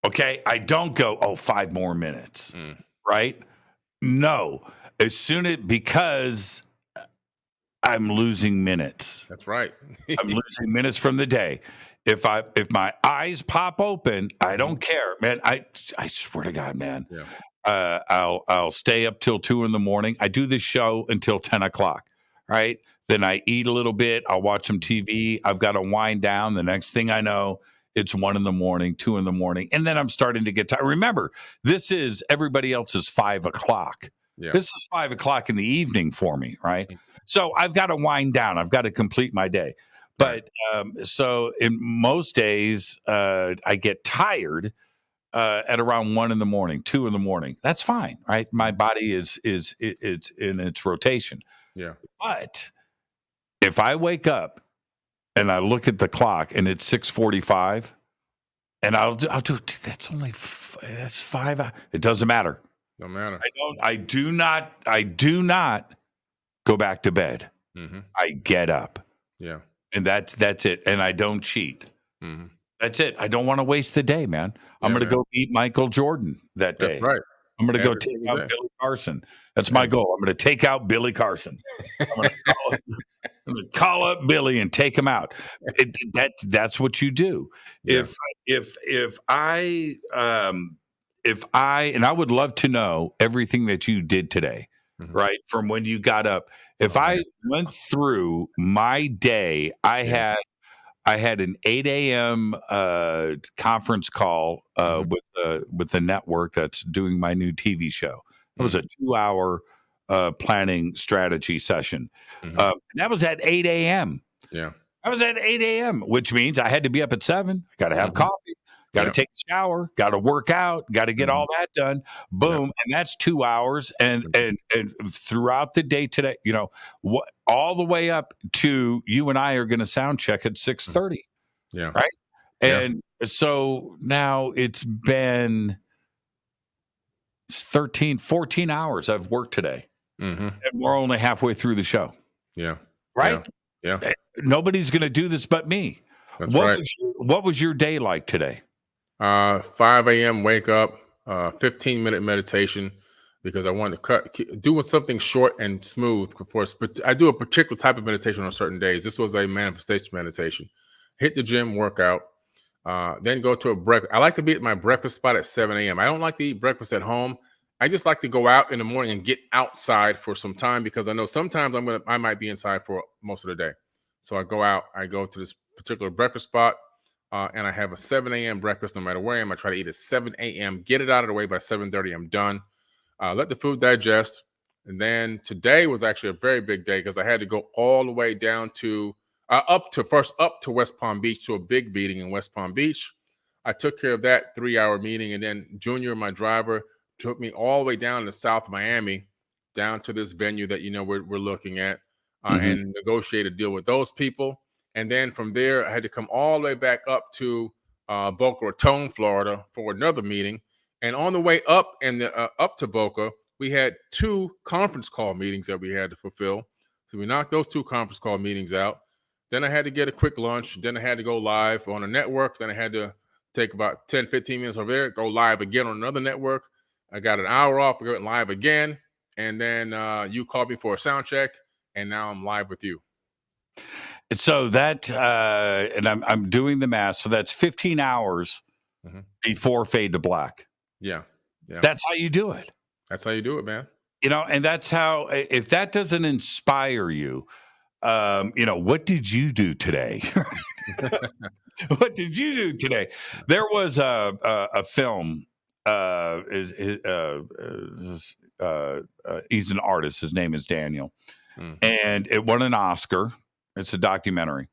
Okay, I don't go, 5 more minutes, right? No, because I'm losing minutes. That's right. I'm losing minutes from the day. If my eyes pop open, I don't care, man. I swear to God, man. Yeah. I'll stay up till 2 a.m. I do this show until 10 o'clock, right? Then I eat a little bit. I'll watch some TV. I've got to wind down. The next thing I know, it's 1 a.m, 2 a.m, and then I'm starting to get tired. Remember, this is everybody else's 5 o'clock. Yeah. This is 5 o'clock in the evening for me, right? So I've got to wind down. I've got to complete my day. But so in most days, I get tired at around 1 a.m, 2 a.m. That's fine, right? My body is it's in its rotation. Yeah. But if I wake up and I look at the clock and it's 6:45, and I'll do that's only that's 5 hours. It doesn't matter. No matter. I do not go back to bed. Mm-hmm. I get up. Yeah. And that's it. And I don't cheat. Mm-hmm. That's it. I don't want to waste the day, man. I'm going to go beat Michael Jordan that day. That's right. I'm going to go take out Billy Carson. That's my goal. I'm going to take out Billy Carson. I'm going to call up Billy and take him out. That's what you do. Yeah. If I and I would love to know everything that you did today, right? From when you got up. If I went through my day, I I had an 8 a.m. Conference call with the network that's doing my new TV show. It was a 2-hour planning strategy session. That was at 8 a.m. Yeah. I was at 8 a.m., which means I had to be up at 7. I got to have coffee, got to take a shower, got to work out, got to get all that done. Boom. And that's 2 hours. And throughout the day today, all the way up to you and I are going to sound check at 6:30. Yeah. Right. And so now it's been 13, 14 hours I've worked today. And we're only halfway through the show. Yeah. Right. Yeah. Nobody's going to do this but me. That's right. What was your day like today? 5 a.m. wake up, 15-minute meditation, because I wanted to do something short and smooth. But I do a particular type of meditation on certain days. This was a manifestation meditation. Hit the gym, workout, then go to a breakfast. I like to be at my breakfast spot at 7 a.m. I don't like to eat breakfast at home. I just like to go out in the morning and get outside for some time, because I know sometimes I might be inside for most of the day. So I go out, I go to this particular breakfast spot, and I have a 7 a.m. breakfast no matter where I am. I try to eat at 7 a.m., get it out of the way by 7:30. I'm done. Let the food digest. And then today was actually a very big day, because I had to go all the way down to up to West Palm Beach to a big meeting in West Palm Beach. I took care of that 3-hour meeting, and then Junior, my driver, took me all the way down to South Miami, down to this venue that we're looking at, and negotiate a deal with those people. And then from there, I had to come all the way back up to Boca Raton, Florida, for another meeting. And on the way up up to Boca, we had 2 conference call meetings that we had to fulfill. So we knocked those 2 conference call meetings out. Then I had to get a quick lunch. Then I had to go live on a network. Then I had to take about 10, 15 minutes over there, go live again on another network. I got an hour off, I went live again. And then you called me for a sound check, and now I'm live with you. So that, and I'm doing the math. So that's 15 hours before Fade to Black. Yeah. That's how you do it. That's how you do it, man. And that's how, if that doesn't inspire you, what did you do today? What did you do today? There was a film. He's an artist. His name is Daniel, and it won an Oscar. It's a documentary,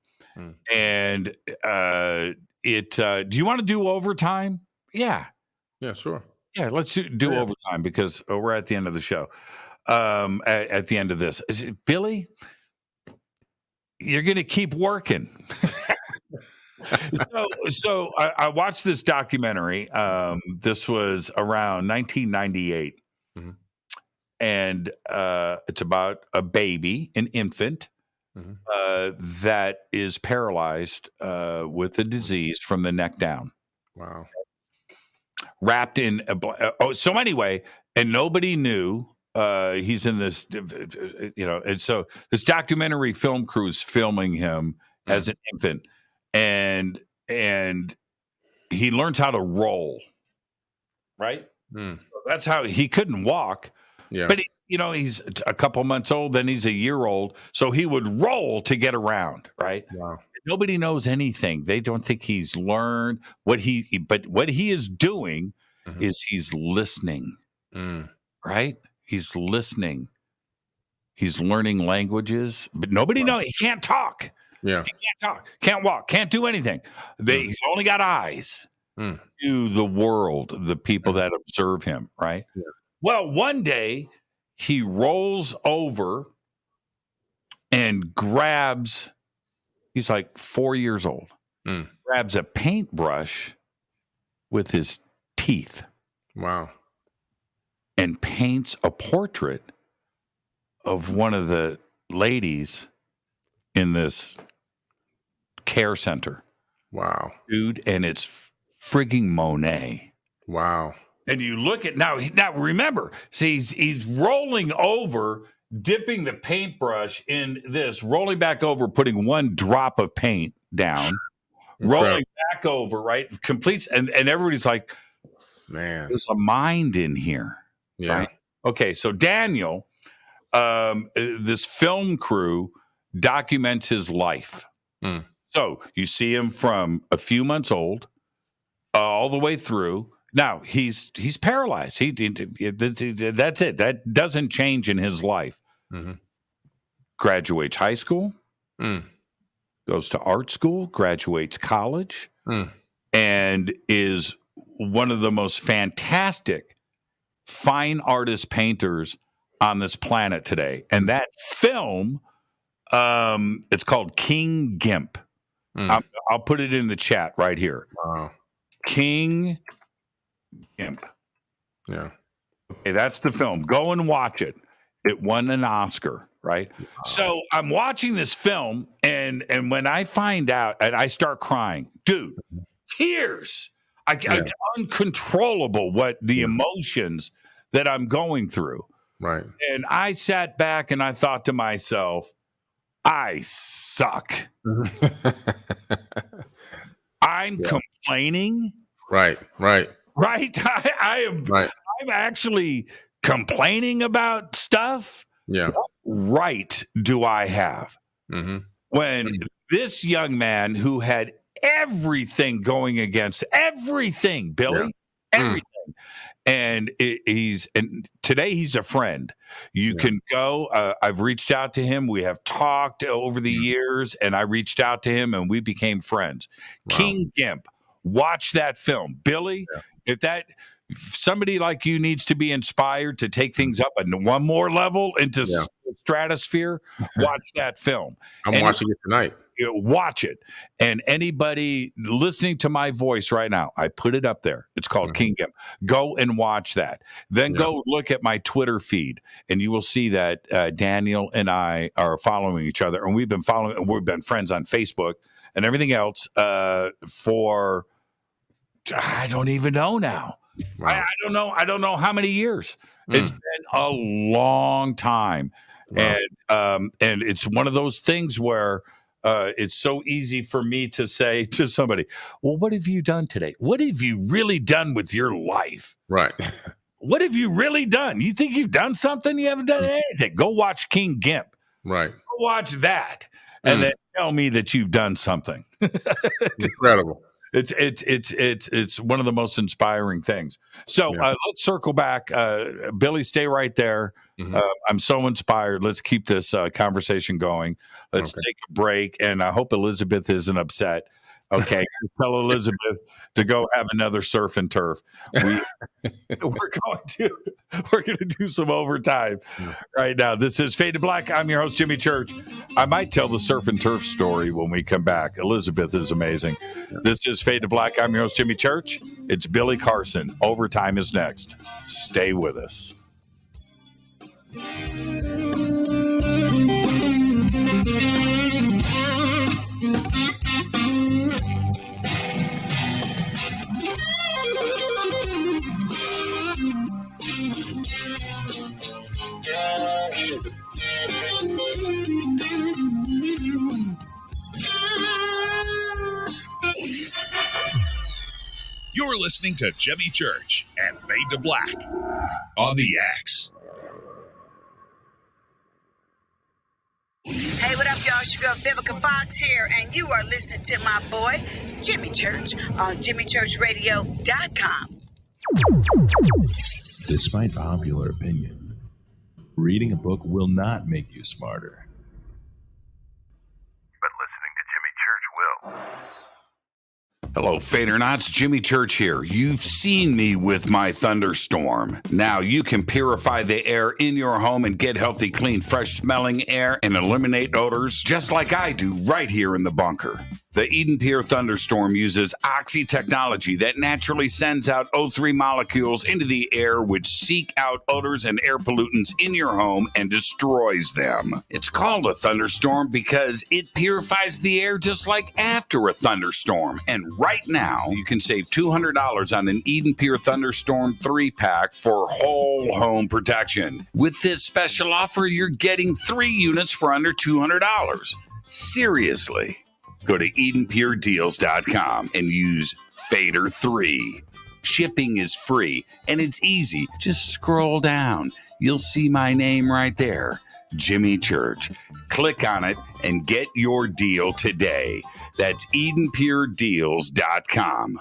and do you want to do overtime? Yeah, sure. Yeah, let's do overtime, because we're at the end of the show. At the end of this, Billy, you're going to keep working. So I watched this documentary. This was around 1998, and it's about a baby, an infant, that is paralyzed with a disease from the neck down. Wow. Wrapped in so anyway, and nobody knew he's in this, and so this documentary film crew is filming him as an infant, and he learns how to roll, right? That's how he couldn't walk. Yeah. But he's a couple months old, then he's a year old, so he would roll to get around, right? Wow. Nobody knows anything. They don't think he's learned but what he is doing is he's listening, right? He's listening. He's learning languages, but nobody knows. He can't talk. Yeah. He can't talk, can't walk, can't do anything. He's only got eyes to the world, the people that observe him, right? Yeah. Well, one day he rolls over and grabs, he's like 4 years old, grabs a paintbrush with his teeth. Wow. And paints a portrait of one of the ladies in this care center. Wow. Dude, and it's frigging Monet. Wow. And you look at now remember, see, he's rolling over, dipping the paintbrush in this, rolling back over, putting one drop of paint down, rolling back over, right? Completes, and everybody's like, man, there's a mind in here. Yeah. Right? Okay, so Daniel, this film crew documents his life. So you see him from a few months old all the way through. Now he's paralyzed. That's it. That doesn't change in his life. Graduates high school, goes to art school, graduates college, and is one of the most fantastic fine artist painters on this planet today. And that film, it's called King Gimp. I'll put it in the chat right here. Wow. King Gimp. Yeah. Okay, that's the film. Go and watch it. It won an Oscar, right? Wow. So I'm watching this film, and when I find out, and I start crying, dude, tears. It's uncontrollable what the emotions that I'm going through. Right. And I sat back and I thought to myself, I suck. I'm complaining. Right. I am. Right. I'm actually complaining about stuff. Yeah. What right do I have when this young man who had everything going against everything, Billy, everything, and today he's a friend. You can go. I've reached out to him. We have talked over the years, and I reached out to him, and we became friends. Wow. King Gimp. Watch that film, Billy. If somebody like you needs to be inspired to take things up one more level into stratosphere, watch that film. I'm watching it tonight. Watch it. And anybody listening to my voice right now, I put it up there. It's called King Gimp. Go and watch that. Then go look at my Twitter feed, and you will see that Daniel and I are following each other. And we've been friends on Facebook and everything else for, I don't even know now. Wow. I don't know how many years. It's been a long time. Wow. And it's one of those things where it's so easy for me to say to somebody, well, what have you done today? What have you really done with your life? Right. What have you really done? You think you've done something? You haven't done anything. Go watch King Gimp. Right. Go watch that. And then tell me that you've done something. Incredible. It's one of the most inspiring things. So let's circle back. Billy, stay right there. I'm so inspired. Let's keep this conversation going. Let's take a break. And I hope Elizabeth isn't upset. Okay. Tell Elizabeth to go have another surf and turf. We're going to do some overtime right now. This is Fade to Black. I'm your host, Jimmy Church. I might tell the surf and turf story when we come back. Elizabeth is amazing. This is Fade to Black. I'm your host, Jimmy Church. It's Billy Carson. Overtime is next. Stay with us. You're listening to Jimmy Church and Fade to Black on the X. Hey, what up, y'all? It's your girl Vivica Fox here, and you are listening to my boy, Jimmy Church, on JimmyChurchRadio.com. Despite popular opinion, reading a book will not make you smarter. But listening to Jimmy Church will. Hello, Fadernauts. Jimmy Church here. You've seen me with my Thunderstorm. Now you can purify the air in your home and get healthy, clean, fresh-smelling air and eliminate odors just like I do right here in the bunker. The EdenPURE Thunderstorm uses oxy technology that naturally sends out O3 molecules into the air, which seek out odors and air pollutants in your home and destroys them. It's called a thunderstorm because it purifies the air just like after a thunderstorm. And right now, you can save $200 on an EdenPURE Thunderstorm 3-pack for whole home protection. With this special offer, you're getting 3 units for under $200. Seriously. Go to EdenPureDeals.com and use Fader3. Shipping is free and it's easy. Just scroll down. You'll see my name right there, Jimmy Church. Click on it and get your deal today. That's EdenPureDeals.com.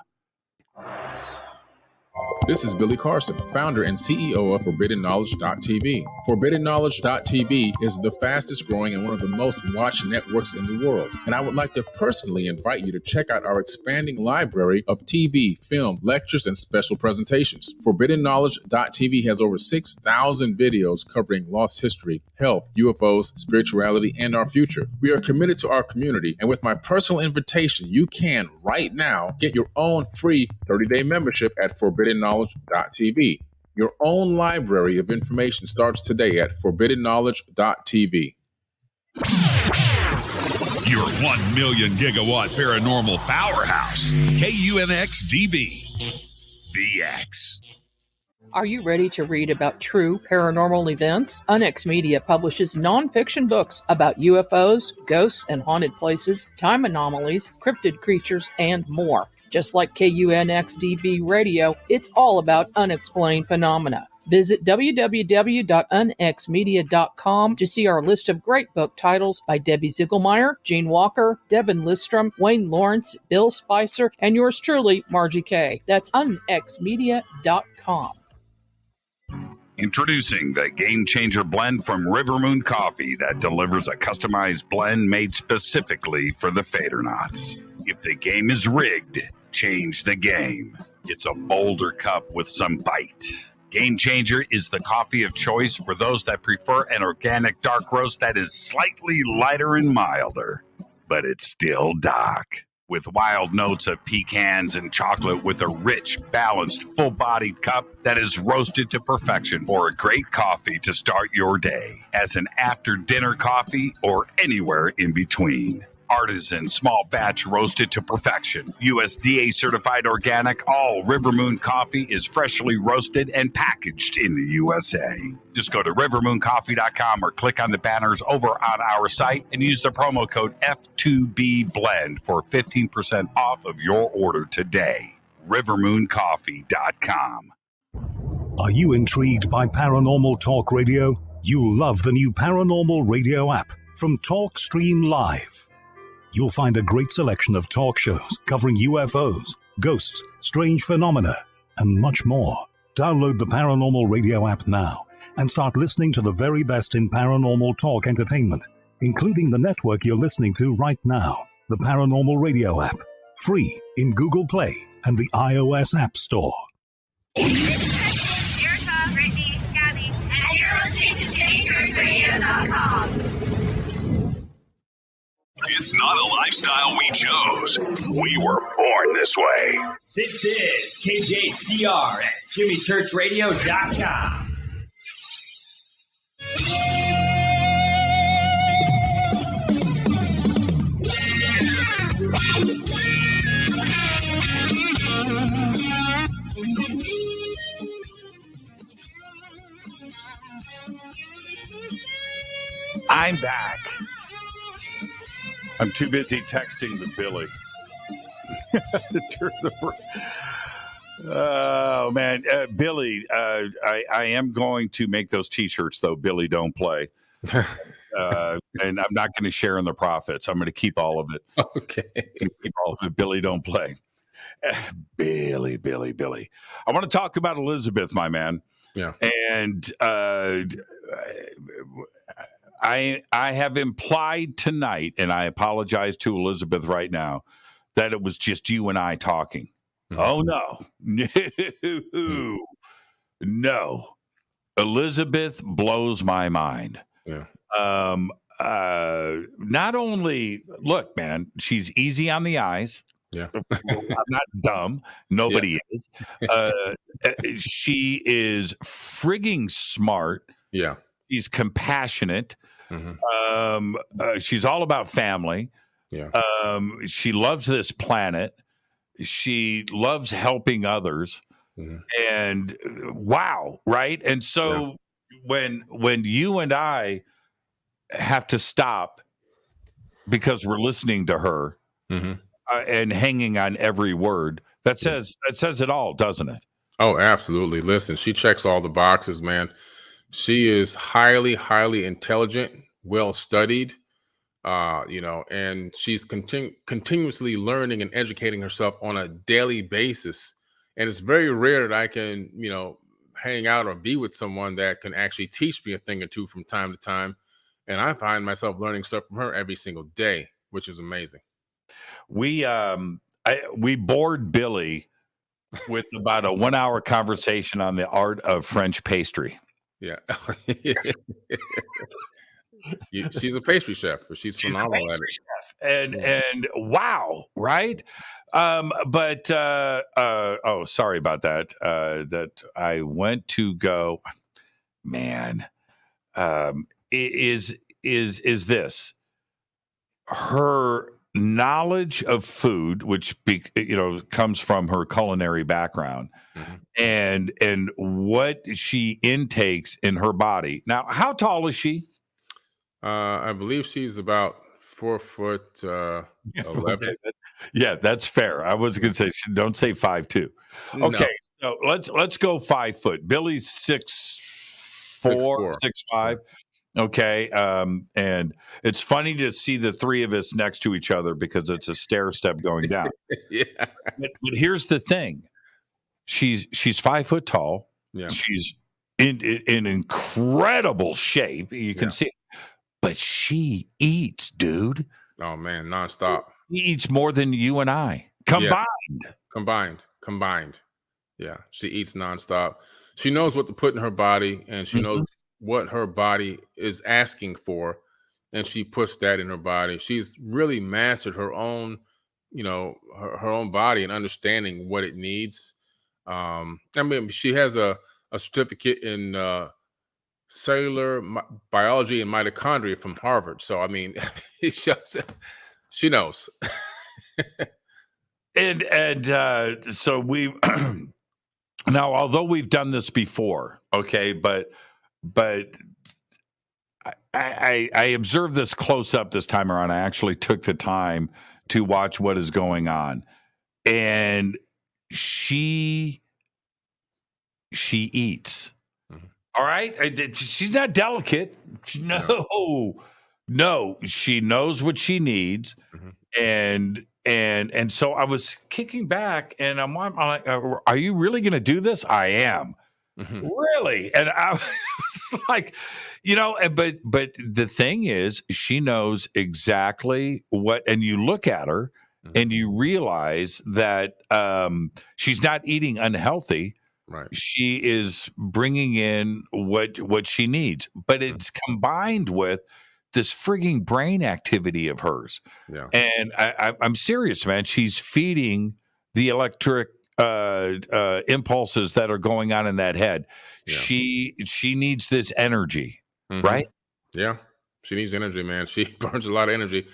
This is Billy Carson, founder and CEO of ForbiddenKnowledge.tv. ForbiddenKnowledge.tv is the fastest growing and one of the most watched networks in the world. And I would like to personally invite you to check out our expanding library of TV, film, lectures, and special presentations. ForbiddenKnowledge.tv has over 6,000 videos covering lost history, health, UFOs, spirituality, and our future. We are committed to our community, and with my personal invitation, you can right now get your own free 30-day membership at ForbiddenKnowledge.tv. Your own library of information starts today at ForbiddenKnowledge.tv. Your 1 million gigawatt paranormal powerhouse, KUNX-DB, VX. Are you ready to read about true paranormal events? M.I.T Media publishes nonfiction books about UFOs, ghosts and haunted places, time anomalies, cryptid creatures, and more. Just like KUNX-DB Radio, it's all about unexplained phenomena. Visit www.unxmedia.com to see our list of great book titles by Debbie Ziegelmeyer, Gene Walker, Devin Listrom, Wayne Lawrence, Bill Spicer, and yours truly, Margie Kay. That's unxmedia.com. Introducing the Game Changer blend from River Moon Coffee that delivers a customized blend made specifically for the Fadernauts. If the game is rigged, change the game. It's a bolder cup with some bite. Game Changer is the coffee of choice for those that prefer an organic dark roast that is slightly lighter and milder, but it's still dark. With wild notes of pecans and chocolate with a rich, balanced, full-bodied cup that is roasted to perfection for a great coffee to start your day, as an after-dinner coffee or anywhere in between. Artisan, small batch roasted to perfection. USDA certified organic, all River Moon coffee is freshly roasted and packaged in the USA. Just go to rivermooncoffee.com or click on the banners over on our site and use the promo code F2BBLEND for 15% off of your order today. rivermooncoffee.com. Are you intrigued by Paranormal Talk Radio? You'll love the new Paranormal Radio app from TalkStream Live. You'll find a great selection of talk shows covering UFOs, ghosts, strange phenomena, and much more. Download the Paranormal Radio app now and start listening to the very best in paranormal talk entertainment, including the network you're listening to right now, the Paranormal Radio app, free in Google Play and the iOS App Store. This is Erica, Brittany, Gabby, and you're listening to JamieChurchRadio.com. It's not a lifestyle we chose. We were born this way. This is KJCR at JimmyChurchRadio.com. I'm back. I'm too busy texting with Billy. Oh, man. Billy, I am going to make those T-shirts, though. Billy, don't play. And I'm not going to share in the profits. I'm going to keep all of it. Okay. Keep all of it. Billy, don't play. Billy. I want to talk about Elizabeth, my man. Yeah. And I have implied tonight, and I apologize to Elizabeth right now, that it was just you and I talking. Mm-hmm. Oh, no. Elizabeth blows my mind. Yeah. Not only, look, man, she's easy on the eyes. Yeah. I'm not dumb. Nobody is. She is frigging smart. Yeah. She's compassionate. Mm-hmm. She's all about family. Yeah. She loves this planet. She loves helping others. Mm-hmm. And wow, right? And so when you and I have to stop because we're listening to her and hanging on every word, that says it all, doesn't it? Oh, absolutely. Listen, she checks all the boxes, man. She is highly, highly intelligent, well-studied, and she's continuously learning and educating herself on a daily basis. And it's very rare that I can, hang out or be with someone that can actually teach me a thing or two from time to time. And I find myself learning stuff from her every single day, which is amazing. We bored Billy with about a 1 hour conversation on the art of French pastry. Yeah. She's a pastry chef, but she's phenomenal at it. Chef. And wow, right? Sorry about that. That I went to go, man. Is this her knowledge of food, which comes from her culinary background, and what she intakes in her body. Now, how tall is she? I believe she's about 4'11". Okay. Yeah, that's fair. I was going to say, don't say 5'2". Okay, so let's go 5 foot. Billy's 6'4", 6'5". Okay, and it's funny to see the three of us next to each other because it's a stair step going down. Yeah. But here's the thing: she's 5 foot tall. Yeah. She's in incredible shape. You can see it. But she eats, dude. Oh man, nonstop. She eats more than you and I combined. Yeah. Combined. Yeah, she eats nonstop. She knows what to put in her body, and she knows what her body is asking for, and she puts that in her body. She's really mastered her own, her own body and understanding what it needs. I mean, she has a certificate in cellular biology and mitochondria from Harvard. So, I mean, she knows. and so we now, although we've done this before, okay, but I observed this close up this time around. I actually took the time to watch what is going on, and she eats. All right. She's not delicate. No. She knows what she needs. And so I was kicking back and I'm like, are you really going to do this? I am. Really? And I was like, but the thing is, she knows exactly what, and you look at her and you realize that she's not eating unhealthy. Right. She is bringing in what she needs, but it's combined with this frigging brain activity of hers. Yeah. And I'm serious, man. She's feeding the electric impulses that are going on in that head. Yeah. She needs this energy, right? Yeah. She needs energy, man. She burns a lot of energy.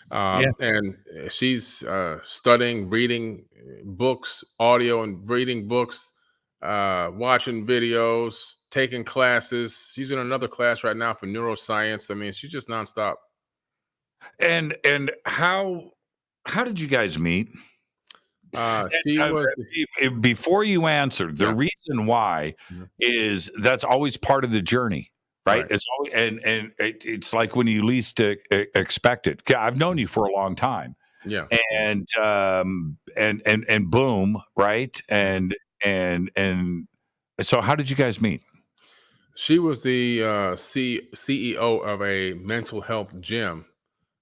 And she's studying, reading books, audio and reading books, watching videos, taking classes. She's in another class right now for neuroscience. I mean, she's just nonstop. And how did you guys meet? Before you answer, the reason why is that's always part of the journey, right? It's always, and it's like when you least expect it. I've known you for a long time, and boom, right? And so how did you guys meet? She was the CEO of a mental health gym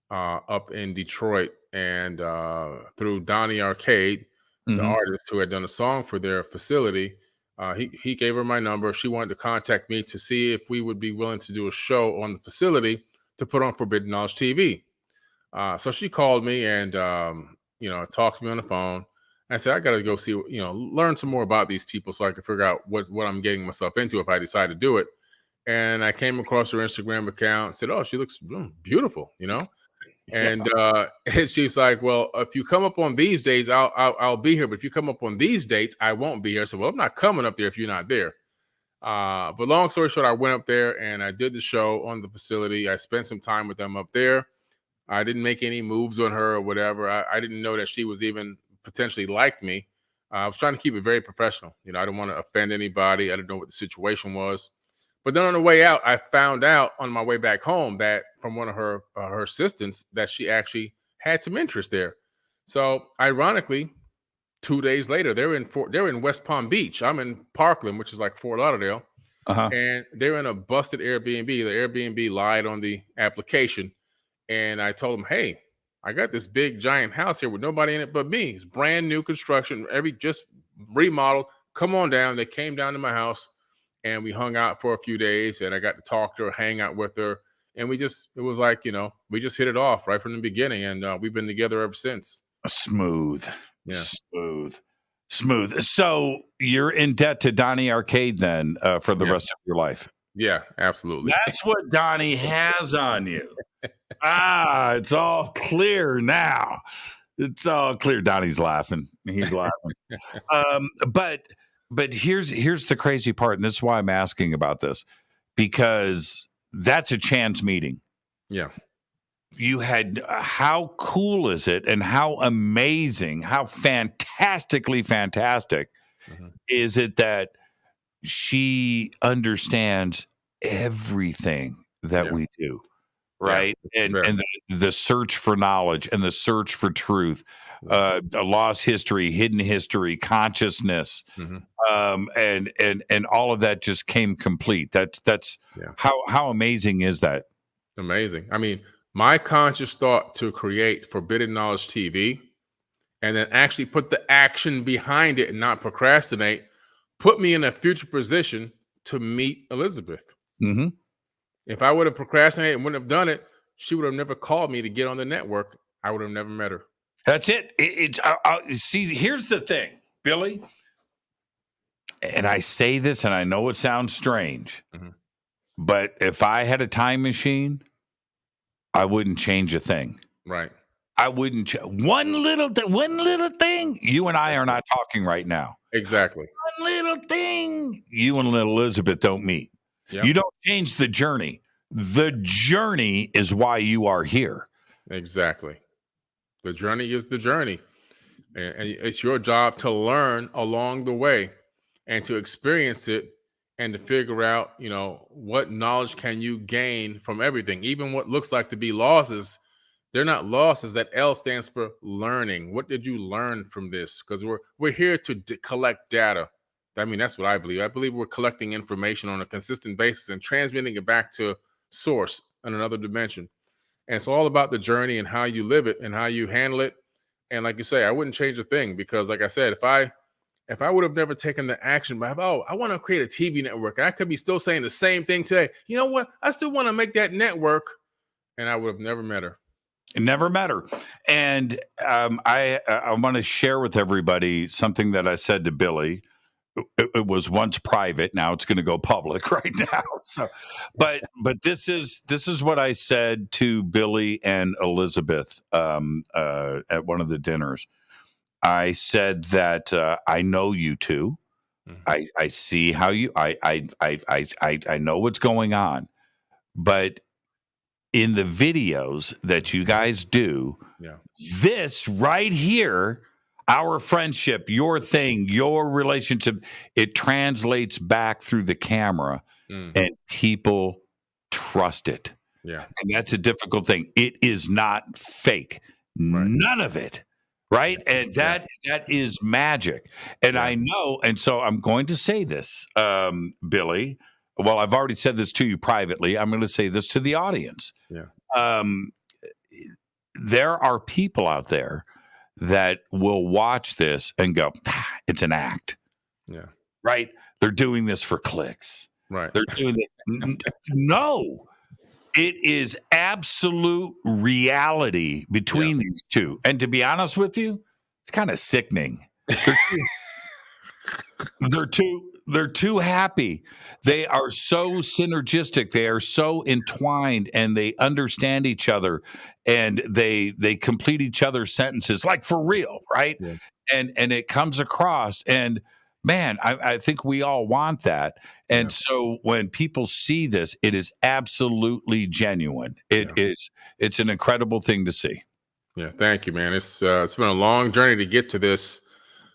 up in Detroit, and through Donnie Arcade, the artist who had done a song for their facility, he gave her my number. She wanted to contact me to see if we would be willing to do a show on the facility to put on Forbidden Knowledge TV. So she called me and talked to me on the phone. I said, I got to go see, learn some more about these people so I can figure out what I'm getting myself into if I decide to do it. And I came across her Instagram account and said, oh, she looks beautiful, And she's like, well, if you come up on these days, I'll be here. But if you come up on these dates, I won't be here. So, well, I'm not coming up there if you're not there. But long story short, I went up there and I did the show on the facility. I spent some time with them up there. I didn't make any moves on her or whatever. I didn't know that she was even potentially like me. I was trying to keep it very professional. I didn't want to offend anybody. I didn't know what the situation was. But then on the way out, I found out on my way back home that from one of her assistants that she actually had some interest there. So ironically, 2 days later, they're in West Palm Beach. I'm in Parkland, which is like Fort Lauderdale, and they're in a busted Airbnb. The Airbnb lied on the application, and I told them, "Hey, I got this big giant house here with nobody in it but me. It's brand new construction, just remodeled. Come on down." They came down to my house, and we hung out for a few days, and I got to talk to her, hang out with her, and it was like, we just hit it off right from the beginning, and we've been together ever since. Smooth. Yeah. Smooth. So you're in debt to Donnie Arcade then for the rest of your life? Yeah, absolutely. That's what Donnie has on you. It's all clear now. It's all clear. Donnie's laughing. He's laughing. But here's the crazy part, and this is why I'm asking about this, because that's a chance meeting. Yeah. You had, how cool is it, and how amazing, how fantastically fantastic is it that she understands everything that we do, right? And the search for knowledge and the search for truth, a lost history, hidden history, consciousness, and all of that just came complete. That's how amazing is that? Amazing. I mean, my conscious thought to create Forbidden Knowledge TV and then actually put the action behind it and not procrastinate put me in a future position to meet Elizabeth. Mm-hmm. If I would have procrastinated and wouldn't have done it, she would have never called me to get on the network. I would have never met her. That's it. See, here's the thing, Billy, and I say this, and I know it sounds strange, but if I had a time machine, I wouldn't change a thing. Right. I wouldn't. One little thing. You and I are not talking right now. Exactly. One little thing. You and Elizabeth don't meet. Yep. You don't change the journey. The journey is why you are here. Exactly. The journey is the journey. And it's your job to learn along the way and to experience it and to figure out, what knowledge can you gain from everything. Even what looks like to be losses, they're not losses. That L stands for learning. What did you learn from this? Because we're here to collect data. I mean, that's what I believe. I believe we're collecting information on a consistent basis and transmitting it back to source in another dimension. And it's all about the journey and how you live it and how you handle it. And like you say, I wouldn't change a thing because, like I said, if I would have never taken the action, but I want to create a TV network, I could be still saying the same thing today. You know what? I still want to make that network, and I would have never met her. Never met her. And I want to share with everybody something that I said to Billy. It was once private. Now it's going to go public right now. So, but this is what I said to Billy and Elizabeth at one of the dinners. I said that I know you two. Mm-hmm. I see how you. I know what's going on, but in the videos that you guys do, this right here. Our friendship, your thing, your relationship, it translates back through the camera and people trust it. Yeah. And that's a difficult thing. It is not fake. Right. None of it. Right. And that is magic. And I know. And so I'm going to say this, Billy. Well, I've already said this to you privately. I'm going to say this to the audience. Yeah. There are people out there that will watch this and go, it's an act. Yeah. Right? They're doing this for clicks. Right. They're doing it. No. It is absolute reality between these two. And to be honest with you, it's kind of sickening. They're too happy. They are so synergistic. They are so entwined, and they understand each other, and they complete each other's sentences, like for real, right? Yeah. And it comes across, and man, I think we all want that. And so when people see this, it is absolutely genuine. It's an incredible thing to see. Yeah, thank you, man. It's been a long journey to get to this.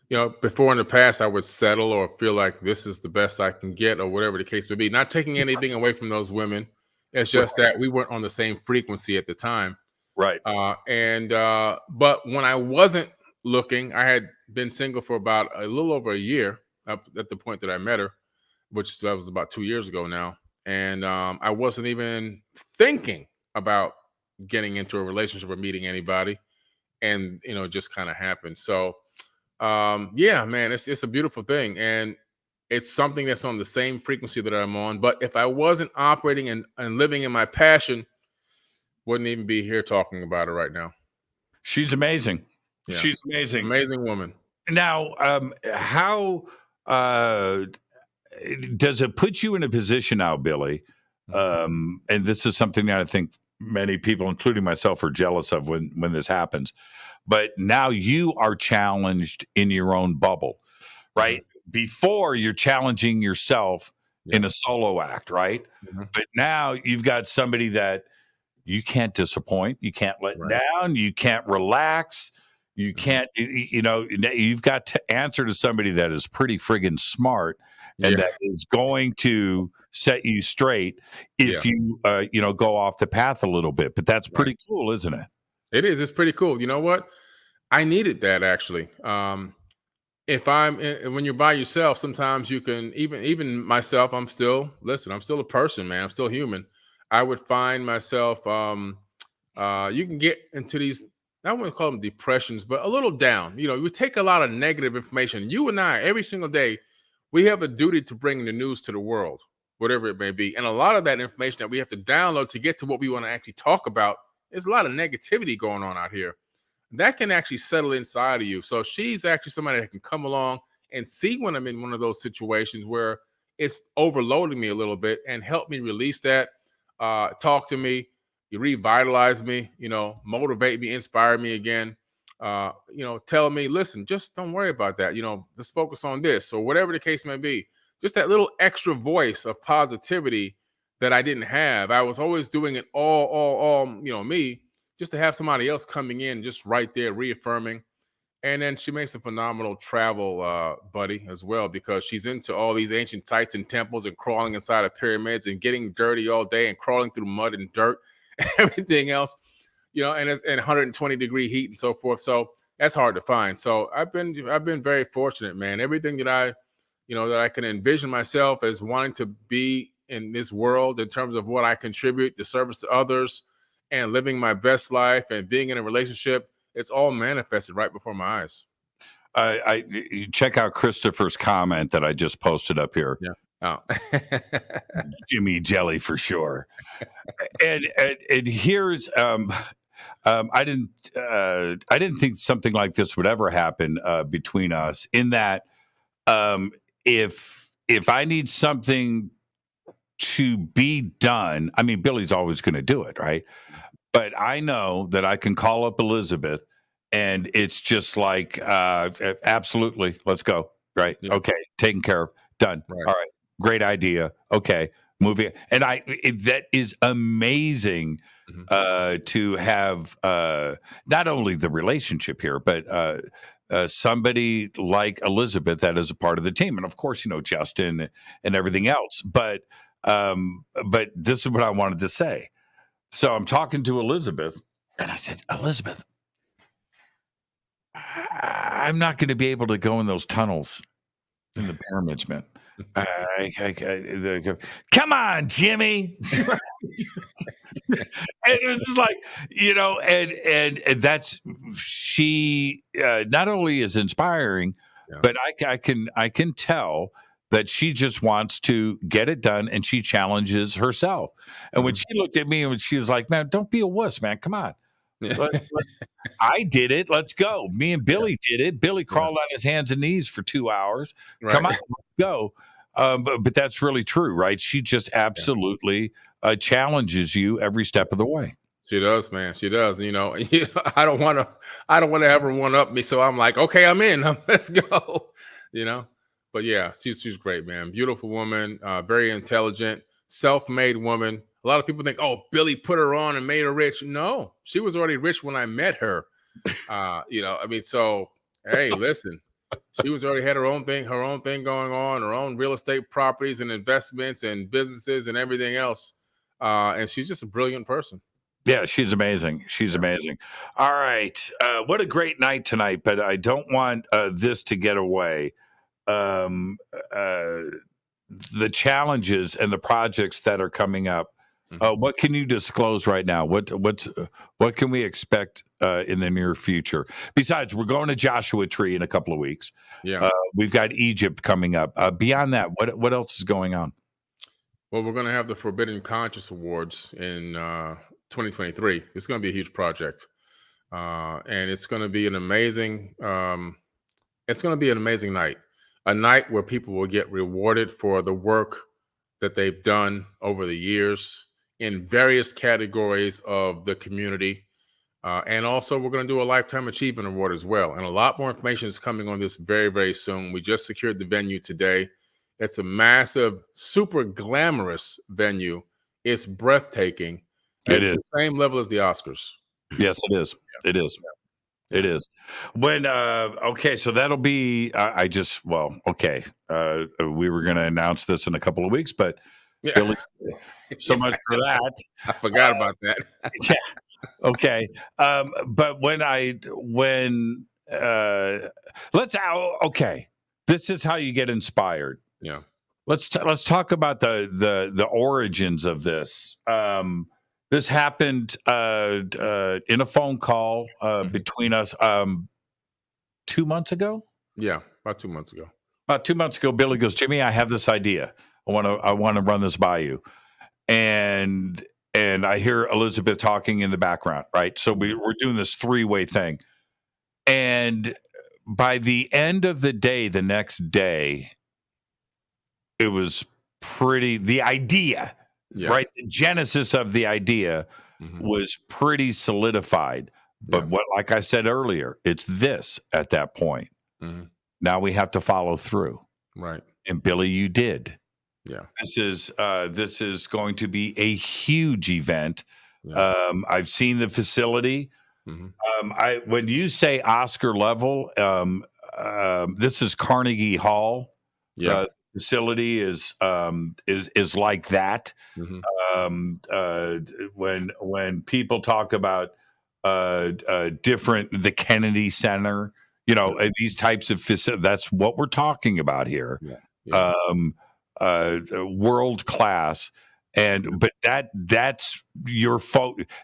before in the past, I would settle or feel like this is the best I can get or whatever the case may be. Not taking anything away from those women. It's just that we weren't on the same frequency at the time. Right. But when I wasn't looking, I had been single for about a little over a year up at the point that I met her, which that was about 2 years ago now. And I wasn't even thinking about getting into a relationship or meeting anybody. And, it just kind of happened. So, yeah, man, it's a beautiful thing. And it's something that's on the same frequency that I'm on. But if I wasn't operating and living in my passion, wouldn't even be here talking about it right now. She's amazing. Yeah. She's amazing. Amazing woman. Now, how does it put you in a position now, Billy? And this is something that I think many people, including myself, are jealous of when this happens. But now you are challenged in your own bubble, right? Mm-hmm. Before, you're challenging yourself in a solo act, right? Mm-hmm. But now you've got somebody that you can't disappoint. You can't let down. You can't relax. You can't, you've got to answer to somebody that is pretty friggin' smart and that is going to set you straight if you, go off the path a little bit. But that's pretty cool, isn't it? It is. It's pretty cool. You know what? I needed that, actually. When you're by yourself, sometimes you can, even myself, I'm still a person, man. I'm still human. I would find myself, you can get into these, I wouldn't call them depressions, but a little down. We take a lot of negative information. You and I, every single day, we have a duty to bring the news to the world, whatever it may be. And a lot of that information that we have to download to get to what we want to actually talk about, there's a lot of negativity going on out here. That can actually settle inside of you. So she's actually somebody that can come along and see when I'm in one of those situations where it's overloading me a little bit and help me release that, talk to me, revitalize me, motivate me, inspire me again, tell me, listen, just don't worry about that. Let's focus on this or whatever the case may be. Just that little extra voice of positivity that I didn't have. I was always doing it all, me, just to have somebody else coming in just right there reaffirming. And then she makes a phenomenal travel buddy as well, because she's into all these ancient sites and temples and crawling inside of pyramids and getting dirty all day and crawling through mud and dirt and everything else, and 120-degree heat and so forth. So that's hard to find. So I've been very fortunate, man. Everything that I can envision myself as wanting to be in this world in terms of what I contribute, the service to others, and living my best life and being in a relationship, it's all manifested right before my eyes. You check out Christopher's comment that I just posted up here. Yeah. Oh. Jimmy Jelly for sure. And here's I didn't think something like this would ever happen between us, in that if I need something to be done, I mean, Billy's always going to do it, right? But I know that I can call up Elizabeth and it's just like, absolutely, let's go. Right. Yeah. Okay. Taken care of. Done. Right. All right. Great idea. Okay. Moving. And that is amazing to have not only the relationship here, but somebody like Elizabeth that is a part of the team. And of course, Justin and everything else. But this is what I wanted to say. So I'm talking to Elizabeth and I said, Elizabeth, I'm not going to be able to go in those tunnels in the pyramids, man. Come on, Jimmy. And it was just like, and that's, she not only is inspiring, but I can tell that she just wants to get it done, and she challenges herself. And when she looked at me and she was like, man, don't be a wuss, man. Come on. I did it. Let's go. Me and Billy did it. Billy crawled on his hands and knees for 2 hours. Right. Come on, let's go. But that's really true, right? She just absolutely challenges you every step of the way. She does, man. She does. I don't want to have her one up me. So I'm like, okay, I'm in. Let's go. But yeah, she's great, man. Beautiful woman, very intelligent, self-made woman. A lot of people think, oh, Billy put her on and made her rich. No, she was already rich when I met her. So, hey, listen, She was already had her own thing going on, her own real estate properties and investments and businesses and everything else. And she's just a brilliant person. Yeah, she's amazing. She's amazing. All right. What a great night tonight, but I don't want this to get away. The challenges and the projects that are coming up. What can you disclose right now? What can we expect in the near future? Besides, we're going to Joshua Tree in a couple of weeks. Yeah. We've got Egypt coming up. Beyond that, what else is going on? Well, we're going to have the Forbidden Conscious Awards in 2023. It's going to be a huge project, and it's going to be an amazing. It's going to be an amazing night. A night where people will get rewarded for the work that they've done over the years in various categories of the community. And also, we're going to do a Lifetime Achievement Award as well. And a lot more information is coming on this very, very soon. We just secured the venue today. It's a massive, super glamorous venue. It's breathtaking. It's the same level as the Oscars. Yes, it is. It is. It is. When okay, so that'll be. Okay. We were going to announce this in a couple of weeks, but Billy, so much for that. I forgot about that. Yeah. Okay. But okay, this is how you get inspired. Yeah. Let's talk about the origins of this. This happened in a phone call between us 2 months ago. Yeah, about 2 months ago. About 2 months ago, Billy goes, Jimmy, I have this idea. I want to run this by you, and I hear Elizabeth talking in the background, right? So we're doing this 3-way thing, and by the end of the day, the next day, it was pretty. The idea. Yeah. Right. The genesis of the idea was pretty solidified. But like I said earlier, it's this at that point. Now we have to follow through. Right. And Billy, you did. Yeah. This is going to be a huge event. Yeah. I've seen the facility. When you say Oscar level, this is Carnegie Hall. Yeah. Facility is like that. When people talk about the Kennedy Center, these types of facilities, that's what we're talking about here. World class. But that's your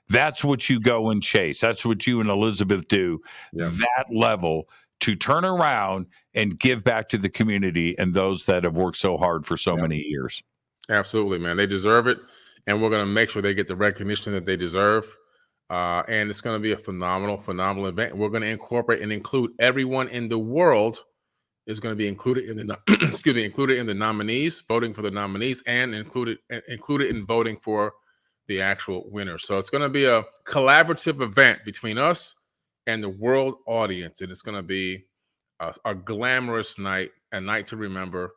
that's what you go and chase. That's what you and Elizabeth do. That level to turn around and give back to the community and those that have worked so hard for so many years. Absolutely, man. They deserve it. And we're going to make sure they get the recognition that they deserve. And it's going to be a phenomenal event. We're going to incorporate and include everyone in the world is going to be included in the included in the nominees, voting for the nominees, and included in voting for the actual winners. So it's going to be a collaborative event between us and the world audience. And it's going to be a glamorous night, a night to remember.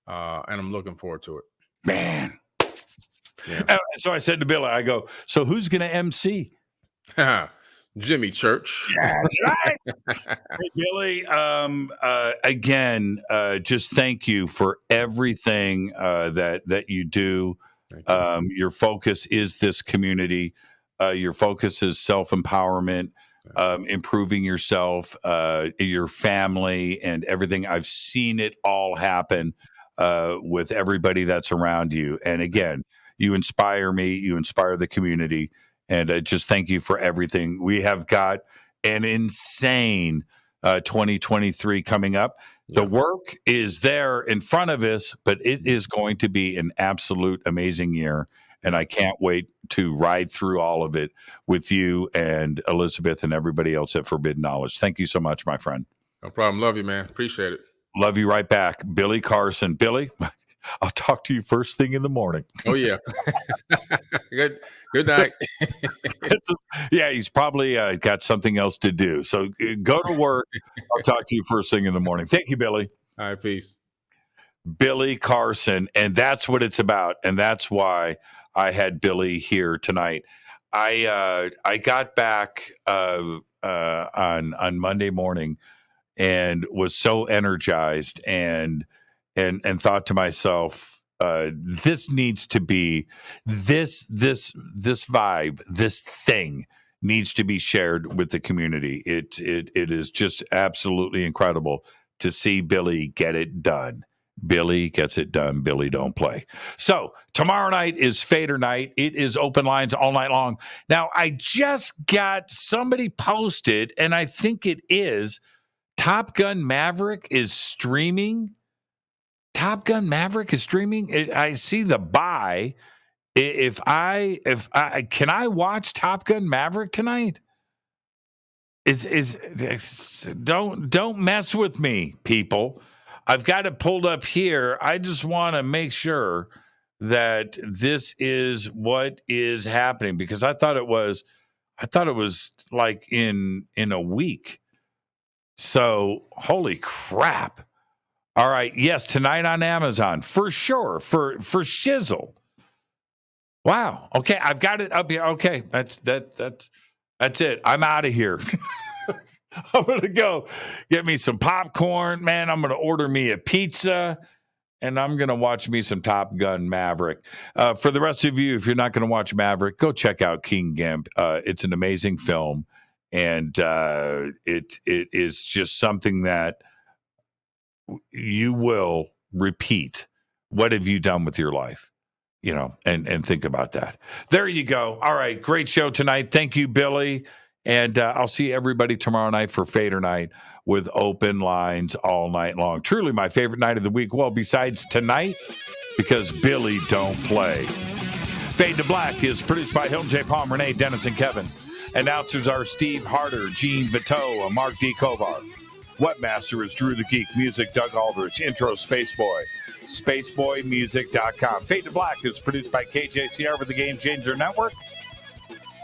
And I'm looking forward to it. Man. Yeah. So I said to Billy, I go, so who's going to MC? Jimmy Church. Yeah, that's right. Hey, Billy, again, just thank you for everything that you do. Your focus is this community. Your focus is self-empowerment. Improving yourself, your family, and everything. I've seen it all happen with everybody that's around you. And again, you inspire me, you inspire the community, and just thank you for everything. We have got an insane 2023 coming up. The work is there in front of us, but it is going to be an absolute amazing year. And I can't wait to ride through all of it with you and Elizabeth and everybody else at Forbidden Knowledge. Thank you so much, my friend. No problem. Love you, man. Appreciate it. Love you right back. Billy Carson. Billy, I'll talk to you first thing in the morning. Oh, yeah. Good night. Yeah, he's probably got something else to do. So go to work. I'll talk to you first thing in the morning. Thank you, Billy. All right, peace. Billy Carson. And that's what it's about. And that's why I had Billy here tonight. I got back on Monday morning, and was so energized and thought to myself, this needs to be this vibe, this thing needs to be shared with the community. It is just absolutely incredible to see Billy get it done. Billy gets it done. Billy don't play. So tomorrow night is Fader night. It is open lines all night long. Now, I just got somebody posted, and I think it is Top Gun Maverick is streaming. Top Gun Maverick is streaming. I see the buy. If I can I watch Top Gun Maverick tonight? Don't mess with me, people. I've got it pulled up here. I just want to make sure that this is what is happening, because I thought it was like in a week. So holy crap. All right. Yes, tonight on Amazon for sure. For shizzle. Wow. Okay, I've got it up here. Okay, that's it. I'm out of here. I'm gonna go get me some popcorn, man. I'm gonna order me a pizza, and I'm gonna watch me some Top Gun Maverick. For the rest of you, if you're not gonna watch Maverick, go check out King Gimp. It's an amazing film, and it is just something that you will repeat. What have you done with your life? You know, and think about that. There you go. All right, great show tonight. Thank you, Billy. And I'll see everybody tomorrow night for Fader night with open lines all night long. Truly my favorite night of the week. Well, besides tonight, because Billy don't play. Fade to Black is produced by Hilton J. Palm, Renee, Dennis, and Kevin. Announcers are Steve Harder, Gene Vito, and Mark D. Kovar. Webmaster is Drew the Geek. Music, Doug Aldrich. Intro, Spaceboy. SpaceboyMusic.com. Fade to Black is produced by KJCR with the Game Changer Network.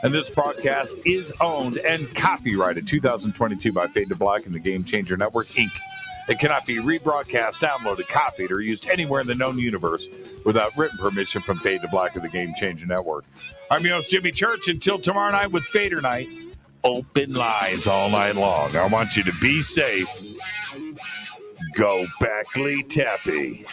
And this broadcast is owned and copyrighted 2022 by Fade to Black and the Game Changer Network, Inc. It cannot be rebroadcast, downloaded, copied, or used anywhere in the known universe without written permission from Fade to Black and the Game Changer Network. I'm your host, Jimmy Church. Until tomorrow night with Fader night, open lines all night long. I want you to be safe. Go Beckley Tappy.